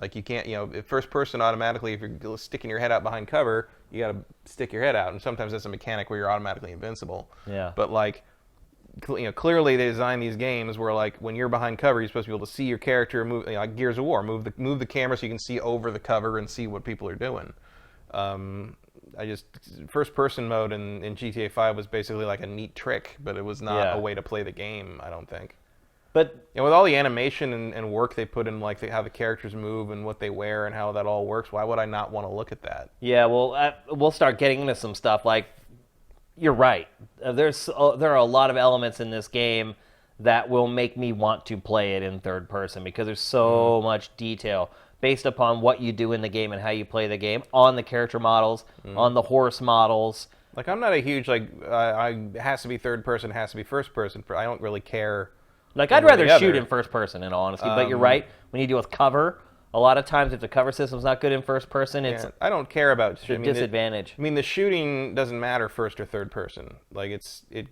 Speaker 2: Like you can't, first person automatically, if you're sticking your head out behind cover, you got to stick your head out, and sometimes that's a mechanic where you're automatically invincible.
Speaker 1: Yeah.
Speaker 2: But like, clearly they designed these games where like when you're behind cover, you're supposed to be able to see your character move, like Gears of War, move the camera so you can see over the cover and see what people are doing. First person mode in GTA 5 was basically like a neat trick, but it was not a way to play the game, I don't think.
Speaker 1: But
Speaker 2: with all the animation and work they put in, like how the characters move and what they wear and how that all works, why would I not want to look at that?
Speaker 1: Yeah, well, we'll start getting into some stuff. Like, you're right. There are a lot of elements in this game that will make me want to play it in third person because there's so much detail based upon what you do in the game and how you play the game on the character models, on the horse models.
Speaker 2: Like, I'm not a huge it has to be third person, it has to be first person. I don't really care.
Speaker 1: Like, I'd rather shoot in first person, in all honesty. But you're right. When you deal with cover, a lot of times if the cover system's not good in first person, it's
Speaker 2: I don't care about
Speaker 1: a disadvantage.
Speaker 2: The shooting doesn't matter first or third person. Like,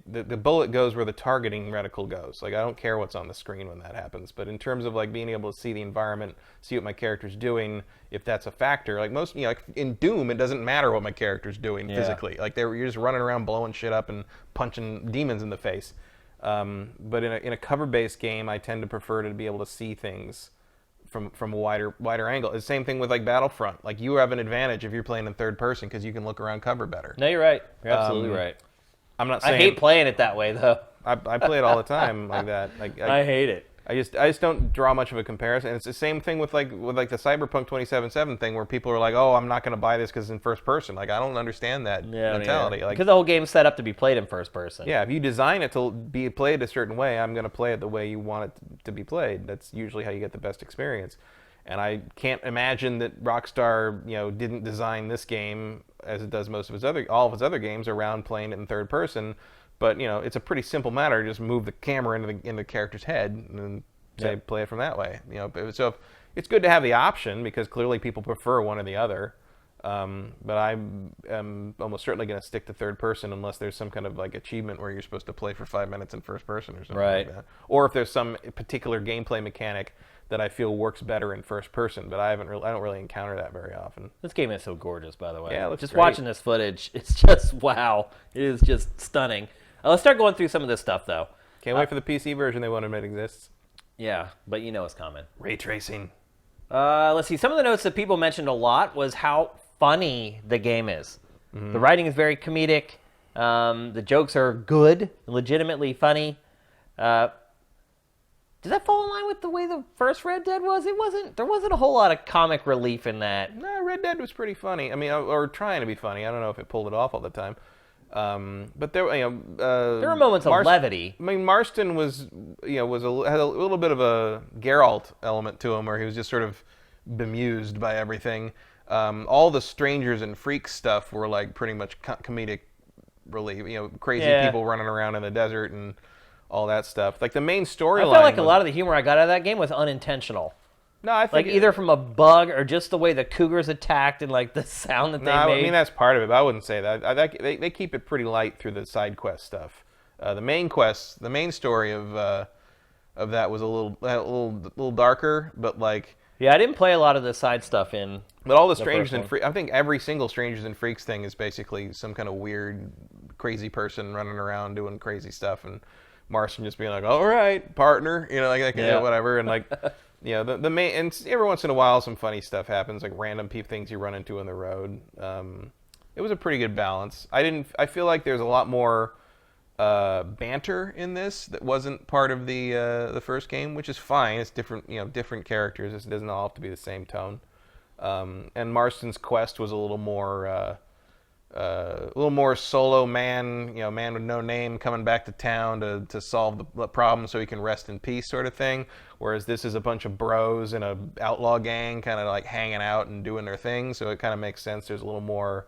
Speaker 2: the bullet goes where the targeting reticle goes. Like, I don't care what's on the screen when that happens. But in terms of like being able to see the environment, see what my character's doing, if that's a factor, like most, like in Doom, it doesn't matter what my character's doing physically. Like you're just running around blowing shit up and punching demons in the face. But in a cover-based game, I tend to prefer to be able to see things from a wider angle. It's the same thing with like Battlefront. Like you have an advantage if you're playing in third person because you can look around cover better.
Speaker 1: No, you're right. You're absolutely right.
Speaker 2: I'm not saying
Speaker 1: I hate playing it that way though.
Speaker 2: I play it all the time like that. Like
Speaker 1: I hate it.
Speaker 2: I just don't draw much of a comparison. And it's the same thing with the Cyberpunk 2077 thing where people are like, oh, I'm not going to buy this because it's in first person. Like I don't understand that mentality. Like
Speaker 1: because the whole game's set up to be played in first person.
Speaker 2: Yeah, if you design it to be played a certain way, I'm going to play it the way you want it to be played. That's usually how you get the best experience. And I can't imagine that Rockstar, didn't design this game as it does most of all of his other games around playing it in third person. But it's a pretty simple matter. Just move the camera into the character's head and say play it from that way. So it's good to have the option because clearly people prefer one or the other. But I'm almost certainly going to stick to third person unless there's some kind of like achievement where you're supposed to play for 5 minutes in first person or something like that. Or if there's some particular gameplay mechanic that I feel works better in first person, but I don't really encounter that very often.
Speaker 1: This game is so gorgeous, by the way.
Speaker 2: Yeah, it looks
Speaker 1: just
Speaker 2: great.
Speaker 1: Watching this footage, it's just wow. It is just stunning. Let's start going through some of this stuff, though.
Speaker 2: Can't wait for the PC version they won't admit exists.
Speaker 1: Yeah, but it's coming.
Speaker 2: Ray tracing.
Speaker 1: Let's see. Some of the notes that people mentioned a lot was how funny the game is. Mm-hmm. The writing is very comedic. The jokes are good, legitimately funny. Does that fall in line with the way the first Red Dead was? There wasn't a whole lot of comic relief in that.
Speaker 2: No, Red Dead was pretty funny. I mean, or trying to be funny. I don't know if it pulled it off all the time. But there,
Speaker 1: There were moments of levity.
Speaker 2: I mean, Marston was, had a little bit of a Geralt element to him, where he was just sort of bemused by everything. All the strangers and freaks stuff were like pretty much comedic relief. Crazy people running around in the desert and all that stuff. Like the main storyline.
Speaker 1: I felt like a lot of the humor I got out of that game was unintentional.
Speaker 2: No, I think
Speaker 1: either from a bug or just the way the cougars attacked and like the sound that they made.
Speaker 2: I mean that's part of it, but I wouldn't say that. They keep it pretty light through the side quest stuff. The main quest, the main story of that was a little darker, but like.
Speaker 1: Yeah, I didn't play a lot of the side stuff in.
Speaker 2: But all the strangers and freaks, I think every single strangers and freaks thing is basically some kind of weird, crazy person running around doing crazy stuff, and Marston just being like, "All right, partner," whatever, and like, the main, and every once in a while some funny stuff happens, like random things you run into on the road. It was a pretty good balance. I feel like there's a lot more banter in this that wasn't part of the first game, which is fine. It's different, different characters. It doesn't all have to be the same tone. And Marston's quest was a little more solo man, man with no name coming back to town to solve the problem so he can rest in peace, sort of thing. Whereas this is a bunch of bros in a outlaw gang, kind of like hanging out and doing their thing. So it kind of makes sense. There's a little more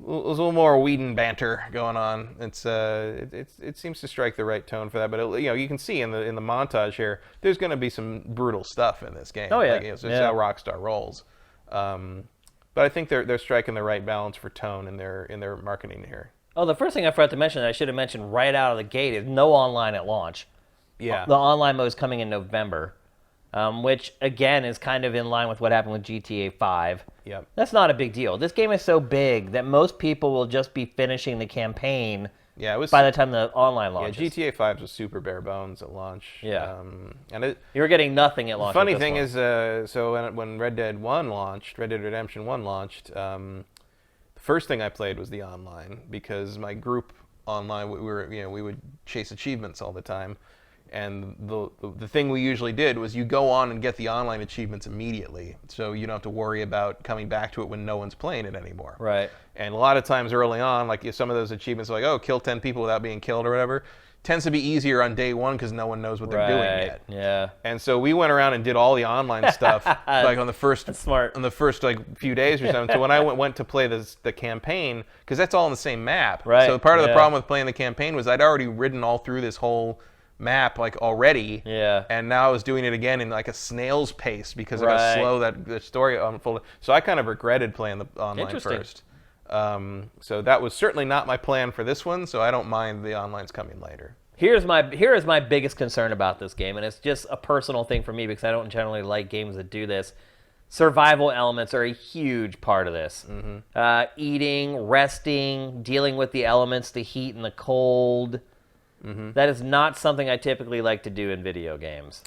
Speaker 2: Whedon banter going on. It seems to strike the right tone for that. But you can see in the montage here, there's going to be some brutal stuff in this game.
Speaker 1: Oh yeah,
Speaker 2: it's how Rockstar rolls. But I think they're striking the right balance for tone in their marketing here.
Speaker 1: Oh, the first thing I forgot to mention that I should have mentioned right out of the gate is no online at launch.
Speaker 2: Yeah,
Speaker 1: the online mode is coming in November. Which, again, is kind of in line with what happened with GTA 5.
Speaker 2: Yep.
Speaker 1: That's not a big deal. This game is so big that most people will just be finishing the campaign by the time the online launches.
Speaker 2: Yeah, GTA 5 was super bare bones at launch.
Speaker 1: Yeah.
Speaker 2: And
Speaker 1: you were getting nothing at launch.
Speaker 2: The funny thing is, so when Red Dead Redemption 1 launched, the first thing I played was the online, because my group online, we would chase achievements all the time. And the thing we usually did was you go on and get the online achievements immediately, so you don't have to worry about coming back to it when no one's playing it anymore.
Speaker 1: Right.
Speaker 2: And a lot of times early on, like some of those achievements are like, oh, kill 10 people without being killed or whatever, tends to be easier on day one because no one knows what they're doing yet.
Speaker 1: Yeah.
Speaker 2: And so we went around and did all the online stuff like on the first like few days or something. So when I went to play the campaign, because that's all in the same map.
Speaker 1: Right.
Speaker 2: So part of the problem with playing the campaign was I'd already ridden all through this whole map like already, and now I was doing it again in like a snail's pace because of how slow that the story unfolded. So I kind of regretted playing the online first. So that was certainly not my plan for this one. So I don't mind the online's coming later.
Speaker 1: Here is my biggest concern about this game, and it's just a personal thing for me because I don't generally like games that do this. Survival elements are a huge part of this. Mm-hmm. Eating, resting, dealing with the elements, the heat and the cold. Mm-hmm. That is not something I typically like to do in video games.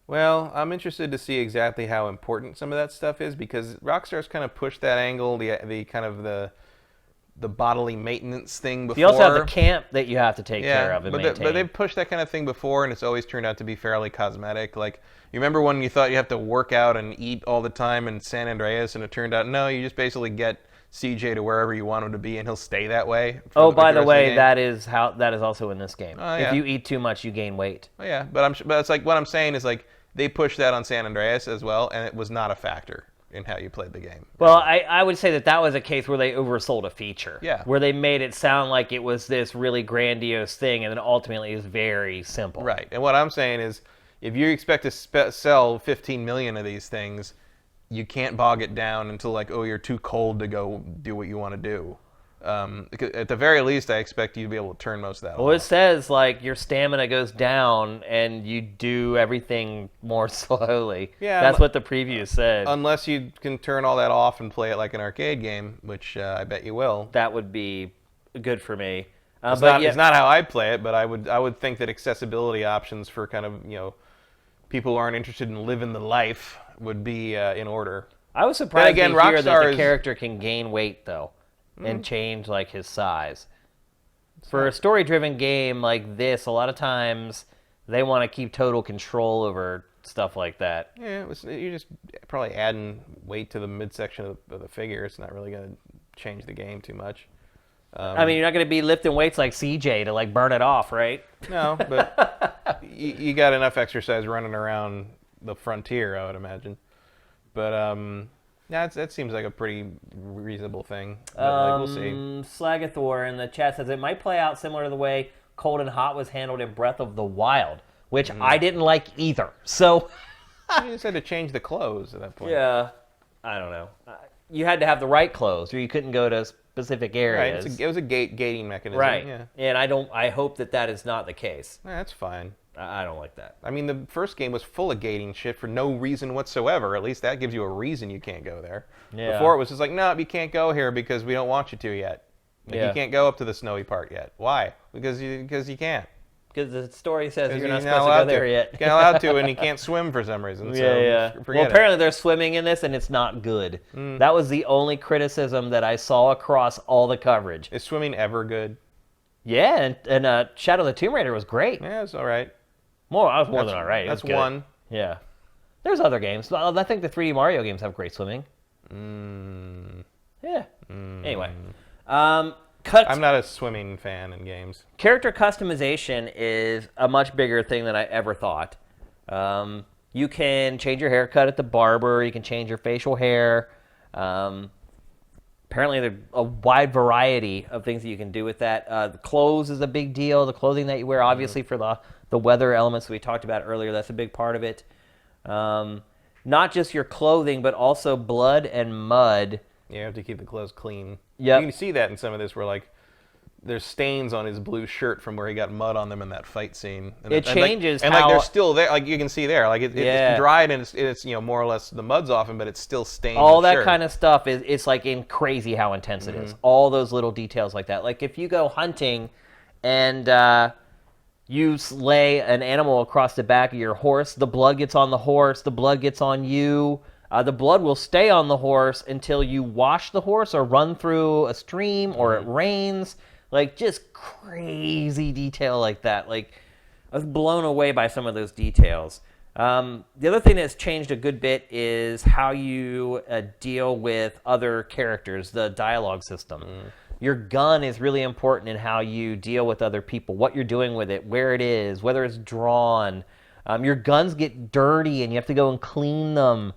Speaker 2: Well, I'm interested to see exactly how important some of that stuff is, because Rockstar's kind of pushed that angle, the kind of the bodily maintenance thing before.
Speaker 1: You also have the camp that you have to take care of and maintain.
Speaker 2: But they've pushed that kind of thing before, and it's always turned out to be fairly cosmetic. Like, you remember when you thought you have to work out and eat all the time in San Andreas, and it turned out, no, you just basically get CJ to wherever you want him to be, and he'll stay that way.
Speaker 1: Oh, by the way, that is also in this game.
Speaker 2: Oh, yeah.
Speaker 1: If you eat too much, you gain weight.
Speaker 2: Oh yeah, but it's like what I'm saying is like they pushed that on San Andreas as well, and it was not a factor in how you played the game.
Speaker 1: Well, I would say that was a case where they oversold a feature.
Speaker 2: Yeah.
Speaker 1: Where they made it sound like it was this really grandiose thing, and then ultimately it was very simple.
Speaker 2: Right. And what I'm saying is, if you expect to sell 15 million of these things, you can't bog it down until like, oh, you're too cold to go do what you want to do. At the very least, I expect you to be able to turn most of that off.
Speaker 1: Well, it says like your stamina goes down and you do everything more slowly.
Speaker 2: Yeah,
Speaker 1: that's what the preview said.
Speaker 2: Unless you can turn all that off and play it like an arcade game, which I bet you will.
Speaker 1: That would be good for me.
Speaker 2: It's not how I play it, but I would think that accessibility options for kind of people who aren't interested in living the life would be in order.
Speaker 1: I was surprised to hear that the character can gain weight though. And change like his size. For a story-driven game like this, a lot of times they want to keep total control over stuff like that.
Speaker 2: Yeah, you're just probably adding weight to the midsection of the figure. It's not really going to change the game too much.
Speaker 1: I mean, you're not going to be lifting weights like CJ to like burn it off, right?
Speaker 2: No, but you got enough exercise running around the frontier, I would imagine. But yeah, that seems like a pretty reasonable thing. But, we'll see.
Speaker 1: Slagathor in the chat says it might play out similar to the way Cold and Hot was handled in Breath of the Wild, which I didn't like either. So
Speaker 2: you just had to change the clothes at that point.
Speaker 1: Yeah, I don't know. You had to have the right clothes, or you couldn't go to specific areas.
Speaker 2: Right, it was a gating mechanism.
Speaker 1: Right.
Speaker 2: Yeah.
Speaker 1: And I hope that is not the case.
Speaker 2: That's fine.
Speaker 1: I don't like that.
Speaker 2: I mean, the first game was full of gating shit for no reason whatsoever. At least that gives you a reason you can't go there.
Speaker 1: Yeah.
Speaker 2: Before it was just like, no, you can't go here because we don't want you to yet. Like,
Speaker 1: Yeah.
Speaker 2: You can't go up to the snowy part yet. Why? Because you can't.
Speaker 1: Because the story says you're not
Speaker 2: He's
Speaker 1: supposed to go there yet.
Speaker 2: You're not allowed to, and he can't swim for some reason. So
Speaker 1: Yeah.
Speaker 2: forget
Speaker 1: Well,
Speaker 2: it.
Speaker 1: apparently they're swimming in this, and it's not good. That was the only criticism that I saw across all the coverage.
Speaker 2: Is swimming ever good?
Speaker 1: Yeah, and Shadow of the Tomb Raider was great.
Speaker 2: Yeah, it's all right.
Speaker 1: More than all right. It
Speaker 2: That's
Speaker 1: was good.
Speaker 2: one.
Speaker 1: Yeah. There's other games. I think the 3D Mario games have great swimming. Yeah. Anyway.
Speaker 2: I'm not a swimming fan in games.
Speaker 1: Character customization is a much bigger thing than I ever thought. You can change your haircut at the barber. You can change your facial hair. Apparently, there's a wide variety of things that you can do with that. The clothes is a big deal. The clothing that you wear, obviously, for the weather elements we talked about earlier, that's a big part of it. Not just your clothing, but also blood and mud.
Speaker 2: Yeah, you have to keep the clothes clean.
Speaker 1: Yep.
Speaker 2: You can see that in some of this where, like, there's stains on his blue shirt from where he got mud on them in that fight scene. And
Speaker 1: It changes
Speaker 2: and
Speaker 1: how...
Speaker 2: they're still there. Like, you can see there. Like, it's dried and it's more or less the mud's off him, but it's still stained.
Speaker 1: All
Speaker 2: the
Speaker 1: that
Speaker 2: shirt.
Speaker 1: kind of stuff it's like crazy how intense it is. All those little details like that. Like, if you go hunting and you lay an animal across the back of your horse, the blood gets on the horse, the blood gets on you. The blood will stay on the horse until you wash the horse or run through a stream or it rains. Like, just crazy detail like that. Like, I was blown away by some of those details. The other thing that's changed a good bit is how you deal with other characters, the dialogue system. Your gun is really important in how you deal with other people, what you're doing with it, where it is, whether it's drawn. Your guns get dirty and you have to go and clean them.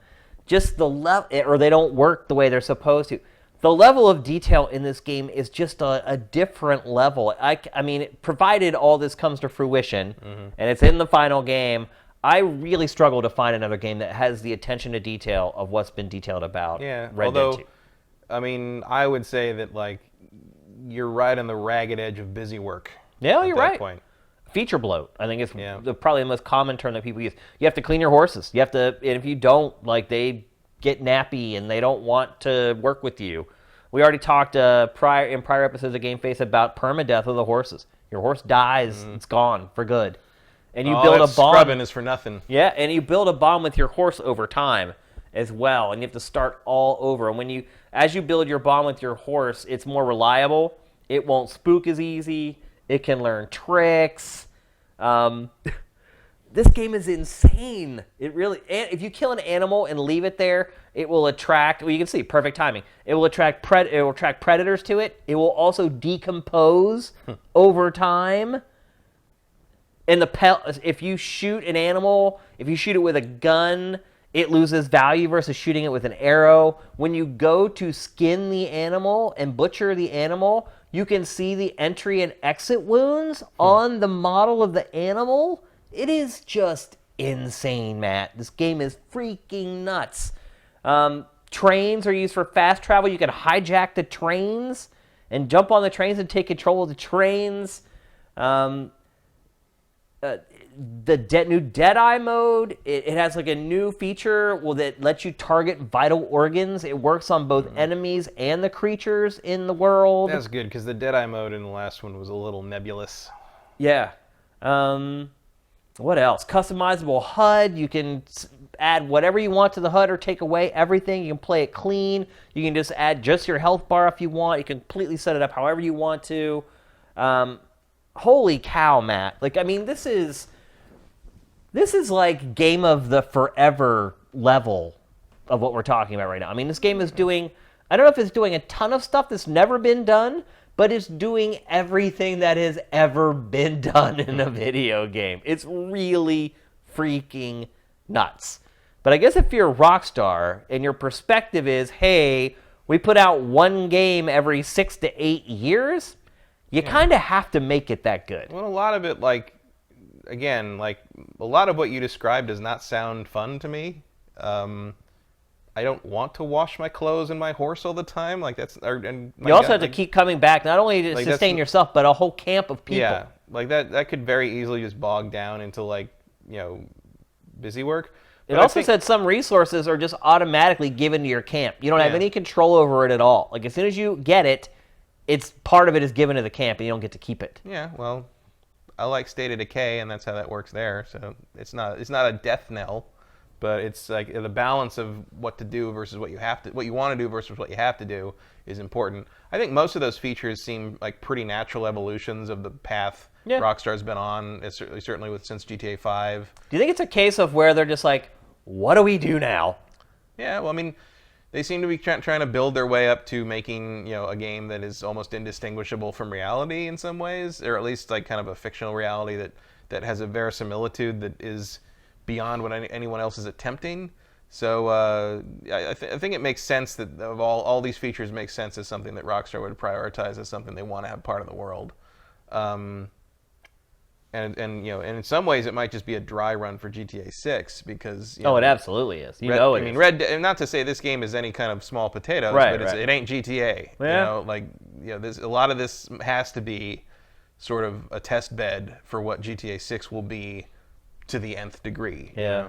Speaker 1: Just the level, or they don't work the way they're supposed to. The level of detail in this game is just a different level. I mean, provided all this comes to fruition, and it's in the final game, I really struggle to find another game that has the attention to detail of what's been detailed about Red Dead 2.
Speaker 2: I mean, I would say that, like, you're right on the ragged edge of busy work.
Speaker 1: Yeah, you're right.
Speaker 2: Point.
Speaker 1: Feature bloat, I think, is probably the most common term that people use. You have to clean your horses. You have to, and if you don't, like, they get nappy and they don't want to work with you. We already talked in prior episodes of GameFace about permadeath of the horses. Your horse dies, it's gone for good. And you build a bond.
Speaker 2: Scrubbing is for nothing.
Speaker 1: Yeah, and you build a bond with your horse over time as well, and you have to start all over. And as you build your bond with your horse, it's more reliable. It won't spook as easy. It can learn tricks. This game is insane. If you kill an animal and leave it there, it will attract. Well, you can see perfect timing. It will attract predators to it. It will also decompose over time. And if you shoot an animal, if you shoot it with a gun, it loses value versus shooting it with an arrow. When you go to skin the animal and butcher the animal, you can see the entry and exit wounds on the model of the animal. It is just insane, Matt. This game is freaking nuts. Trains are used for fast travel. You can hijack the trains and jump on the trains and take control of the trains. The new Deadeye mode, it has like a new feature that lets you target vital organs. It works on both enemies and the creatures in the world.
Speaker 2: That's good, because the Deadeye mode in the last one was a little nebulous.
Speaker 1: Yeah. What else? Customizable HUD. You can add whatever you want to the HUD or take away everything. You can play it clean. You can just add just your health bar if you want. You can completely set it up however you want to. Holy cow, Matt. Like, I mean, this is This is like game of the forever level of what we're talking about right now. I mean, this game is doing, I don't know if it's doing a ton of stuff that's never been done, but it's doing everything that has ever been done in a video game. It's really freaking nuts. But I guess if you're Rockstar and your perspective is, hey, we put out one game every 6 to 8 years, you kind of have to make it that good.
Speaker 2: Well, a lot of it, like, again, like, a lot of what you described does not sound fun to me. I don't want to wash my clothes and my horse all the time. Like, that's...
Speaker 1: You also have to keep coming back, not only to sustain yourself, but a whole camp of people.
Speaker 2: Yeah, like, that could very easily just bog down into, like, busy work.
Speaker 1: It also said some resources are just automatically given to your camp. You don't have any control over it at all. Like, as soon as you get it, part of it is given to the camp, and you don't get to keep it.
Speaker 2: Yeah, well, I like State of Decay, and that's how that works there. So it's not a death knell, but it's like the balance of what to do versus what you want to do versus what you have to do is important. I think most of those features seem like pretty natural evolutions of the path Rockstar's been on. It's certainly since GTA 5.
Speaker 1: Do you think it's a case of where they're just like, what do we do now?
Speaker 2: Yeah, well, I mean, they seem to be trying to build their way up to making, a game that is almost indistinguishable from reality in some ways, or at least like kind of a fictional reality that has a verisimilitude that is beyond what anyone else is attempting. So I think it makes sense that of all these features make sense as something that Rockstar would prioritize as something they want to have part of the world. And in some ways it might just be a dry run for GTA 6 because
Speaker 1: it absolutely is.
Speaker 2: Not to say this game is any kind of small potatoes, but it ain't GTA.
Speaker 1: Yeah.
Speaker 2: There's a lot of this has to be sort of a test bed for what GTA 6 will be to the nth degree.
Speaker 1: Yeah,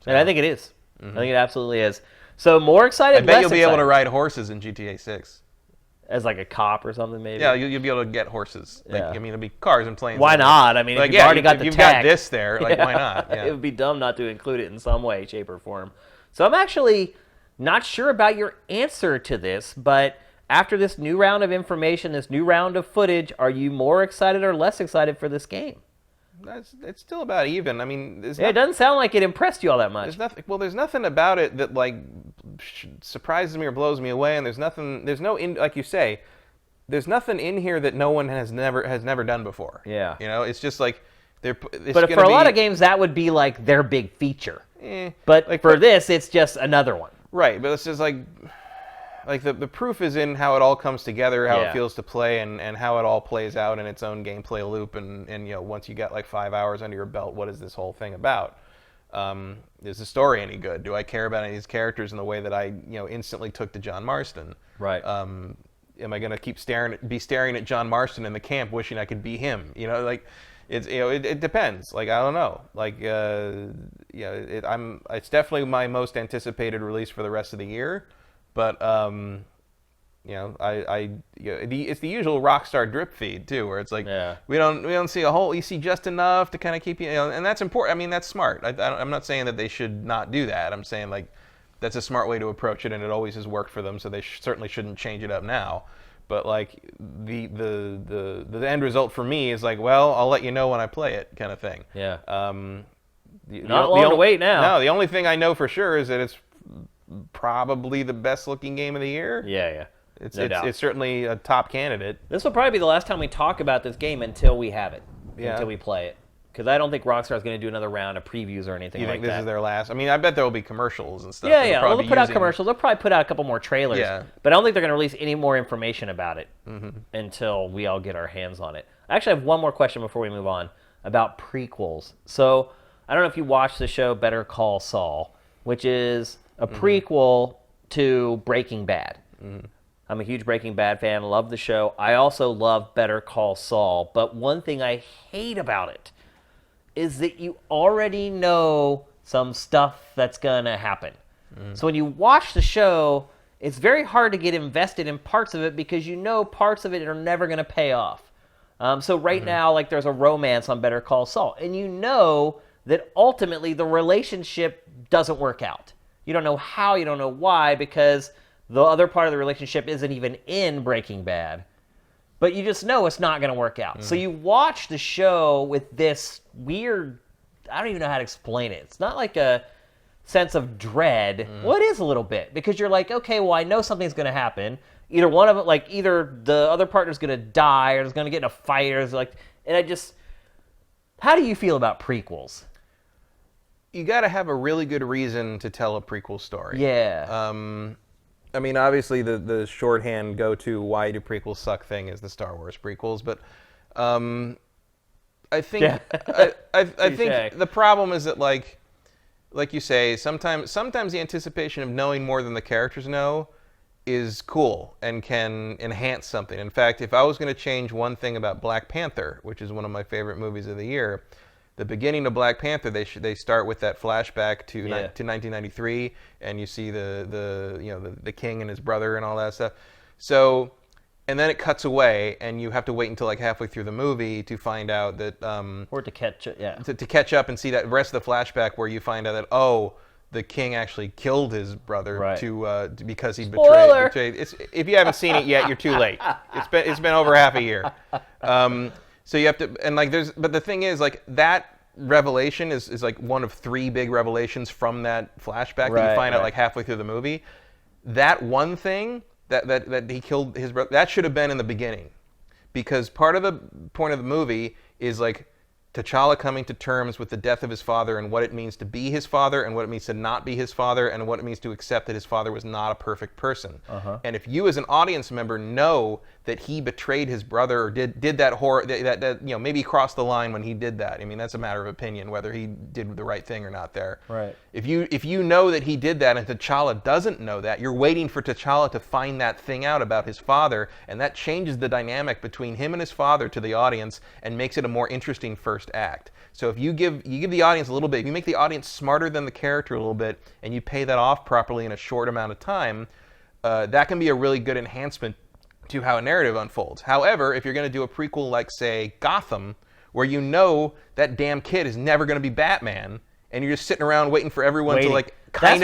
Speaker 1: and I think it is. Mm-hmm. I think it absolutely is. So more excited.
Speaker 2: I bet you'll be able to ride horses in GTA 6.
Speaker 1: As like a cop or something, maybe?
Speaker 2: Yeah, you'll be able to get horses. It'll be cars and planes.
Speaker 1: Why not? I mean, if you've already got the tech.
Speaker 2: You've got this there, why not? Yeah.
Speaker 1: It would be dumb not to include it in some way, shape, or form. So I'm actually not sure about your answer to this, but after this new round of information, this new round of footage, are you more excited or less excited for this game?
Speaker 2: It's still about even. I mean,
Speaker 1: it doesn't sound like it impressed you all that much.
Speaker 2: There's nothing about it that like surprises me or blows me away, and like you say, there's nothing in here that no one has never done before.
Speaker 1: Yeah.
Speaker 2: It's just like
Speaker 1: but for a lot of games, that would be like their big feature. But like for this, it's just another one.
Speaker 2: Right, but it's just like the proof is in how it all comes together, how it feels to play, and how it all plays out in its own gameplay loop. And once you get like 5 hours under your belt, what is this whole thing about? Is the story any good? Do I care about any of these characters in the way that I instantly took to John Marston?
Speaker 1: Right.
Speaker 2: Am I going to keep staring at John Marston in the camp, wishing I could be him? It depends. Like, I don't know. Like, it's definitely my most anticipated release for the rest of the year. But it's the usual Rockstar drip feed too, where it's like we don't see a whole, you see just enough to kind of keep you, and that's important. I mean, that's smart. I'm not saying that they should not do that. I'm saying like that's a smart way to approach it, and it always has worked for them. So they certainly shouldn't change it up now. But like the end result for me is like, well, I'll let you know when I play it, kind of thing.
Speaker 1: Yeah. Not long to wait now.
Speaker 2: No, the only thing I know for sure is that it's probably the best looking game of the year.
Speaker 1: Yeah.
Speaker 2: It's certainly a top candidate.
Speaker 1: This will probably be the last time we talk about this game until we have it, until we play it. Because I don't think Rockstar is going to do another round of previews or anything like that.
Speaker 2: You think this is their last? I mean, I bet there will be commercials and stuff.
Speaker 1: Yeah. They'll put out commercials. They'll probably put out a couple more trailers.
Speaker 2: Yeah.
Speaker 1: But I don't think they're going to release any more information about it until we all get our hands on it. I actually have one more question before we move on about prequels. So I don't know if you watched the show Better Call Saul, which is a prequel to Breaking Bad. I'm a huge Breaking Bad fan. Love the show. I also love Better Call Saul. But one thing I hate about it is that you already know some stuff that's going to happen. So when you watch the show, it's very hard to get invested in parts of it because you know parts of it are never going to pay off. So right now, like there's a romance on Better Call Saul. And you know that ultimately the relationship doesn't work out. You don't know how, you don't know why, because the other part of the relationship isn't even in Breaking Bad. But you just know it's not going to work out. So you watch the show with this weird I don't even know how to explain it. It's not like a sense of dread. Well, it is a little bit, because you're like, okay, well, I know something's going to happen. Either one of it, like either the other partner's going to die, or is going to get in a fight, or like, and I just, how do you feel about prequels?
Speaker 2: You got to have a really good reason to tell a prequel story.
Speaker 1: Yeah.
Speaker 2: I mean, obviously, the shorthand go-to why do prequels suck thing is the Star Wars prequels, but I think I think the problem is that like you say, sometimes the anticipation of knowing more than the characters know is cool and can enhance something. In fact, if I was going to change one thing about Black Panther, which is one of my favorite movies of the year, the beginning of Black Panther, they start with that flashback to 1993, and you see the king and his brother and all that stuff. So, and then it cuts away, and you have to wait until like halfway through the movie to find out that
Speaker 1: or to catch it,
Speaker 2: to catch up and see that rest of the flashback where you find out that the king actually killed his brother because he betrayed. If you haven't seen it yet, you're too late. It's been over half a year. So you have to, and like but the thing is, like, that revelation is like one of 3 big revelations from that flashback that you find out like halfway through the movie. That one thing that he killed his brother, that should have been in the beginning, because part of the point of the movie is like T'Challa coming to terms with the death of his father and what it means to be his father and what it means to not be his father and what it means to accept that his father was not a perfect person. And if you as an audience member know that he betrayed his brother or did that horror, that maybe crossed the line when he did that. I mean, that's a matter of opinion whether he did the right thing or not there.
Speaker 1: Right.
Speaker 2: If you know that he did that and T'Challa doesn't know that, you're waiting for T'Challa to find that thing out about his father, and that changes the dynamic between him and his father to the audience and makes it a more interesting first act. So if you give the audience a little bit, if you make the audience smarter than the character a little bit, and you pay that off properly in a short amount of time, that can be a really good enhancement to how a narrative unfolds. However, if you're going to do a prequel like, say, Gotham, where you know that damn kid is never going to be Batman, and you're just sitting around waiting for everyone to like kind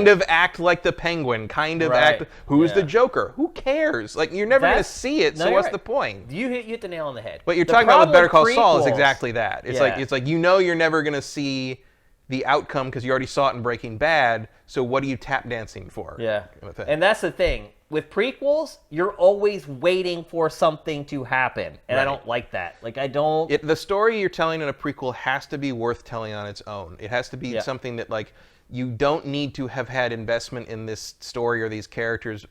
Speaker 2: of act like the Penguin, act who's the Joker. Who cares? Like, you're never going to see it, so what's the point?
Speaker 1: You hit the nail on the head.
Speaker 2: What you're talking about with Better Call Saul is exactly that. It's like you know you're never going to see the outcome because you already saw it in Breaking Bad, so what are you tap dancing for?
Speaker 1: Yeah. And that's the thing. With prequels, you're always waiting for something to happen, and I don't like that. Like, I don't...
Speaker 2: The story you're telling in a prequel has to be worth telling on its own. It has to be something that, like, you don't need to have had investment in this story or these characters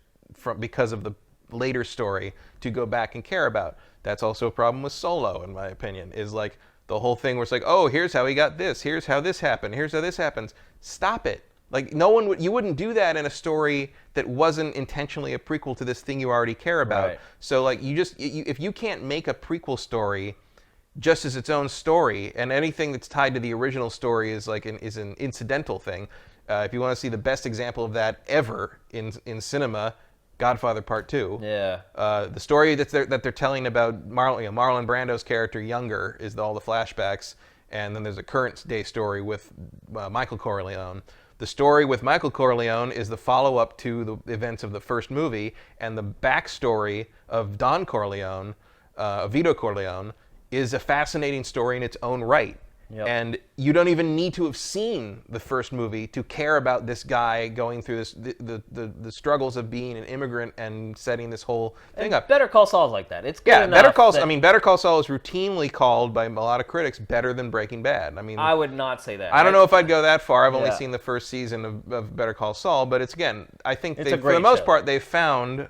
Speaker 2: because of the later story to go back and care about. That's also a problem with Solo, in my opinion, is like the whole thing where it's like, oh, here's how he got this, here's how this happened, here's how this happens. Stop it. Like, you wouldn't do that in a story that wasn't intentionally a prequel to this thing you already care about. Right. So, like, if you can't make a prequel story just as its own story, and anything that's tied to the original story is an incidental thing. If you want to see the best example of that ever in cinema, Godfather Part 2.
Speaker 1: Yeah.
Speaker 2: The story that they're telling about Marlon Brando's character younger is all the flashbacks, and then there's a current day story with Michael Corleone. The story with Michael Corleone is the follow-up to the events of the first movie, and the backstory of Don Corleone, Vito Corleone, is a fascinating story in its own right. Yep. And you don't even need to have seen the first movie to care about this guy going through the struggles of being an immigrant and setting this whole thing up.
Speaker 1: Better Call Saul is like that. It's good enough.
Speaker 2: Better Call Saul is routinely called by a lot of critics better than Breaking Bad. I mean,
Speaker 1: I would not say that.
Speaker 2: I don't know if I'd go that far. I've only seen the first season of Better Call Saul, but I think for the most part they've found.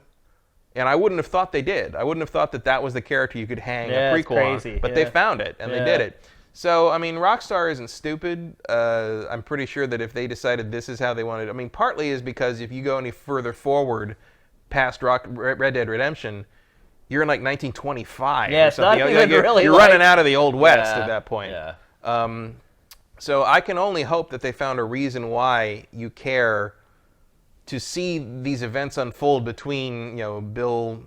Speaker 2: And I wouldn't have thought they did. I wouldn't have thought that was the character you could hang a prequel on. But they found it, and they did it. So, I mean, Rockstar isn't stupid. I'm pretty sure that if they decided this is how they wanted... I mean, partly is because if you go any further forward past Red Dead Redemption, you're in, like, 1925 or something. You're running out of the Old West at that point. Yeah. So I can only hope that they found a reason why you care to see these events unfold between, Bill,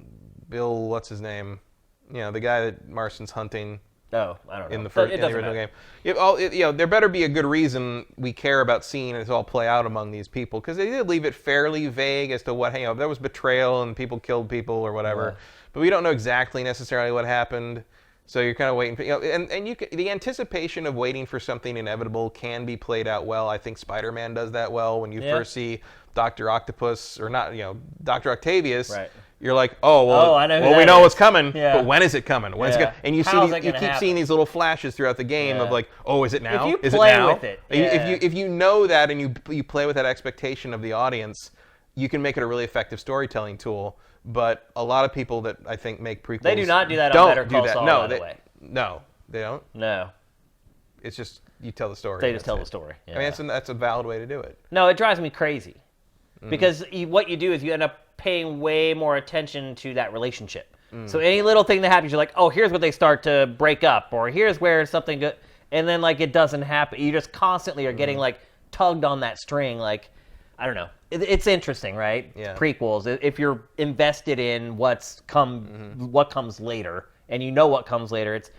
Speaker 2: what's his name? The guy that Marston's hunting.
Speaker 1: Oh, I don't know.
Speaker 2: In the original game. There better be a good reason we care about seeing it all play out among these people, because they did leave it fairly vague as to what, there was betrayal and people killed people or whatever, but we don't know exactly necessarily what happened. So you're kind of waiting for, and the anticipation of waiting for something inevitable can be played out well. I think Spider-Man does that well. When you first see Dr. Octopus, or not, Dr. Octavius,
Speaker 1: right.
Speaker 2: You're like, oh, well,
Speaker 1: I know
Speaker 2: we know what's coming, but when is it coming?
Speaker 1: When's it
Speaker 2: and you keep seeing these little flashes throughout the game of like, oh, is it now?
Speaker 1: If you
Speaker 2: is
Speaker 1: play
Speaker 2: it now?
Speaker 1: with it,
Speaker 2: if you know that and you play with that expectation of the audience, you can make it a really effective storytelling tool. But a lot of people that I think make prequels,
Speaker 1: they do not do that on Better Call Saul, by the way.
Speaker 2: No, they don't.
Speaker 1: No.
Speaker 2: It's just you tell the story.
Speaker 1: They just tell the story. Yeah.
Speaker 2: I mean, that's a valid way to do it.
Speaker 1: No, it drives me crazy because what you do is you end up paying way more attention to that relationship. So any little thing that happens, you're like, oh, here's where they start to break up, or here's where something good, and then like it doesn't happen. You just constantly are getting like tugged on that string. Like, I don't know. It's interesting, right?
Speaker 2: Yeah.
Speaker 1: Prequels. If you're invested in what comes later, and you know what comes later, it's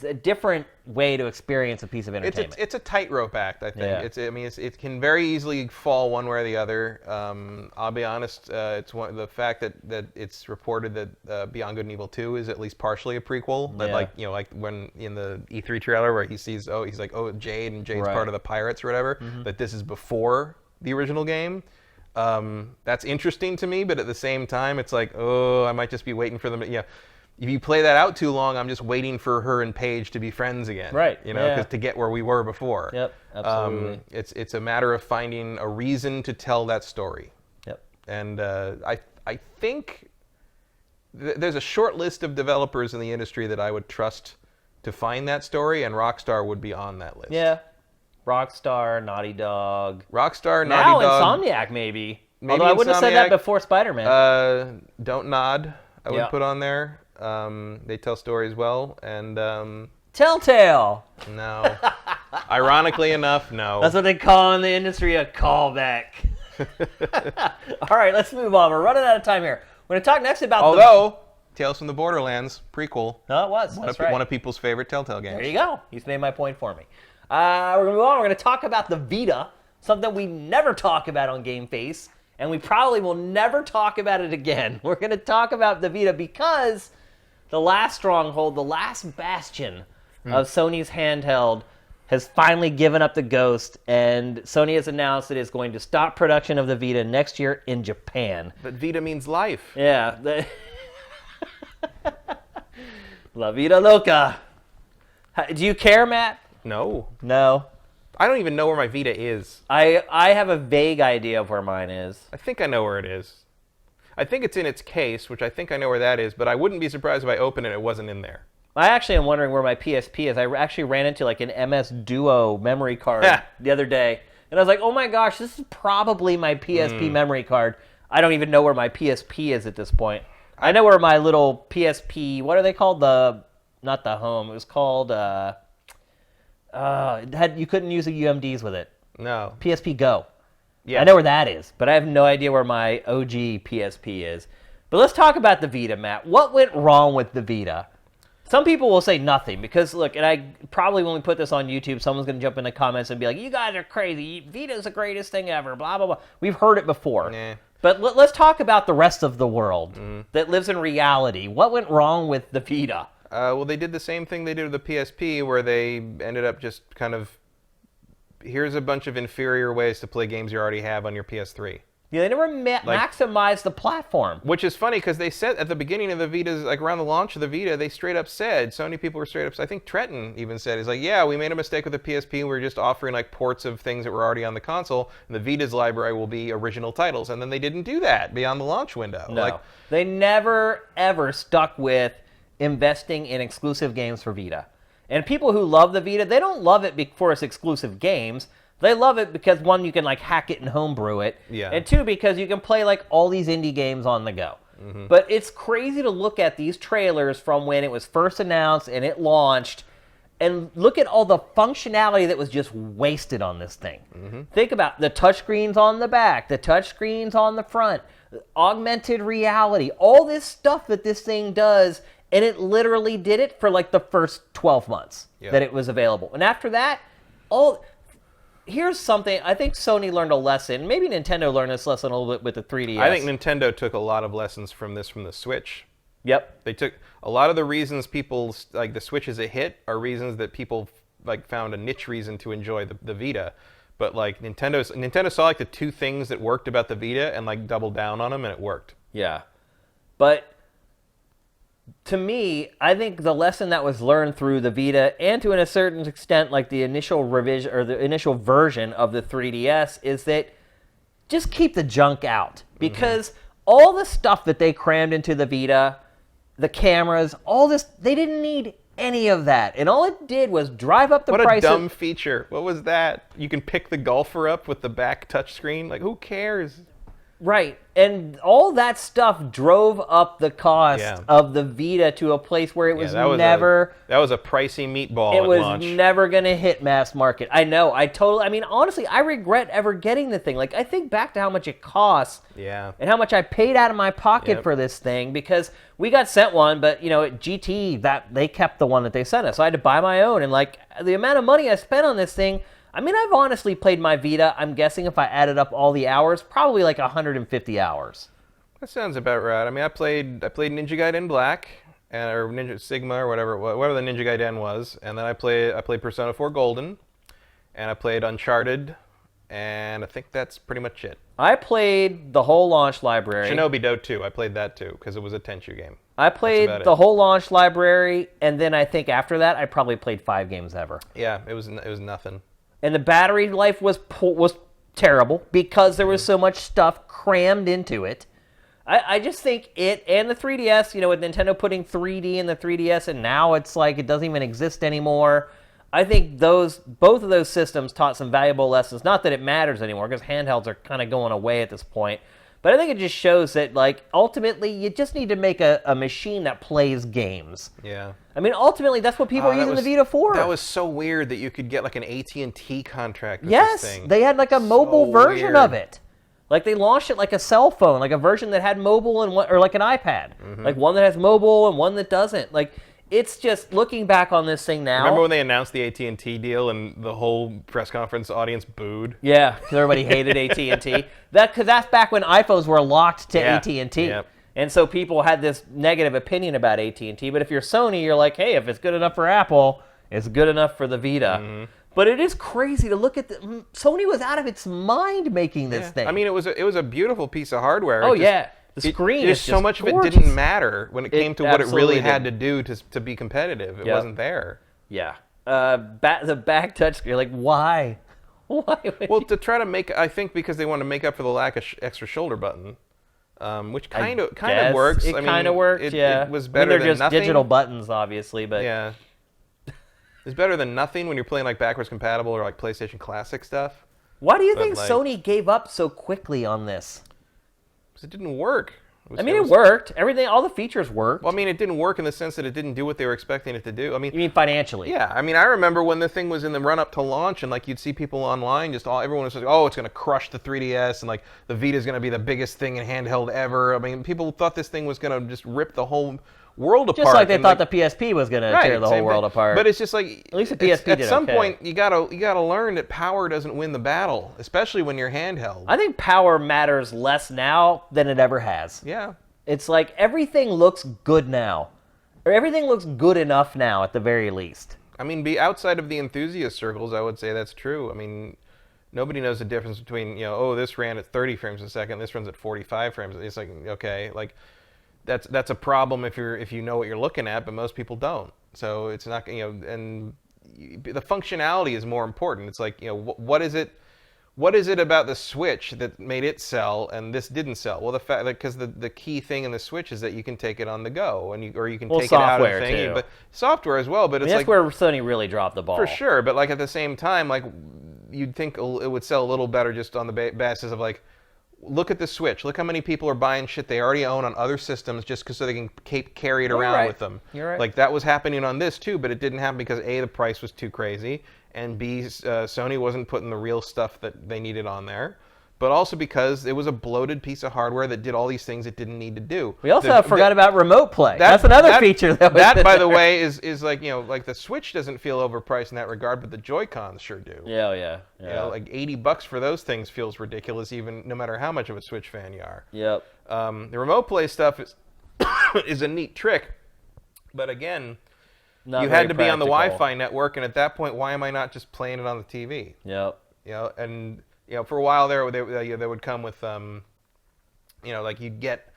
Speaker 1: a different way to experience a piece of entertainment.
Speaker 2: It's a tightrope act, I think.
Speaker 1: Yeah.
Speaker 2: It can very easily fall one way or the other. I'll be honest. It's the fact that it's reported that Beyond Good and Evil 2 is at least partially a prequel. That like when in the E3 trailer where he sees he's like Jade and Jade's part of the pirates or whatever. That this is before the original game. That's interesting to me, but at the same time, it's like I might just be waiting for them. If you play that out too long, I'm just waiting for her and Paige to be friends again.
Speaker 1: Right.
Speaker 2: Because to get where we were before.
Speaker 1: Yep, absolutely.
Speaker 2: It's a matter of finding a reason to tell that story.
Speaker 1: Yep.
Speaker 2: And I think there's a short list of developers in the industry that I would trust to find that story, and Rockstar would be on that list.
Speaker 1: Yeah. Rockstar, Naughty Dog.
Speaker 2: Rockstar,
Speaker 1: now
Speaker 2: Naughty Dog.
Speaker 1: Insomniac, maybe.
Speaker 2: Maybe
Speaker 1: Although I wouldn't have said that
Speaker 2: Insomniac.
Speaker 1: before Spider-Man.
Speaker 2: Don't Nod, I would put on there. They tell stories well, and
Speaker 1: Telltale.
Speaker 2: no. Ironically enough, no.
Speaker 1: That's what they call in the industry a callback. All right, let's move on. We're running out of time here. We're going to talk next about
Speaker 2: Tales from the Borderlands prequel.
Speaker 1: No, it was. That's right.
Speaker 2: One of people's favorite Telltale games.
Speaker 1: There you go. He's made my point for me. We're going to move on. We're going to talk about the Vita, something we never talk about on GameFace, and we probably will never talk about it again. We're going to talk about the Vita because the last stronghold, the last bastion of Sony's handheld has finally given up the ghost, and Sony has announced it is going to stop production of the Vita next year in Japan.
Speaker 2: But Vita means life.
Speaker 1: Yeah. La Vida Loca. Do you care, Matt?
Speaker 2: No.
Speaker 1: No.
Speaker 2: I don't even know where my Vita is.
Speaker 1: I have a vague idea of where mine is.
Speaker 2: I think I know where it is. I think it's in its case, which I think I know where that is, but I wouldn't be surprised if I opened it and it wasn't in there.
Speaker 1: I actually am wondering where my PSP is. I actually ran into like an MS Duo memory card the other day, and I was like, oh my gosh, this is probably my PSP memory card. I don't even know where my PSP is at this point. I know where my little PSP, what are they called? Not the home. It was called, you couldn't use the UMDs with it.
Speaker 2: No.
Speaker 1: PSP Go.
Speaker 2: Yeah.
Speaker 1: I know where that is, but I have no idea where my OG PSP is. But let's talk about the Vita, Matt. What went wrong with the Vita? Some people will say nothing because, look, and I probably when we put this on YouTube, someone's going to jump in the comments and be like, you guys are crazy. Vita's the greatest thing ever, blah, blah, blah. We've heard it before.
Speaker 2: Nah.
Speaker 1: But let's talk about the rest of the world that lives in reality. What went wrong with the Vita?
Speaker 2: Well, they did the same thing they did with the PSP, where they ended up just kind of, here's a bunch of inferior ways to play games you already have on your PS3.
Speaker 1: Yeah, they never maximized the platform.
Speaker 2: Which is funny, because they said at the beginning of the Vita's, like around the launch of the Vita, they straight up said, Sony people were straight up, I think Trenton even said, he's like, yeah, we made a mistake with the PSP, we were just offering like ports of things that were already on the console, and the Vita's library will be original titles. And then they didn't do that beyond the launch window.
Speaker 1: No, they never, ever stuck with investing in exclusive games for Vita. And people who love the Vita, they don't love it for its exclusive games. They love it because, one, you can like hack it and homebrew it.
Speaker 2: Yeah.
Speaker 1: And two, because you can play like all these indie games on the go. But it's crazy to look at these trailers from when it was first announced and it launched and look at all the functionality that was just wasted on this thing. Think about the touchscreens on the back, the touchscreens on the front, augmented reality, all this stuff that this thing does, and it literally did it for like the first 12 months that it was available. And after that, here's something, I think Sony learned a lesson. Maybe Nintendo learned this lesson a little bit with the 3DS.
Speaker 2: I think Nintendo took a lot of lessons from the Switch.
Speaker 1: Yep.
Speaker 2: They took a lot of the reasons people like the Switch is a hit are reasons that people like found a niche reason to enjoy the Vita. But like Nintendo saw like the two things that worked about the Vita and like doubled down on them, and it worked.
Speaker 1: Yeah. But to me, I think the lesson that was learned through the Vita, and to a certain extent, like the initial revision or the initial version of the 3DS, is that just keep the junk out. Because all the stuff that they crammed into the Vita, the cameras, all this, they didn't need any of that. And all it did was drive up the price.
Speaker 2: What a dumb feature. What was that? You can pick the golfer up with the back touchscreen? Like, who cares?
Speaker 1: Right. And all that stuff drove up the cost of the Vita to a place where it was never...
Speaker 2: That was a pricey meatball
Speaker 1: at
Speaker 2: launch.
Speaker 1: It was never going to hit mass market. I know. I mean, honestly, I regret ever getting the thing. Like, I think back to how much it costs.
Speaker 2: Yeah.
Speaker 1: And how much I paid out of my pocket for this thing, because we got sent one, but, you know, at GT, they kept the one that they sent us. So I had to buy my own. And, like, the amount of money I spent on this thing... I mean, I've honestly played my Vita, I'm guessing if I added up all the hours, probably like 150 hours.
Speaker 2: That sounds about right. I mean, I played Ninja Gaiden Black, or Ninja Sigma, or whatever the Ninja Gaiden was, and then I played Persona 4 Golden, and I played Uncharted, and I think that's pretty much it.
Speaker 1: I played the whole launch library.
Speaker 2: Shinobi Do 2, I played that too, because it was a Tenchu game.
Speaker 1: I played the whole launch library, and then I think after that, I probably played 5 games ever.
Speaker 2: Yeah, it was nothing.
Speaker 1: And the battery life was terrible because there was so much stuff crammed into it. I just think it and the 3DS, you know, with Nintendo putting 3D in the 3DS, and now it's like it doesn't even exist anymore. I think both of those systems taught some valuable lessons. Not that it matters anymore, because handhelds are kind of going away at this point. But I think it just shows that, like, ultimately, you just need to make a machine that plays games.
Speaker 2: Yeah.
Speaker 1: I mean, ultimately, that's what people are using the Vita for.
Speaker 2: That was so weird that you could get, like, an AT&T contract with
Speaker 1: this thing. Yes, they had, like, a mobile version of it. Like, they launched it like a cell phone, like a version that had mobile and or like an iPad. Like, one that has mobile and one that doesn't. Like, it's just, looking back on this thing now...
Speaker 2: Remember when they announced the AT&T deal and the whole press conference audience booed?
Speaker 1: Yeah, because everybody hated AT&T. Because that's back when iPhones were locked to AT&T. Yep. And so people had this negative opinion about AT&T. But if you're Sony, you're like, hey, if it's good enough for Apple, it's good enough for the Vita. But it is crazy to look at Sony was out of its mind making this thing.
Speaker 2: I mean, it was a beautiful piece of hardware.
Speaker 1: Oh, yeah. The screen is
Speaker 2: so much
Speaker 1: gorgeous.
Speaker 2: of it didn't matter when it came to what it really had to do to be competitive. It wasn't there.
Speaker 1: Yeah. The back touchscreen, like, why? Why?
Speaker 2: Well, to try to make, I think because they want to make up for the lack of extra shoulder button, which kind of works.
Speaker 1: It kind of works,
Speaker 2: It was better than nothing.
Speaker 1: They're just digital buttons, obviously, but...
Speaker 2: Yeah. It's better than nothing when you're playing, like, backwards compatible or, like, PlayStation Classic stuff.
Speaker 1: Why do you think Sony gave up so quickly on this?
Speaker 2: Because it didn't work.
Speaker 1: It worked. Everything, all the features worked.
Speaker 2: Well, I mean, it didn't work in the sense that it didn't do what they were expecting it to do. I mean,
Speaker 1: you mean financially?
Speaker 2: Yeah. I mean, I remember when the thing was in the run-up to launch, and like you'd see people online, everyone was like, "Oh, it's going to crush the 3DS, and like the Vita is going to be the biggest thing in handheld ever." I mean, people thought this thing was going to just rip the whole world apart.
Speaker 1: Just like they thought the PSP was going to tear the whole world apart.
Speaker 2: But it's just like,
Speaker 1: at least the PSP did
Speaker 2: at some point you gotta learn that power doesn't win the battle, especially when you're handheld.
Speaker 1: I think power matters less now than it ever has.
Speaker 2: Yeah.
Speaker 1: It's like everything looks good now, or everything looks good enough now at the very least.
Speaker 2: I mean, outside of the enthusiast circles, I would say that's true. I mean, nobody knows the difference between, you know, oh, this ran at 30 frames a second, this runs at 45 frames. It's like, okay, like that's a problem if you know what you're looking at, but most people don't. So it's not, you know, and the functionality is more important. It's like, you know, what is it about the Switch that made it sell and this didn't sell? Well, the fact that because the key thing in the Switch is that you can take it on the go, and you can take it out of the thingy, but software as well. But it's
Speaker 1: that's where Sony really dropped the ball
Speaker 2: for sure. But like at the same time, like you'd think it would sell a little better just on the basis of like, look at the Switch. Look how many people are buying shit they already own on other systems just so they can carry it around with them.
Speaker 1: You're right.
Speaker 2: Like that was happening on this too, but it didn't happen because A, the price was too crazy, and B, Sony wasn't putting the real stuff that they needed on there. But also because it was a bloated piece of hardware that did all these things it didn't need to do.
Speaker 1: We also forgot about remote play. That's another feature that
Speaker 2: by the way, is like, you know, like the Switch doesn't feel overpriced in that regard, but the Joy-Cons sure do.
Speaker 1: Yeah.
Speaker 2: You know, like $80 for those things feels ridiculous, even no matter how much of a Switch fan you are.
Speaker 1: Yep.
Speaker 2: The remote play stuff is is a neat trick. But again,
Speaker 1: Not
Speaker 2: you
Speaker 1: very
Speaker 2: had to be on the
Speaker 1: practical.
Speaker 2: Wi-Fi network, and at that point, why am I not just playing it on the TV?
Speaker 1: Yep.
Speaker 2: You know, and you know, for a while there, they would come with, you know, like you'd get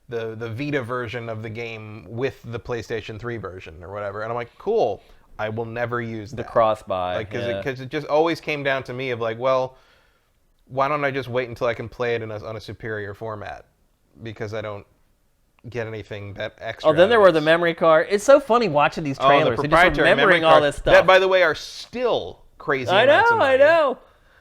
Speaker 2: the Vita version of the game with the PlayStation 3 version or whatever, and I'm like, cool. I will never use
Speaker 1: The
Speaker 2: that.
Speaker 1: cross-buy.
Speaker 2: Like,
Speaker 1: yeah.
Speaker 2: because it just always came down to me of like, well, why don't I just wait until I can play it on a superior format? Because I don't get anything that extra.
Speaker 1: Oh, then there
Speaker 2: out
Speaker 1: were
Speaker 2: of
Speaker 1: the
Speaker 2: this.
Speaker 1: memory card. It's so funny watching these
Speaker 2: Oh,
Speaker 1: trailers
Speaker 2: the
Speaker 1: and just
Speaker 2: proprietary
Speaker 1: remembering
Speaker 2: memory
Speaker 1: all
Speaker 2: cards
Speaker 1: this stuff.
Speaker 2: that, by the way, are still crazy.
Speaker 1: I
Speaker 2: amounts
Speaker 1: know,
Speaker 2: of money.
Speaker 1: I know.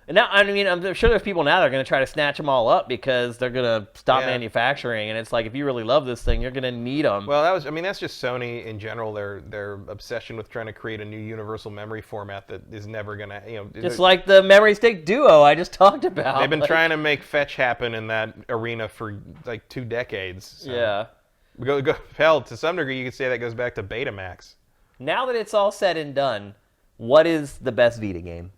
Speaker 1: And now, I mean, I'm sure there's people now that are going to try to snatch them all up because they're going to stop
Speaker 2: Yeah.
Speaker 1: manufacturing. And it's like, if you really love this thing, you're going to need them.
Speaker 2: Well, that's just Sony in general. Their obsession with trying to create a new universal memory format that is never gonna, you know.
Speaker 1: Just like the memory stick Duo I just talked about.
Speaker 2: They've been
Speaker 1: Like,
Speaker 2: trying to make fetch happen in that arena for like 2 decades. So.
Speaker 1: Yeah.
Speaker 2: Hell, to some degree, you could say that goes back to Betamax.
Speaker 1: Now that it's all said and done, what is the best Vita game?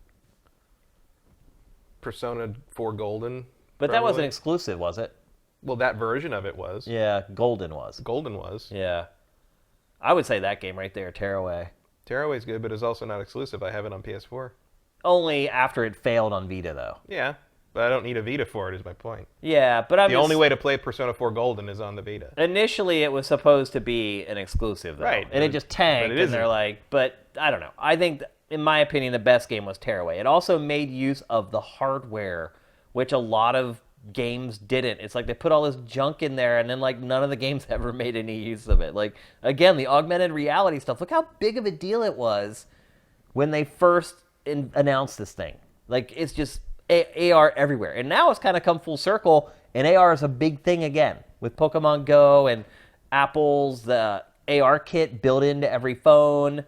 Speaker 2: Persona 4 Golden.
Speaker 1: But that wasn't
Speaker 2: probably.
Speaker 1: exclusive, was it?
Speaker 2: Well, that version of it was.
Speaker 1: Yeah, Golden was.
Speaker 2: Golden was.
Speaker 1: Yeah. I would say that game right there, Tearaway.
Speaker 2: Tearaway's good, but it's also not exclusive. I have it on PS4.
Speaker 1: Only after it failed on Vita, though.
Speaker 2: Yeah, but I don't need a Vita for it, is my point.
Speaker 1: Yeah, but I'm
Speaker 2: The only way to play Persona 4 Golden is on the Vita.
Speaker 1: Initially, it was supposed to be an exclusive, though.
Speaker 2: Right,
Speaker 1: And it just tanked,
Speaker 2: but it
Speaker 1: and they're
Speaker 2: isn't.
Speaker 1: like, but I don't know. I think, in my opinion, the best game was Tearaway. It also made use of the hardware, which a lot of games didn't. It's like they put all this junk in there, and then like none of the games ever made any use of it. Like, again, the augmented reality stuff. Look how big of a deal it was when they first announced this thing. Like, it's just AR everywhere. And now it's kind of come full circle, and AR is a big thing again with Pokemon Go and Apple's the AR kit built into every phone.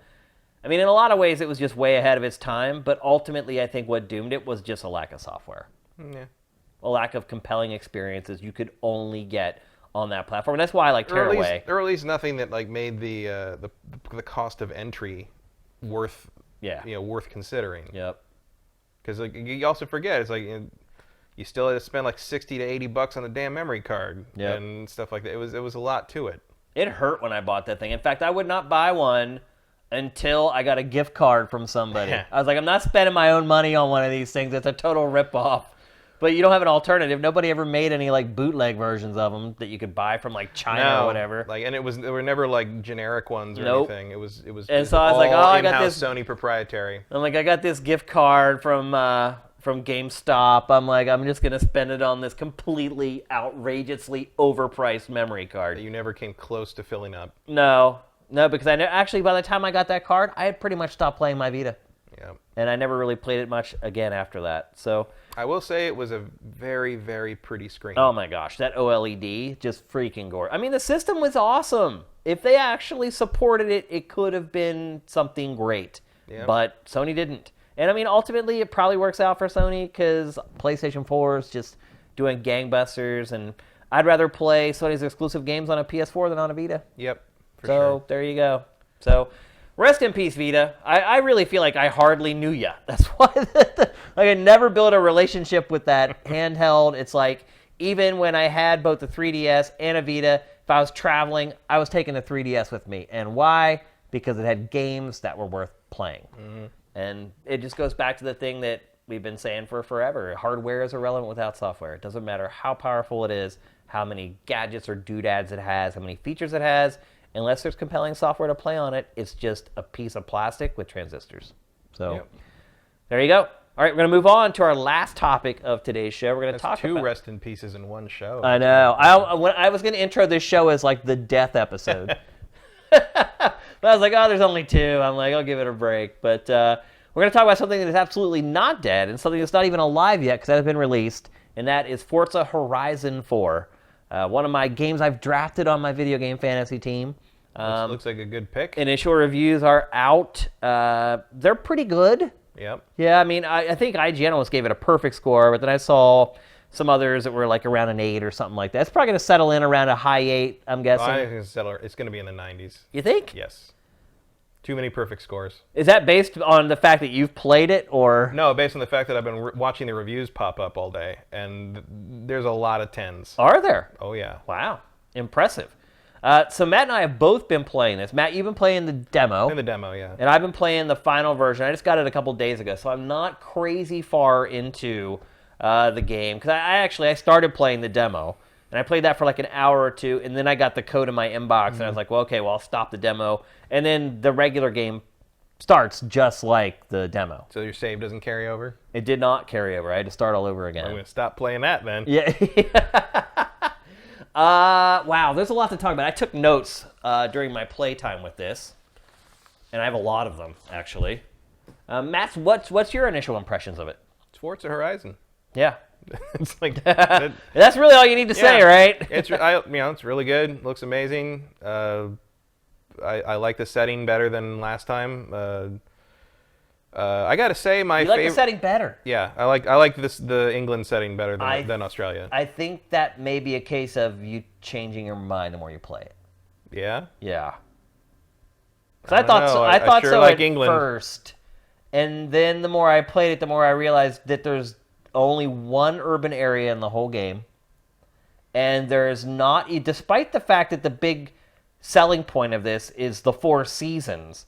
Speaker 1: I mean, in a lot of ways, it was just way ahead of its time, but ultimately, I think what doomed it was just a lack of software.
Speaker 2: Yeah.
Speaker 1: A lack of compelling experiences you could only get on that platform. And that's why I like
Speaker 2: Or
Speaker 1: Tearaway.
Speaker 2: at least nothing that like made the cost of entry worth worth considering.
Speaker 1: Yep.
Speaker 2: Because like you also forget, it's like you still had to spend like $60 to $80 on a damn memory card and stuff like that. It was a lot to it.
Speaker 1: It hurt when I bought that thing. In fact, I would not buy one until I got a gift card from somebody. I was like, I'm not spending my own money on one of these things. It's a total ripoff. But you don't have an alternative. Nobody ever made any like bootleg versions of them that you could buy from like China or whatever.
Speaker 2: Like, and there were never like generic ones or
Speaker 1: Nope.
Speaker 2: anything. It was.
Speaker 1: And so I was like, oh, I got
Speaker 2: in-house
Speaker 1: this
Speaker 2: Sony proprietary.
Speaker 1: I'm like, I got this gift card from GameStop. I'm like, I'm just gonna spend it on this completely outrageously overpriced memory card.
Speaker 2: That you never came close to filling up.
Speaker 1: No, because actually by the time I got that card, I had pretty much stopped playing my Vita.
Speaker 2: Yeah.
Speaker 1: And I never really played it much again after that. So,
Speaker 2: I will say it was a very, very pretty screen.
Speaker 1: oh my gosh, that OLED, just freaking gorgeous. I mean, the system was awesome. If they actually supported it, it could have been something great.
Speaker 2: Yeah.
Speaker 1: But Sony didn't. And I mean, ultimately, it probably works out for Sony because PlayStation 4 is just doing gangbusters. And I'd rather play Sony's exclusive games on a PS4 than on a Vita.
Speaker 2: Yep. For
Speaker 1: So
Speaker 2: sure.
Speaker 1: there you go. So rest in peace, Vita. I really feel like I hardly knew ya. That's why like I never built a relationship with that handheld. It's like even when I had both the 3DS and a Vita, if I was traveling, I was taking the 3DS with me. And why? Because it had games that were worth playing. Mm-hmm. And it just goes back to the thing that we've been saying for forever. Hardware is irrelevant without software. It doesn't matter how powerful it is, how many gadgets or doodads it has, how many features it has. Unless there's compelling software to play on it, it's just a piece of plastic with transistors. So there you go. All right, we're going to move on to our last topic of today's show. We're going to talk
Speaker 2: two
Speaker 1: about...
Speaker 2: rest in pieces in one show.
Speaker 1: I know. I was going to intro this show as like the death episode. But I was like, oh, there's only 2. I'm like, I'll give it a break. But we're going to talk about something that is absolutely not dead and something that's not even alive yet because that has been released, and that is Forza Horizon 4. One of my games I've drafted on my video game fantasy team.
Speaker 2: Looks like a good pick.
Speaker 1: Initial reviews are out. They're pretty good.
Speaker 2: Yep.
Speaker 1: Yeah, I mean, I think IGN almost gave it a perfect score, but then I saw some others that were like around an 8 or something like that. It's probably going to settle in around a high 8, I'm guessing.
Speaker 2: I think it's going to be in the 90s.
Speaker 1: You think?
Speaker 2: Yes. Too many perfect scores.
Speaker 1: Is that based on the fact that you've played it, or?
Speaker 2: No, based on the fact that I've been watching the reviews pop up all day, and there's a lot of 10s.
Speaker 1: Are there?
Speaker 2: Oh, yeah.
Speaker 1: Wow. Impressive. So Matt and I have both been playing this. Matt, you've been playing the demo.
Speaker 2: In the demo, yeah.
Speaker 1: And I've been playing the final version. I just got it a couple days ago, so I'm not crazy far into the game. Because I started playing the demo, and I played that for like an hour or two, and then I got the code in my inbox, and I was like, well, okay, well, I'll stop the demo. And then the regular game starts just like the demo.
Speaker 2: So your save doesn't carry over?
Speaker 1: It did not carry over. I had to start all over again.
Speaker 2: I'm going to stop playing that then.
Speaker 1: Yeah. Wow, there's a lot to talk about. I took notes during my playtime with this, and I have a lot of them, actually. Matt, what's your initial impressions of it?
Speaker 2: It's Forza Horizon.
Speaker 1: Yeah.
Speaker 2: It's like
Speaker 1: that's really all you need to say, right?
Speaker 2: It's really good. Looks amazing. I like the setting better than last time. I gotta say, my favorite.
Speaker 1: You like the setting better?
Speaker 2: Yeah, I like the England setting better than Australia.
Speaker 1: I think that may be a case of you changing your mind the more you play it.
Speaker 2: Yeah.
Speaker 1: Yeah. Because I thought
Speaker 2: sure
Speaker 1: so
Speaker 2: like
Speaker 1: at
Speaker 2: England.
Speaker 1: first, and then the more I played it, the more I realized that there's only one urban area in the whole game, and there's not, despite the fact that the big selling point of this is the 4 seasons.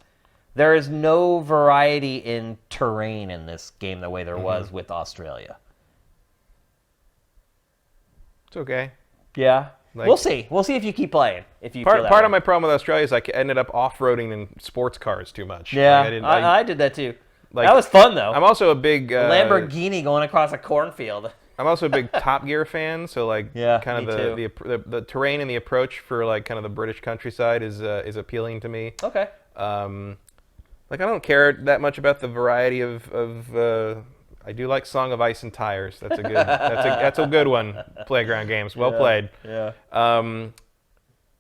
Speaker 1: There is no variety in terrain in this game the way there was with Australia.
Speaker 2: It's okay.
Speaker 1: Yeah. We'll see. We'll see if you keep playing. If you
Speaker 2: part of my problem with Australia is I ended up off-roading in sports cars too much.
Speaker 1: Yeah,
Speaker 2: like
Speaker 1: I did that too. That was fun though.
Speaker 2: I'm also a big
Speaker 1: Lamborghini going across a cornfield.
Speaker 2: I'm also a big Top Gear fan, so like kind of the terrain and the approach for like kind of the British countryside is appealing to me.
Speaker 1: Okay.
Speaker 2: Like I don't care that much about the variety of I do like Song of Ice and Tires. That's a good that's a good one. Playground games, well played.
Speaker 1: Yeah.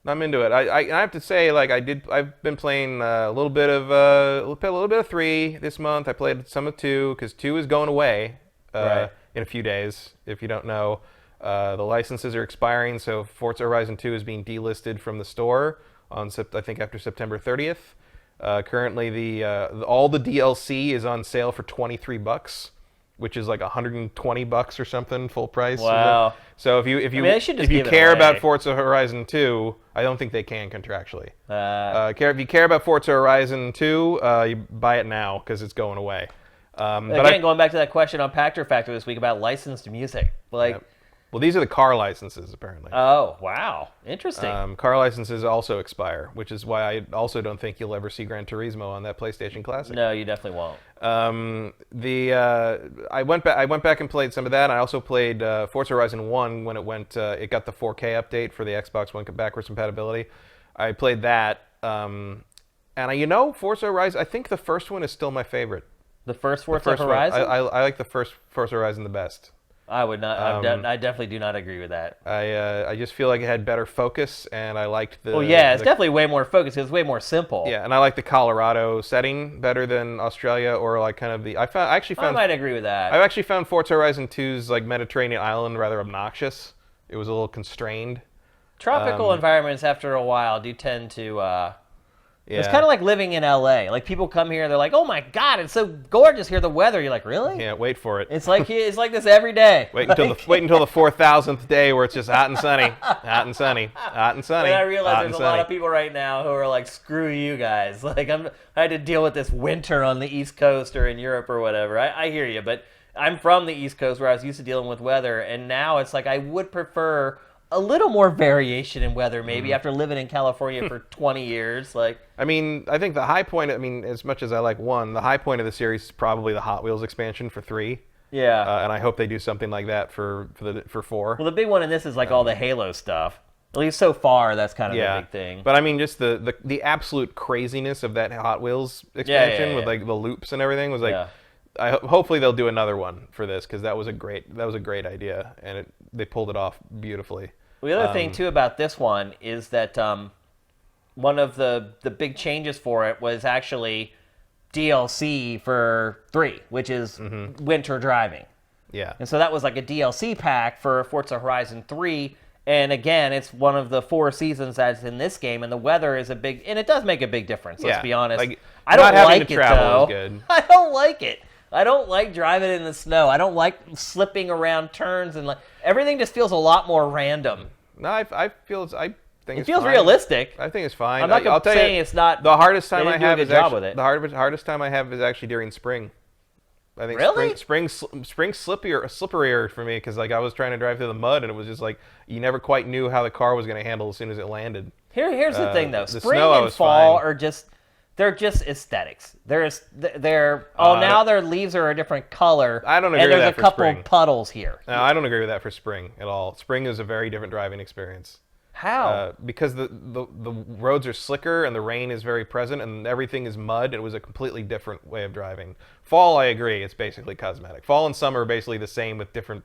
Speaker 2: I'm into it. I have to say, like I've been playing a little bit of 3 this month. I played some of 2 because 2 is going away in a few days. If you don't know, the licenses are expiring, so Forza Horizon 2 is being delisted from the store on I think after September 30th. Currently, all the DLC is on sale for $23, which is like $120 or something full price.
Speaker 1: Wow!
Speaker 2: So if you care about Forza Horizon 2, I don't think they can contractually. If you care about Forza Horizon 2, you buy it now because it's going away.
Speaker 1: Again, going back to that question on Pactor Factor this week about licensed music, like.
Speaker 2: Yep. Well, these are the car licenses, apparently.
Speaker 1: Oh, wow. Interesting.
Speaker 2: Car licenses also expire, which is why I also don't think you'll ever see Gran Turismo on that PlayStation Classic.
Speaker 1: No, you definitely won't.
Speaker 2: I went back and played some of that. I also played Forza Horizon 1 when it got the 4K update for the Xbox One backwards compatibility. I played that. And Forza Horizon, I think the first one is still my favorite.
Speaker 1: The first Forza Horizon?
Speaker 2: I like the first Forza Horizon the best.
Speaker 1: I would not. I definitely do not agree with that.
Speaker 2: I just feel like it had better focus, and I liked the.
Speaker 1: Well, yeah, it's definitely way more focused. It's way more simple.
Speaker 2: Yeah, and I like the Colorado setting better than Australia, or like kind of the. I
Speaker 1: might agree with that.
Speaker 2: I actually found Forza Horizon 2's like Mediterranean island rather obnoxious. It was a little constrained.
Speaker 1: Tropical environments, after a while, do tend to.
Speaker 2: Yeah.
Speaker 1: It's kind of like living in LA. Like people come here, they're like, "Oh my God, it's so gorgeous here. The weather." You're like, "Really?"
Speaker 2: Yeah, wait for it.
Speaker 1: It's like this every day.
Speaker 2: Wait until the 4,000th day where it's just hot and sunny, hot and sunny, hot and sunny.
Speaker 1: And I realize there's a lot of people right now who are like, "Screw you guys!" Like I had to deal with this winter on the East Coast or in Europe or whatever. I hear you, but I'm from the East Coast where I was used to dealing with weather, and now it's like I would prefer a little more variation in weather, maybe after living in California for 20 years. Like,
Speaker 2: I mean, I think the high point. I mean, as much as I like 1, the high point of the series is probably the Hot Wheels expansion for 3.
Speaker 1: Yeah,
Speaker 2: and I hope they do something like that for 4.
Speaker 1: Well, the big one in this is like all the Halo stuff. At least so far, that's kind of the big thing.
Speaker 2: But I mean, just the absolute craziness of that Hot Wheels expansion with like the loops and everything was like. Yeah. Hopefully they'll do another one for this because that was a great idea and they pulled it off beautifully.
Speaker 1: Well, the other thing, too, about this one is that one of the big changes for it was actually DLC for 3, which is winter driving.
Speaker 2: Yeah.
Speaker 1: And so that was like a DLC pack for Forza Horizon 3. And again, it's one of the 4 seasons that's in this game, and the weather is and it does make a big difference, let's be honest.
Speaker 2: Like,
Speaker 1: I don't like it, though.
Speaker 2: Is good.
Speaker 1: I don't like it. I don't like driving in the snow. I don't like slipping around turns and everything just feels a lot more random.
Speaker 2: No, I feel think
Speaker 1: it feels realistic.
Speaker 2: I think it's fine.
Speaker 1: I'm not saying it's not.
Speaker 2: The hardest time I
Speaker 1: they didn't do a
Speaker 2: have
Speaker 1: good
Speaker 2: is
Speaker 1: job
Speaker 2: actually
Speaker 1: with it.
Speaker 2: the hardest time I have is actually during spring. I think
Speaker 1: Really?
Speaker 2: spring's slipperier for me because like I was trying to drive through the mud and it was just like you never quite knew how the car was going to handle as soon as it landed.
Speaker 1: Here's the thing though.
Speaker 2: The
Speaker 1: Spring
Speaker 2: snow, I
Speaker 1: and
Speaker 2: was
Speaker 1: fall
Speaker 2: fine.
Speaker 1: are just aesthetics. Now their leaves are a different color.
Speaker 2: I don't agree
Speaker 1: and
Speaker 2: with
Speaker 1: there's
Speaker 2: that
Speaker 1: a
Speaker 2: for
Speaker 1: couple
Speaker 2: spring.
Speaker 1: puddles here.
Speaker 2: No, I don't agree with that for spring at all. Spring is a very different driving experience.
Speaker 1: How?
Speaker 2: Because the roads are slicker and the rain is very present and everything is mud. It was a completely different way of driving. Fall, I agree, it's basically cosmetic. Fall and summer are basically the same with different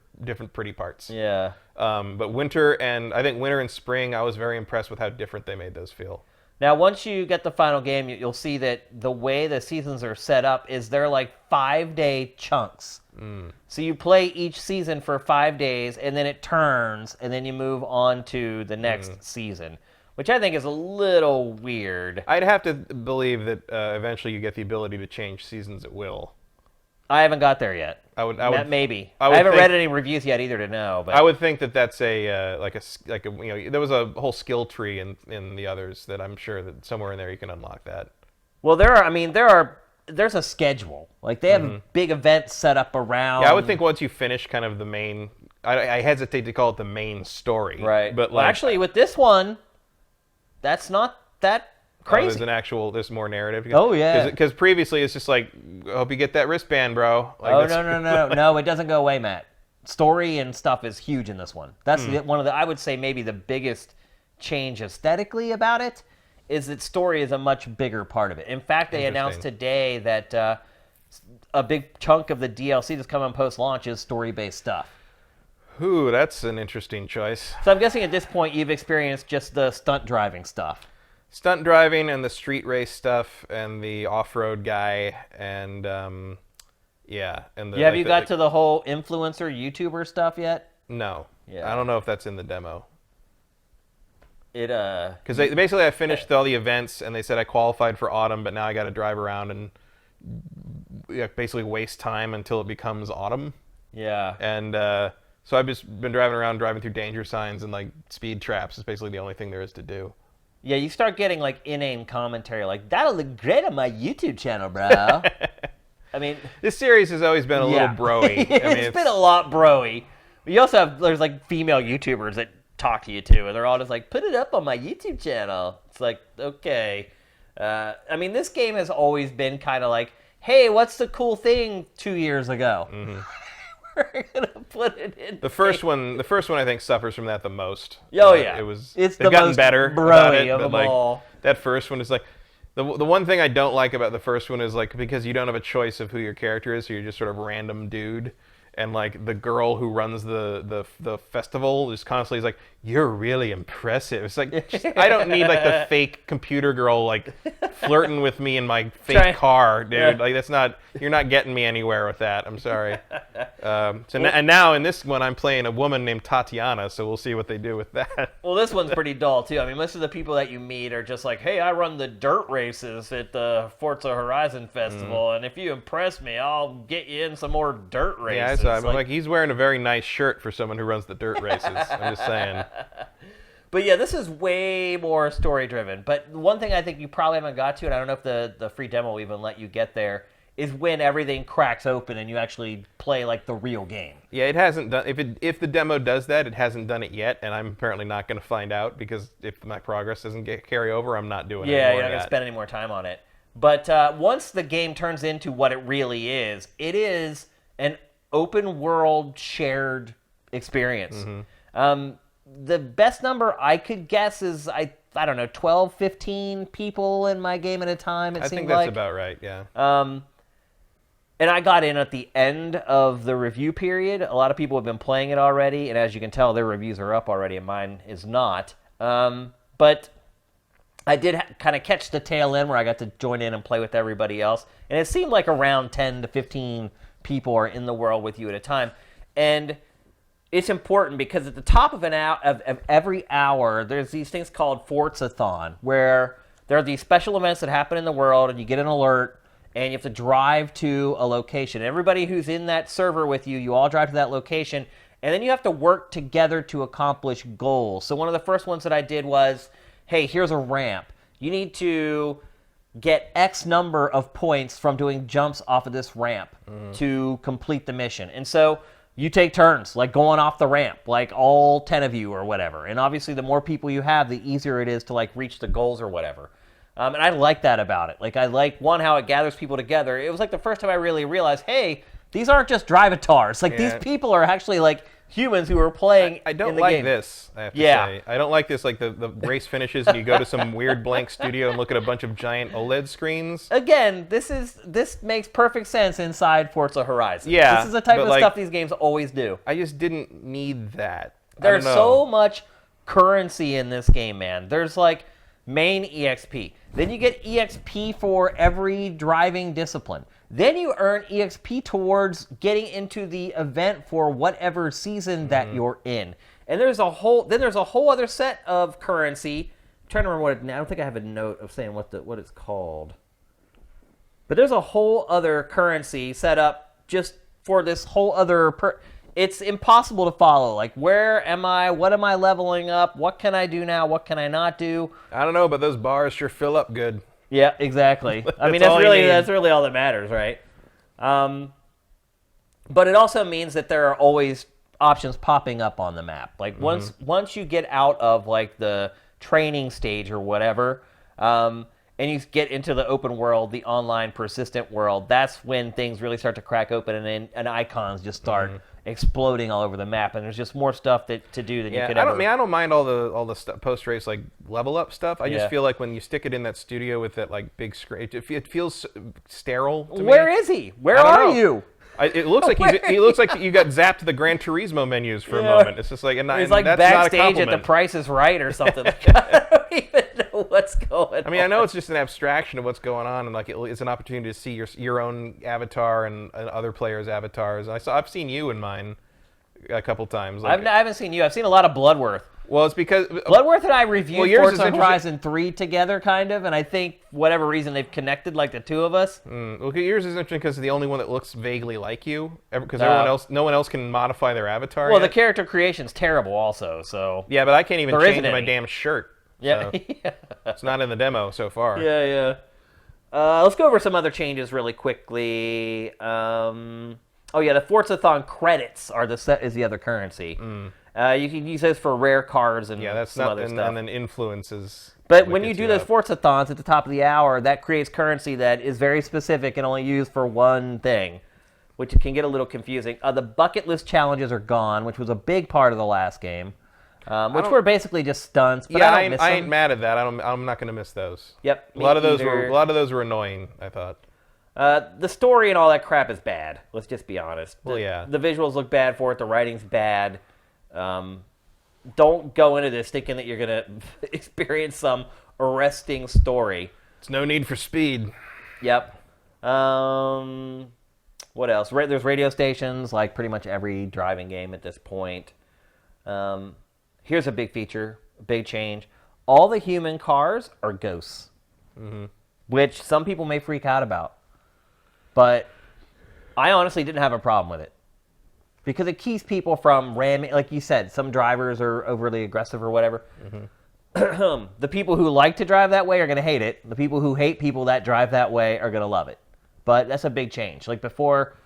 Speaker 2: pretty parts.
Speaker 1: Yeah.
Speaker 2: But winter and spring, I was very impressed with how different they made those feel.
Speaker 1: Now, once you get the final game, you'll see that the way the seasons are set up is they're like 5-day chunks. So you play each season for 5 days, and then it turns, and then you move on to the next season, which I think is a little weird.
Speaker 2: I'd have to believe that eventually you get the ability to change seasons at will.
Speaker 1: I haven't got there yet. Maybe. I haven't read any reviews yet either to know. But
Speaker 2: I would think that that's there was a whole skill tree in the others that I'm sure that somewhere in there you can unlock that.
Speaker 1: Well, there's a schedule. Like they have big events set up around.
Speaker 2: Yeah, I would think once you finish kind of the main, I hesitate to call it the main story.
Speaker 1: Right.
Speaker 2: But
Speaker 1: well, actually, with this one, that's not that crazy.
Speaker 2: There's more narrative.
Speaker 1: Oh, yeah.
Speaker 2: Because previously it's just like, hope you get that wristband, bro. Like,
Speaker 1: No, it doesn't go away, Matt. Story and stuff is huge in this one. That's one of the, I would say maybe the biggest change aesthetically about it is that story is a much bigger part of it. In fact, they announced today that a big chunk of the DLC that's coming post-launch is story-based stuff.
Speaker 2: Ooh, that's an interesting choice.
Speaker 1: So I'm guessing at this point you've experienced just the stunt driving stuff.
Speaker 2: Stunt driving and the street race stuff and the off-road guy and yeah. And
Speaker 1: have you got to the whole influencer YouTuber stuff yet?
Speaker 2: No.
Speaker 1: Yeah.
Speaker 2: I don't know if that's in the demo.
Speaker 1: Because
Speaker 2: basically I finished all the events and they said I qualified for autumn, but now I got to drive around and basically waste time until it becomes autumn.
Speaker 1: Yeah.
Speaker 2: And so I've just been driving through danger signs and like speed traps is basically the only thing there is to do.
Speaker 1: Yeah, you start getting like inane commentary like, that'll look great on my YouTube channel, bro. I mean,
Speaker 2: this series has always been a little broy.
Speaker 1: It's been a lot broy. You also there's like female YouTubers that talk to you too, and they're all just like, put it up on my YouTube channel. It's like, okay. I mean, this game has always been kind of like, hey, what's the cool thing 2 years ago? We're gonna put it in.
Speaker 2: The first one I think suffers from that the most.
Speaker 1: Oh yeah,
Speaker 2: they've gotten better about it,
Speaker 1: of them all.
Speaker 2: That first one is like the one thing I don't like about the first one is like because you don't have a choice of who your character is, so you're just sort of random dude. And like the girl who runs the festival is constantly like, you're really impressive. It's like I don't need like the fake computer girl like flirting with me in my fake car, dude.
Speaker 1: Yeah.
Speaker 2: Like that's not, you're not getting me anywhere with that. I'm sorry. And now in this one I'm playing a woman named Tatiana, so we'll see what they do with that.
Speaker 1: Well, this one's pretty dull too. I mean, most of the people that you meet are just like, hey, I run the dirt races at the Forza Horizon Festival, and if you impress me, I'll get you in some more dirt races.
Speaker 2: Yeah, so I'm like he's wearing a very nice shirt for someone who runs the dirt races. I'm just saying.
Speaker 1: But yeah, this is way more story-driven. But one thing I think you probably haven't got to, and I don't know if the free demo will even let you get there, is when everything cracks open and you actually play like the real game.
Speaker 2: Yeah, it hasn't done. If the demo does that, it hasn't done it yet, and I'm apparently not going to find out because if my progress doesn't carry over, I'm not doing it.
Speaker 1: Yeah, you're not going to spend any more time on it. But once the game turns into what it really is, it is an open world shared experience. The best number I could guess is I don't know, 12, 15 people in my game at a time. I
Speaker 2: think that's about right. Yeah.
Speaker 1: And I got in at the end of the review period. A lot of people have been playing it already, and as you can tell, their reviews are up already, and mine is not. But I did kind of catch the tail end where I got to join in and play with everybody else, and it seemed like around 10 to 15 people are in the world with you at a time. And it's important because at the top of of every hour, there's these things called Forzathon, where there are these special events that happen in the world, and you get an alert, and you have to drive to a location. Everybody who's in that server with you, you all drive to that location, And then you have to work together to accomplish goals. So one of the first ones that I did was, hey, here's a ramp. You need to get X number of points from doing jumps off of this ramp to complete the mission. And so you take turns, like going off the ramp, like all 10 of you or whatever. And obviously the more people you have, the easier it is to like reach the goals or whatever. And I like that about it. Like I like, one, how it gathers people together. It was like the first time I really realized, hey, these aren't just drive-avatars. Like these people are actually like humans who are playing
Speaker 2: I don't
Speaker 1: in the
Speaker 2: like
Speaker 1: game.
Speaker 2: this, I have to say. I don't like this, like the race finishes and you go to some weird blank studio and look at a bunch of giant OLED screens.
Speaker 1: Again, this makes perfect sense inside Forza Horizon.
Speaker 2: Yeah,
Speaker 1: this is the type of
Speaker 2: like,
Speaker 1: stuff these games always do.
Speaker 2: I just didn't need that.
Speaker 1: There's so much currency in this game, man. There's like main EXP. Then you get EXP for every driving discipline. Then you earn EXP towards getting into the event for whatever season that you're in. And there's a whole other set of currency. I'm trying to remember what I don't think I have a note of saying what it's called. But there's a whole other currency set up just for this whole other it's impossible to follow. Like, where am I? What am I leveling up? What can I do now? What can I not do?
Speaker 2: I don't know, but those bars sure fill up good.
Speaker 1: Yeah, exactly. I mean, that's really all that matters, right? But it also means that there are always options popping up on the map. Like once you get out of like the training stage or whatever, and you get into the open world, the online persistent world, that's when things really start to crack open and icons just start exploding all over the map, and there's just more stuff to do than you could ever.
Speaker 2: I don't mind all the post race like level up stuff. I just feel like when you stick it in that studio with that like big screen, it feels sterile to me.
Speaker 1: Where is he? Where are you?
Speaker 2: It looks like he looks like you got zapped to the Gran Turismo menus for a moment. It's just like,
Speaker 1: he's like
Speaker 2: that's
Speaker 1: backstage
Speaker 2: not a
Speaker 1: at The Price is Right or something. I don't even know what's going on.
Speaker 2: I mean, I know it's just an abstraction of what's going on, and like it's an opportunity to see your own avatar and other players' avatars. And I've seen you in mine a couple times. Like,
Speaker 1: I haven't seen you. I've seen a lot of Bloodworth.
Speaker 2: Well, it's because
Speaker 1: Bloodworth and I reviewed Forza Horizon 3 together, kind of, and I think for whatever reason they've connected, like the two of us.
Speaker 2: Well, yours is interesting because it's the only one that looks vaguely like you, because no one else can modify their avatar.
Speaker 1: Well,
Speaker 2: yet.
Speaker 1: the character creation's terrible, also. So
Speaker 2: yeah, but I can't even change my damn shirt.
Speaker 1: Yeah,
Speaker 2: so it's not in the demo so far.
Speaker 1: Yeah. Let's go over some other changes really quickly. The Forzathon credits is the other currency. You can use those for rare cards and
Speaker 2: that's
Speaker 1: some other stuff.
Speaker 2: And then influences.
Speaker 1: But when you do those Forzathons at the top of the hour, that creates currency that is very specific and only used for one thing, which can get a little confusing. The bucket list challenges are gone, which was a big part of the last game, which were basically just stunts. But I
Speaker 2: ain't mad at that. I'm not going to miss those.
Speaker 1: Yep.
Speaker 2: A lot of those were annoying, I thought.
Speaker 1: The story and all that crap is bad. Let's just be honest.
Speaker 2: The
Speaker 1: visuals look bad for it. The writing's bad. Don't go into this thinking that you're going to experience some arresting story.
Speaker 2: It's no need for speed.
Speaker 1: Yep. What else? There's radio stations, like pretty much every driving game at this point. Here's a big feature, a big change. All the human cars are ghosts, which some people may freak out about. But I honestly didn't have a problem with it. Because it keeps people from ramming, like you said, some drivers are overly aggressive or whatever. The people who like to drive that way are going to hate it. The people who hate people that drive that way are going to love it. But that's a big change. Like before,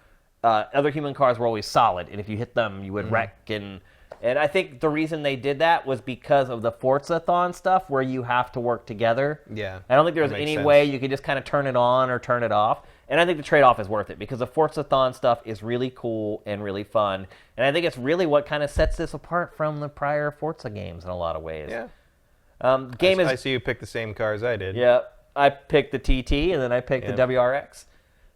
Speaker 1: other human cars were always solid, and if you hit them, you would wreck. And I think the reason they did that was because of the Forzathon stuff, where you have to work together.
Speaker 2: Yeah,
Speaker 1: I don't think there was any way you could just kind of turn it on or turn it off. And I think the trade-off is worth it because the Forzathon stuff is really cool and really fun. And I think it's really what kind of sets this apart from the prior Forza games in a lot of ways.
Speaker 2: Yeah.
Speaker 1: I
Speaker 2: see you picked the same car as I did.
Speaker 1: Yeah. I picked the TT, and then I picked the WRX.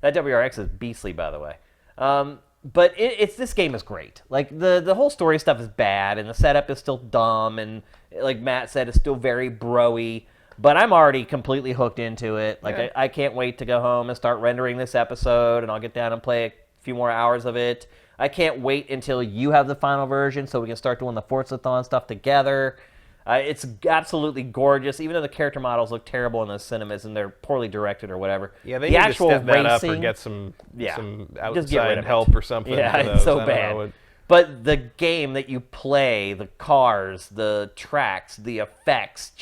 Speaker 1: That WRX is beastly, by the way. But this game is great. Like, the whole story stuff is bad, and the setup is still dumb, and like Matt said, it's still very bro-y. But I'm already completely hooked into it. Like, I can't wait to go home and start rendering this episode, and I'll get down and play a few more hours of it. I can't wait until you have the final version so we can start doing the Forzathon stuff together. It's absolutely gorgeous, even though the character models look terrible in the cinemas and they're poorly directed or whatever.
Speaker 2: Yeah, they need to step that up or get some outside help or something.
Speaker 1: Yeah, it's so bad. But the game that you play, the cars, the tracks, the effects,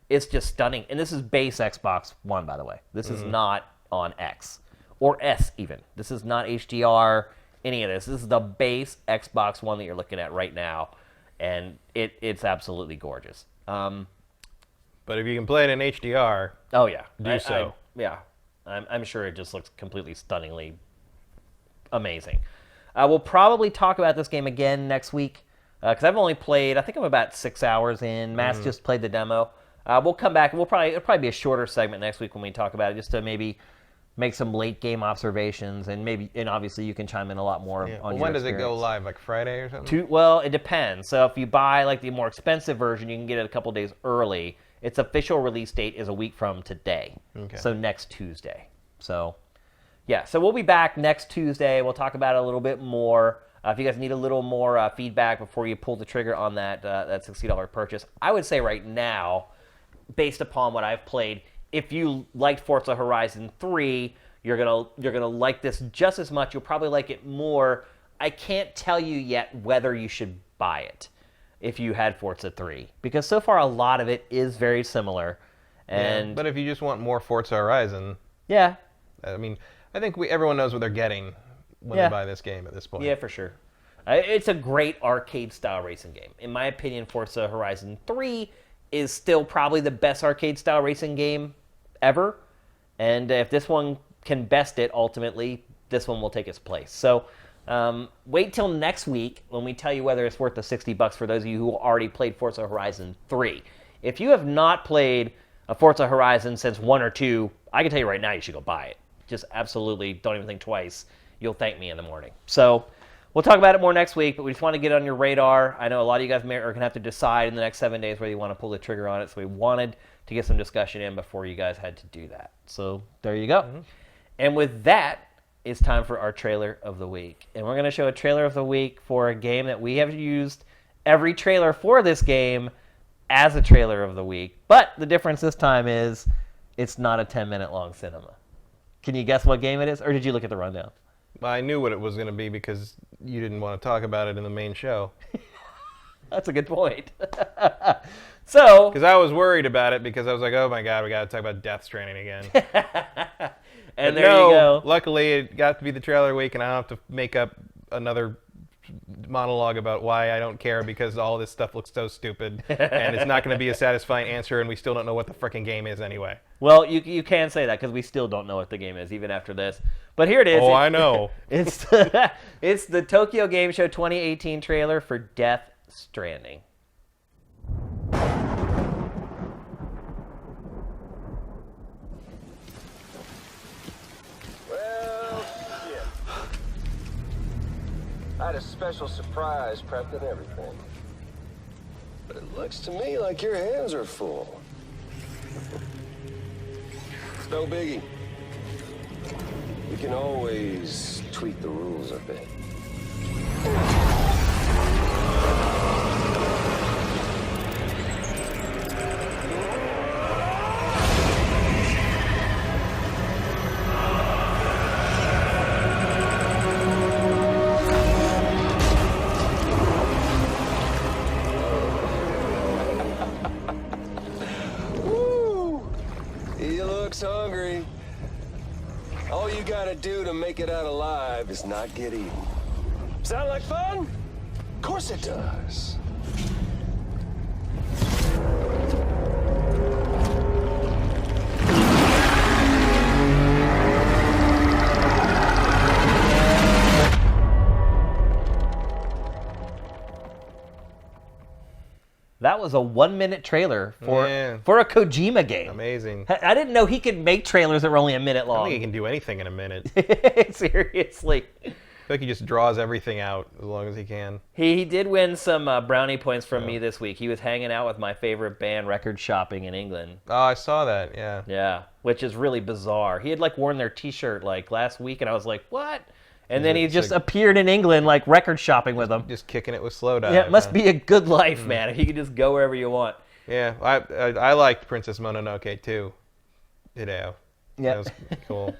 Speaker 1: it's just stunning. And this is base Xbox One, by the way. This is not on X or S even. This is not HDR, any of this. This is the base Xbox One that you're looking at right now, and it's absolutely gorgeous.
Speaker 2: But if you can play it in HDR,
Speaker 1: oh yeah,
Speaker 2: do so.
Speaker 1: I'm sure it just looks completely stunningly amazing. We'll probably talk about this game again next week because I've only played. I think I'm about 6 hours in. Matt's just played the demo. We'll come back. It'll probably be a shorter segment next week when we talk about it, just to maybe make some late game observations, and obviously you can chime in a lot more on your
Speaker 2: when does
Speaker 1: experience.
Speaker 2: it go live? Like Friday or something?
Speaker 1: Well, it depends. So if you buy like the more expensive version, you can get it a couple days early. Its official release date is a week from today. Okay. So next Tuesday. So yeah, so we'll be back next Tuesday. We'll talk about it a little bit more. If you guys need a little more feedback before you pull the trigger on that $60 purchase, I would say right now, based upon what I've played, if you liked Forza Horizon 3, you're gonna like this just as much. You'll probably like it more. I can't tell you yet whether you should buy it if you had Forza 3, because so far a lot of it is very similar. And
Speaker 2: but if you just want more Forza Horizon,
Speaker 1: yeah,
Speaker 2: I mean, I think everyone knows what they're getting when they buy this game at this point.
Speaker 1: Yeah, for sure. It's a great arcade-style racing game. In my opinion, Forza Horizon 3 is still probably the best arcade-style racing game ever. And if this one can best it, ultimately, this one will take its place. So wait till next week when we tell you whether it's worth the $60 for those of you who already played Forza Horizon 3. If you have not played a Forza Horizon since 1 or 2, I can tell you right now you should go buy it. Just absolutely don't even think twice. You'll thank me in the morning. So we'll talk about it more next week, but we just want to get it on your radar. I know a lot of you guys are going to have to decide in the next 7 days whether you want to pull the trigger on it, so we wanted to get some discussion in before you guys had to do that. So there you go. And with that, it's time for our trailer of the week. And we're going to show a trailer of the week for a game that we have used every trailer for this game as a trailer of the week. But the difference this time is it's not a 10-minute long cinema. Can you guess what game it is, or did you look at the rundown?
Speaker 2: I knew what it was going to be because you didn't want to talk about it in the main show.
Speaker 1: That's a good point. So,
Speaker 2: because I was worried about it because I was like, oh my God, we got to talk about Death Stranding again.
Speaker 1: And there you go.
Speaker 2: Luckily, it got to be the trailer week, and I don't have to make up another monologue about why I don't care because all this stuff looks so stupid, and it's not going to be a satisfying answer, and we still don't know what the frickin' game is anyway.
Speaker 1: Well, you can say that because we still don't know what the game is even after this. But here it is.
Speaker 2: Oh, I know.
Speaker 1: It's it's the Tokyo Game Show 2018 trailer for Death Stranding.
Speaker 3: Well, shit. I had a special surprise prepped and everything. But it looks to me like your hands are full. It's no biggie. We can always tweak the rules a bit. Woo! He looks hungry. All you gotta do to make it out alive is not get eaten. Sound like fun? Of course it does.
Speaker 1: That was a 1-minute trailer for a Kojima game.
Speaker 2: Amazing.
Speaker 1: I didn't know he could make trailers that were only a minute
Speaker 2: I
Speaker 1: long.
Speaker 2: think he can do anything in a minute.
Speaker 1: Seriously.
Speaker 2: I feel like he just draws everything out as long as he can.
Speaker 1: He did win some brownie points from me this week. He was hanging out with my favorite band, Record Shopping, in England.
Speaker 2: Oh, I saw that, yeah.
Speaker 1: Yeah, which is really bizarre. He had worn their T-shirt last week, and I was like, what? And then he just appeared in England record shopping with them.
Speaker 2: Just kicking it with Slowdive.
Speaker 1: Yeah, it must be a good life, man, if you can just go wherever you want.
Speaker 2: Yeah, I liked Princess Mononoke too. Yeah,
Speaker 1: that
Speaker 2: was cool.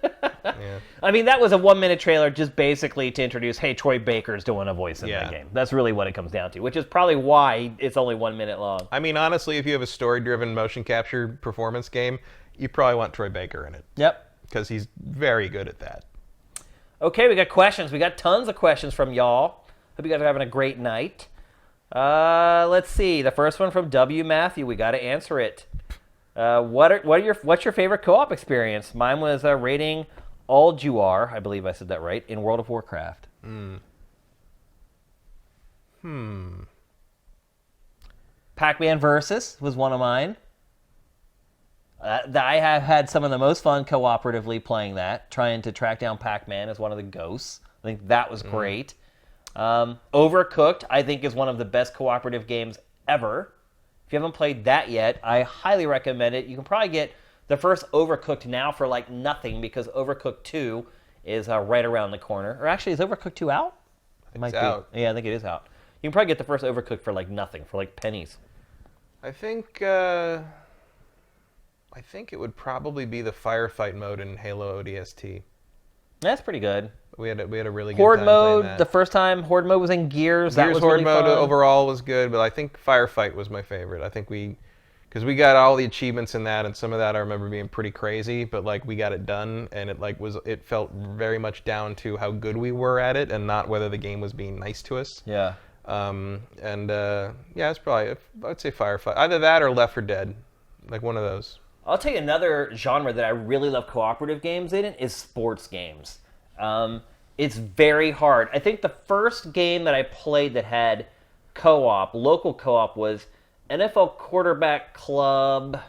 Speaker 1: I mean, that was a 1-minute trailer just basically to introduce, hey, Troy Baker's doing a voice in
Speaker 2: Yeah.
Speaker 1: that game. That's really what it comes down to, which is probably why it's only 1 minute long.
Speaker 2: I mean, honestly, if you have a story-driven motion capture performance game, you probably want Troy Baker in it.
Speaker 1: Yep.
Speaker 2: Because he's very good at that.
Speaker 1: Okay, we got questions. We got tons of questions from y'all. Hope you guys are having a great night. Let's see. The first one from W. Matthew. We got to answer it. What's your favorite co-op experience? Mine was raiding Aljuar, I believe I said that right, in World of Warcraft. Pac-Man Versus was one of mine. I have had some of the most fun cooperatively playing that, trying to track down Pac-Man as one of the ghosts. I think that was great. Overcooked, I think, is one of the best cooperative games ever. If you haven't played that yet, I highly recommend it. You can probably get the first Overcooked now for like nothing because Overcooked 2 is right around the corner. Or actually, is Overcooked 2 out?
Speaker 2: It's out.
Speaker 1: Yeah, I think it is out. You can probably get the first Overcooked for like nothing, for like pennies.
Speaker 2: I think it would probably be the firefight mode in Halo ODST.
Speaker 1: That's pretty good.
Speaker 2: We had a really good
Speaker 1: Horde
Speaker 2: time playing
Speaker 1: mode,
Speaker 2: that.
Speaker 1: the first time Horde mode was in Gears. That was
Speaker 2: Horde
Speaker 1: really
Speaker 2: mode
Speaker 1: fun.
Speaker 2: overall was good, but I think firefight was my favorite. I think because we got all the achievements in that, and some of that I remember being pretty crazy, but like we got it done, and it felt very much down to how good we were at it, and not whether the game was being nice to us.
Speaker 1: Yeah.
Speaker 2: It's probably, I'd say firefight, either that or Left 4 Dead, like one of those.
Speaker 1: I'll tell you another genre that I really love cooperative games in is sports games. It's very hard. I think the first game that I played that had co-op, local co-op, was NFL Quarterback Club. I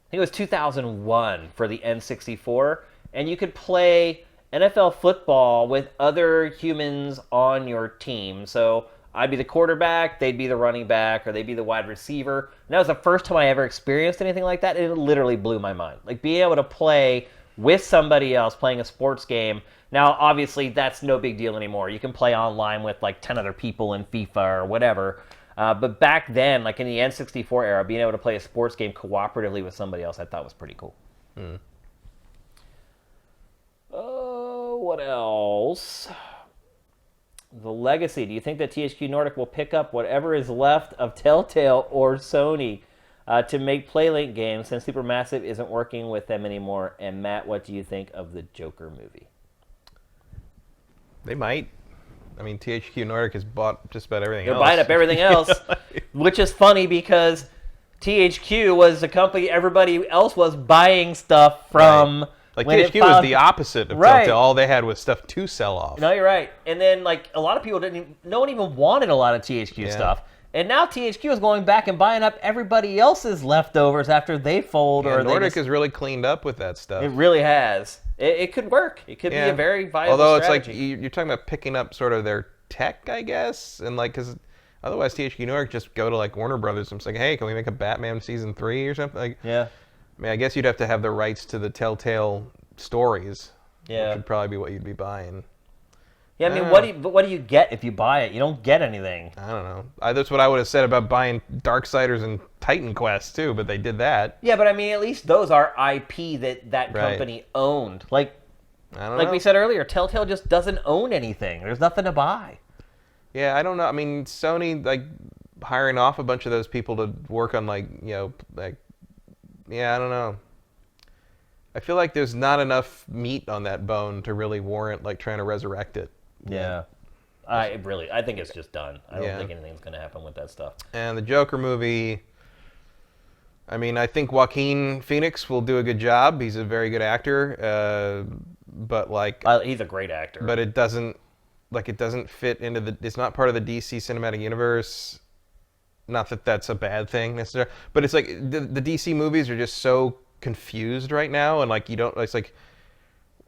Speaker 1: think it was 2001 for the N64. And you could play NFL football with other humans on your team. So I'd be the quarterback, they'd be the running back, or they'd be the wide receiver. And that was the first time I ever experienced anything like that, and it literally blew my mind. Like, being able to play with somebody else playing a sports game. Now, obviously, that's no big deal anymore. You can play online with, like, 10 other people in FIFA or whatever. But back then, like in the N64 era, being able to play a sports game cooperatively with somebody else, I thought was pretty cool. What else? The legacy. Do you think that THQ Nordic will pick up whatever is left of Telltale or Sony to make PlayLink games since Supermassive isn't working with them anymore? And Matt, what do you think of the Joker movie?
Speaker 2: They might. I mean, THQ Nordic has bought just about everything
Speaker 1: They're
Speaker 2: else.
Speaker 1: buying up everything else, which is funny because THQ was the company everybody else was buying stuff from.
Speaker 2: Right. Like, THQ was the opposite of Telltale. All they had was stuff to sell off.
Speaker 1: No, you're right. And then, like, a lot of people no one even wanted a lot of THQ stuff. And now THQ is going back and buying up everybody else's leftovers after they fold.
Speaker 2: Yeah, Nordic has really cleaned up with that stuff.
Speaker 1: It really has. It could work. It could be a very viable strategy.
Speaker 2: It's like you're talking about picking up sort of their tech, I guess, and like, because otherwise THQ Nordic just go to like Warner Brothers and say, hey, can we make a Batman season 3 or something? Like,
Speaker 1: yeah.
Speaker 2: I mean, I guess you'd have to have the rights to the Telltale stories.
Speaker 1: Yeah.
Speaker 2: Which would probably be what you'd be buying.
Speaker 1: Yeah, I mean, what do you get if you buy it? You don't get anything.
Speaker 2: I don't know. That's what I would have said about buying Darksiders and Titan Quest too, but they did that.
Speaker 1: Yeah, but I mean, at least those are IP that company owned. Like we said earlier, Telltale just doesn't own anything. There's nothing to buy.
Speaker 2: Yeah, I don't know. I mean, Sony, like, hiring off a bunch of those people to work on, like, I don't know. I feel like there's not enough meat on that bone to really warrant, like, trying to resurrect it.
Speaker 1: Yeah. I think it's just done. I don't think anything's going to happen with that stuff.
Speaker 2: And the Joker movie, I mean, I think Joaquin Phoenix will do a good job. He's a very good actor, but like...
Speaker 1: he's a great actor.
Speaker 2: But it doesn't fit into it's not part of the DC cinematic universe. Not that that's a bad thing necessarily, but it's like the DC movies are just so confused right now, and like it's like,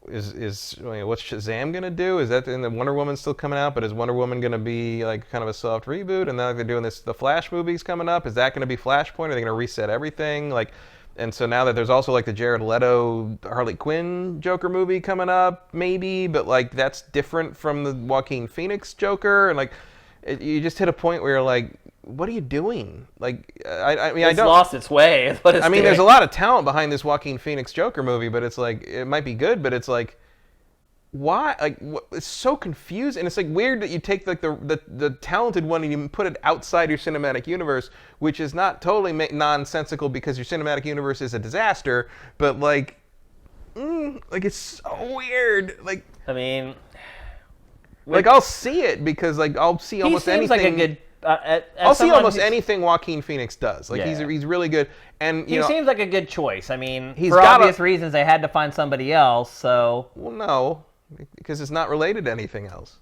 Speaker 2: what's Shazam gonna do? Is that, and the Wonder Woman's still coming out, but is Wonder Woman gonna be like kind of a soft reboot? And now they're doing the Flash movies coming up. Is that gonna be Flashpoint? Are they gonna reset everything? Like, and so now that there's also like the Jared Leto Harley Quinn Joker movie coming up, maybe, but like that's different from the Joaquin Phoenix Joker, and like you just hit a point where you're like, what are you doing? Like, I mean,
Speaker 1: it's lost its way.
Speaker 2: I mean, there's a lot of talent behind this Joaquin Phoenix Joker movie, but it's like, it might be good, but it's like, why? Like, it's so confusing, and it's like weird that you take like the talented one and you put it outside your cinematic universe, which is not totally nonsensical because your cinematic universe is a disaster. But like it's so weird. Like,
Speaker 1: I mean,
Speaker 2: like I'll see it because like I'll see almost anything.
Speaker 1: He seems like a good.
Speaker 2: I'll see almost anything Joaquin Phoenix does. Like he's really good, and
Speaker 1: he seems like a good choice. I mean,
Speaker 2: he's
Speaker 1: for obvious reasons, they had to find somebody else. So
Speaker 2: no, because it's not related to anything else.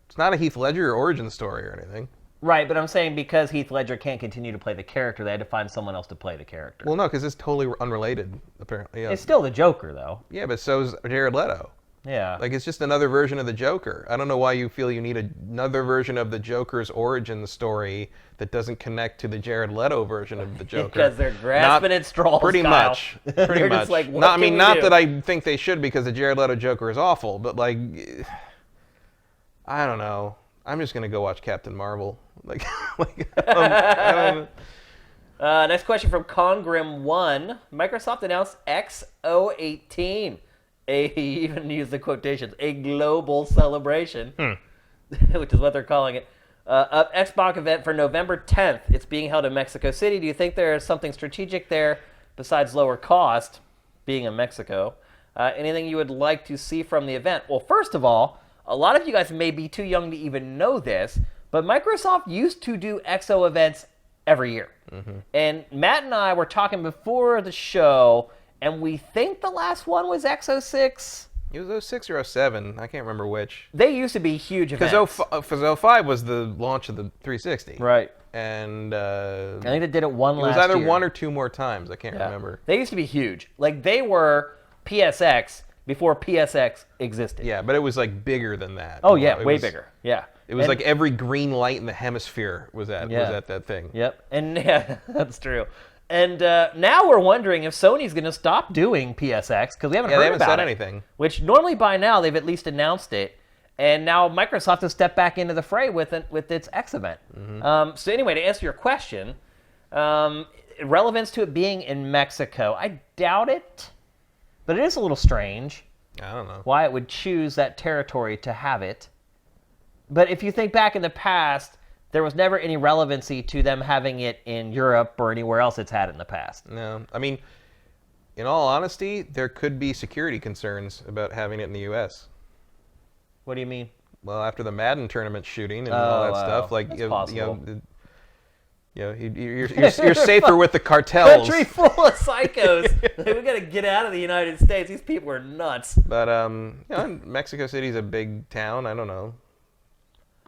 Speaker 2: It's not a Heath Ledger origin story or anything.
Speaker 1: Right, but I'm saying because Heath Ledger can't continue to play the character, they had to find someone else to play the character.
Speaker 2: Well, no, because it's totally unrelated. Apparently, yeah.
Speaker 1: It's still the Joker, though.
Speaker 2: Yeah, but so's Jared Leto.
Speaker 1: Yeah.
Speaker 2: Like, it's just another version of the Joker. I don't know why you feel you need another version of the Joker's origin story that doesn't connect to the Jared Leto version of the Joker.
Speaker 1: Because they're grasping at straws,
Speaker 2: Pretty
Speaker 1: Kyle.
Speaker 2: much. Pretty much.
Speaker 1: Just like,
Speaker 2: not that I think they should because the Jared Leto Joker is awful, but, like, I don't know. I'm just going to go watch Captain Marvel. Like I don't...
Speaker 1: Next question from Congrim1. Microsoft announced X018. He even used the quotations, a global celebration, which is what they're calling it. Xbox event for November 10th. It's being held in Mexico City. Do you think there is something strategic there besides lower cost, being in Mexico? Anything you would like to see from the event? Well, first of all, a lot of you guys may be too young to even know this, but Microsoft used to do XO events every year. Mm-hmm. And Matt and I were talking before the show, and we think the last one was X06.
Speaker 2: It was 06 or 07. I can't remember which.
Speaker 1: They used to be huge events.
Speaker 2: Because 05 was the launch of the 360.
Speaker 1: Right.
Speaker 2: And
Speaker 1: I think they did it last year.
Speaker 2: It was either one or two more times. I can't remember.
Speaker 1: They used to be huge. Like, they were PSX before PSX existed.
Speaker 2: Yeah, but it was, like, bigger than that.
Speaker 1: Oh, yeah, way bigger. Yeah.
Speaker 2: It was like every green light in the hemisphere was at that thing.
Speaker 1: Yep. And, yeah, that's true. And now we're wondering if Sony's going to stop doing PSX because we haven't heard about it.
Speaker 2: They haven't said anything.
Speaker 1: Which normally by now they've at least announced it, and now Microsoft has stepped back into the fray with its X event. Mm-hmm. So anyway, to answer your question, relevance to it being in Mexico, I doubt it, but it is a little strange.
Speaker 2: I don't know
Speaker 1: why it would choose that territory to have it. But if you think back in the past, there was never any relevancy to them having it in Europe or anywhere else it's had it in the past.
Speaker 2: No. I mean, in all honesty, there could be security concerns about having it in the U.S.
Speaker 1: What do you mean?
Speaker 2: Well, after the Madden tournament shooting and all that stuff, like you're safer with the cartels.
Speaker 1: Country full of psychos. We got to get out of the United States. These people are nuts.
Speaker 2: But Mexico City's a big town. I don't know.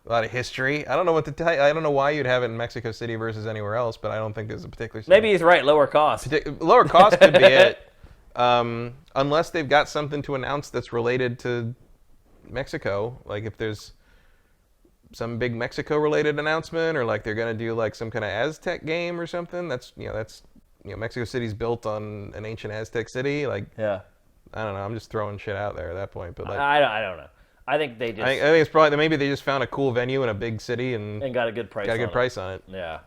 Speaker 2: A lot of history. I don't know what to tell you. I don't know why you'd have it in Mexico City versus anywhere else, but I don't think there's a particular...
Speaker 1: Maybe he's right, lower cost.
Speaker 2: Lower cost could be it. Unless they've got something to announce that's related to Mexico. Like if there's some big Mexico-related announcement, or like they're going to do like some kind of Aztec game or something. That's Mexico City's built on an ancient Aztec city. Like,
Speaker 1: yeah.
Speaker 2: I don't know. I'm just throwing shit out there at that point. But like,
Speaker 1: I don't know. I think they just...
Speaker 2: I think it's probably maybe they just found a cool venue in a big city and
Speaker 1: got a good price.
Speaker 2: On it.
Speaker 1: Yeah.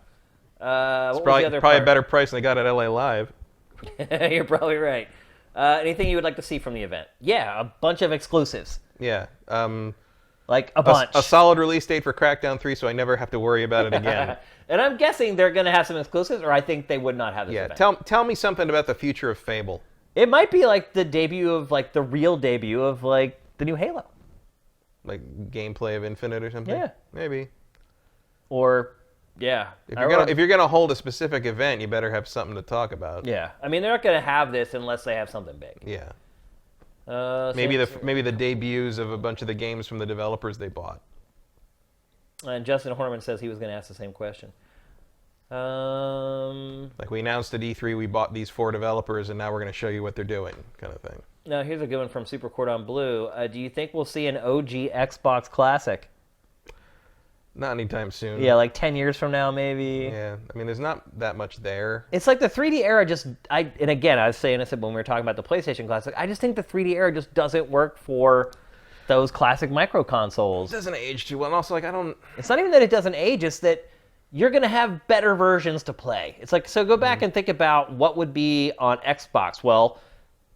Speaker 2: It's probably a better price than they got at LA Live.
Speaker 1: You're probably right. Anything you would like to see from the event? Yeah, a bunch of exclusives.
Speaker 2: Yeah.
Speaker 1: Like a bunch.
Speaker 2: A solid release date for Crackdown 3, so I never have to worry about it again.
Speaker 1: And I'm guessing they're going to have some exclusives, or I think they would not have this event.
Speaker 2: Tell me something about the future of Fable.
Speaker 1: It might be like the debut of like the real debut of like the new Halo.
Speaker 2: Like gameplay of Infinite or something?
Speaker 1: Yeah.
Speaker 2: Maybe.
Speaker 1: Or, yeah.
Speaker 2: If you're gonna hold a specific event, you better have something to talk about.
Speaker 1: Yeah. I mean, they're not going to have this unless they have something big.
Speaker 2: Yeah. Maybe the debuts of a bunch of the games from the developers they bought.
Speaker 1: And Justin Horman says he was going to ask the same question.
Speaker 2: Like we announced at E3 we bought these 4 developers and now we're going to show you what they're doing, kind of thing.
Speaker 1: Now here's a good one from Super Cordon Bleu. Do you think we'll see an OG Xbox Classic?
Speaker 2: Not anytime soon.
Speaker 1: Yeah, like 10 years from now, maybe.
Speaker 2: Yeah, I mean, there's not that much there.
Speaker 1: It's like the 3D era and again, I was saying this when we were talking about the PlayStation Classic, I just think the 3D era just doesn't work for those classic micro consoles.
Speaker 2: It doesn't age too well, and also, like,
Speaker 1: It's not even that it doesn't age, it's that you're going to have better versions to play. It's like, so go back and think about what would be on Xbox. Well,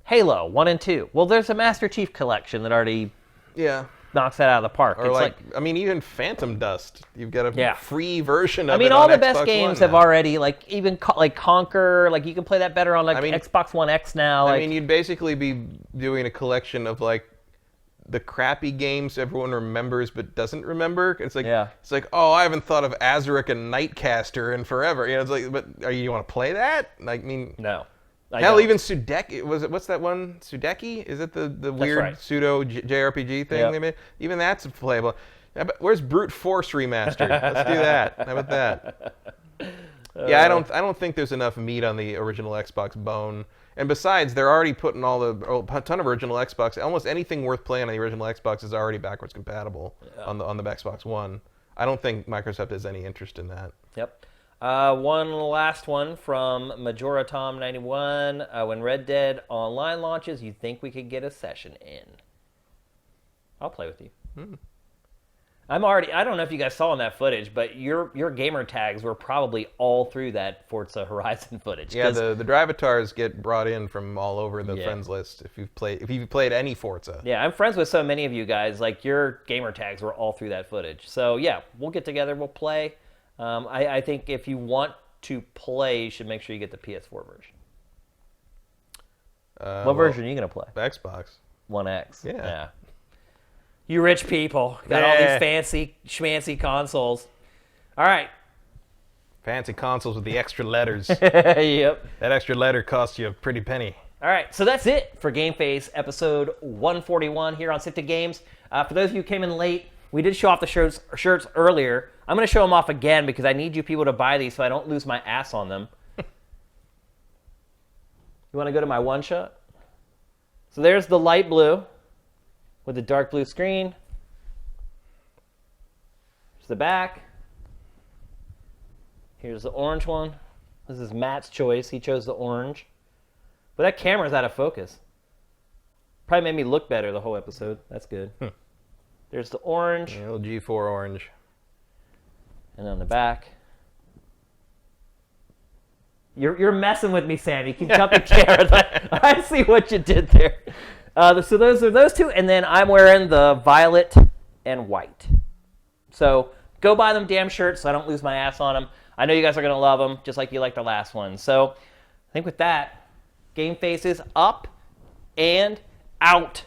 Speaker 1: Halo 1 and 2. Well, there's a Master Chief Collection that already
Speaker 2: Yeah.
Speaker 1: knocks that out of the park.
Speaker 2: Or
Speaker 1: It's
Speaker 2: I mean, even Phantom Dust. You've got a
Speaker 1: Yeah.
Speaker 2: free version of it.
Speaker 1: I mean,
Speaker 2: on
Speaker 1: all the
Speaker 2: Xbox
Speaker 1: best games
Speaker 2: One
Speaker 1: have
Speaker 2: now.
Speaker 1: already, like, even like Conquer, like, you can play that better on, like,
Speaker 2: I mean-
Speaker 1: Xbox One X now.
Speaker 2: I
Speaker 1: Like,
Speaker 2: mean, you'd basically be doing a collection of like the crappy games everyone remembers but doesn't remember. It's like,
Speaker 1: Yeah.
Speaker 2: it's like, oh, I haven't thought of Azaric and Nightcaster in forever. You know, it's like, but you want to play that? Like, I mean,
Speaker 1: no. I
Speaker 2: hell,
Speaker 1: don't.
Speaker 2: even Sudeki. What's that one? Sudeki? Is it the weird
Speaker 1: right.
Speaker 2: pseudo JRPG thing
Speaker 1: Yep.
Speaker 2: they made? Even that's playable. Yeah, but where's Brute Force remastered? Let's do that. How about that? Yeah, I don't think there's enough meat on the original Xbox bone. And besides, they're already putting a ton of original Xbox. Almost anything worth playing on the original Xbox is already backwards compatible on the Xbox One. I don't think Microsoft has any interest in that.
Speaker 1: Yep. One last one from Majora Tom 91. When Red Dead Online launches, you think we could get a session in? I'll play with you. I don't know if you guys saw in that footage, but your gamer tags were probably all through that Forza Horizon footage.
Speaker 2: Yeah, the Drivatars get brought in from all over the
Speaker 1: Yeah.
Speaker 2: friends list if you've played any Forza.
Speaker 1: Yeah, I'm friends with so many of you guys. Like, your gamer tags were all through that footage. So, yeah, we'll get together. We'll play. I think if you want to play, you should make sure you get the PS4 version. What version are you going to play?
Speaker 2: Xbox.
Speaker 1: One X.
Speaker 2: Yeah.
Speaker 1: You rich people got all these fancy schmancy consoles. All right.
Speaker 2: Fancy consoles with the extra letters.
Speaker 1: Yep.
Speaker 2: That extra letter costs you a pretty penny.
Speaker 1: All right, so that's it for GameFace episode 141 here on Sifted Games. For those of you who came in late, we did show off the shirts earlier. I'm going to show them off again because I need you people to buy these so I don't lose my ass on them. You want to go to my one shot? So there's the light blue with the dark blue screen. Here's the back. Here's the orange one. This is Matt's choice. He chose the orange. But that camera's out of focus. Probably made me look better the whole episode. That's good. There's the orange.
Speaker 2: Yeah, little G4 orange.
Speaker 1: And on the back. You're messing with me, Sandy. Keep jumping cameras. I see what you did there. So those are those two. And then I'm wearing the violet and white. So go buy them damn shirts so I don't lose my ass on them. I know you guys are going to love them, just like you liked the last one. So I think with that, GameFace is up and out.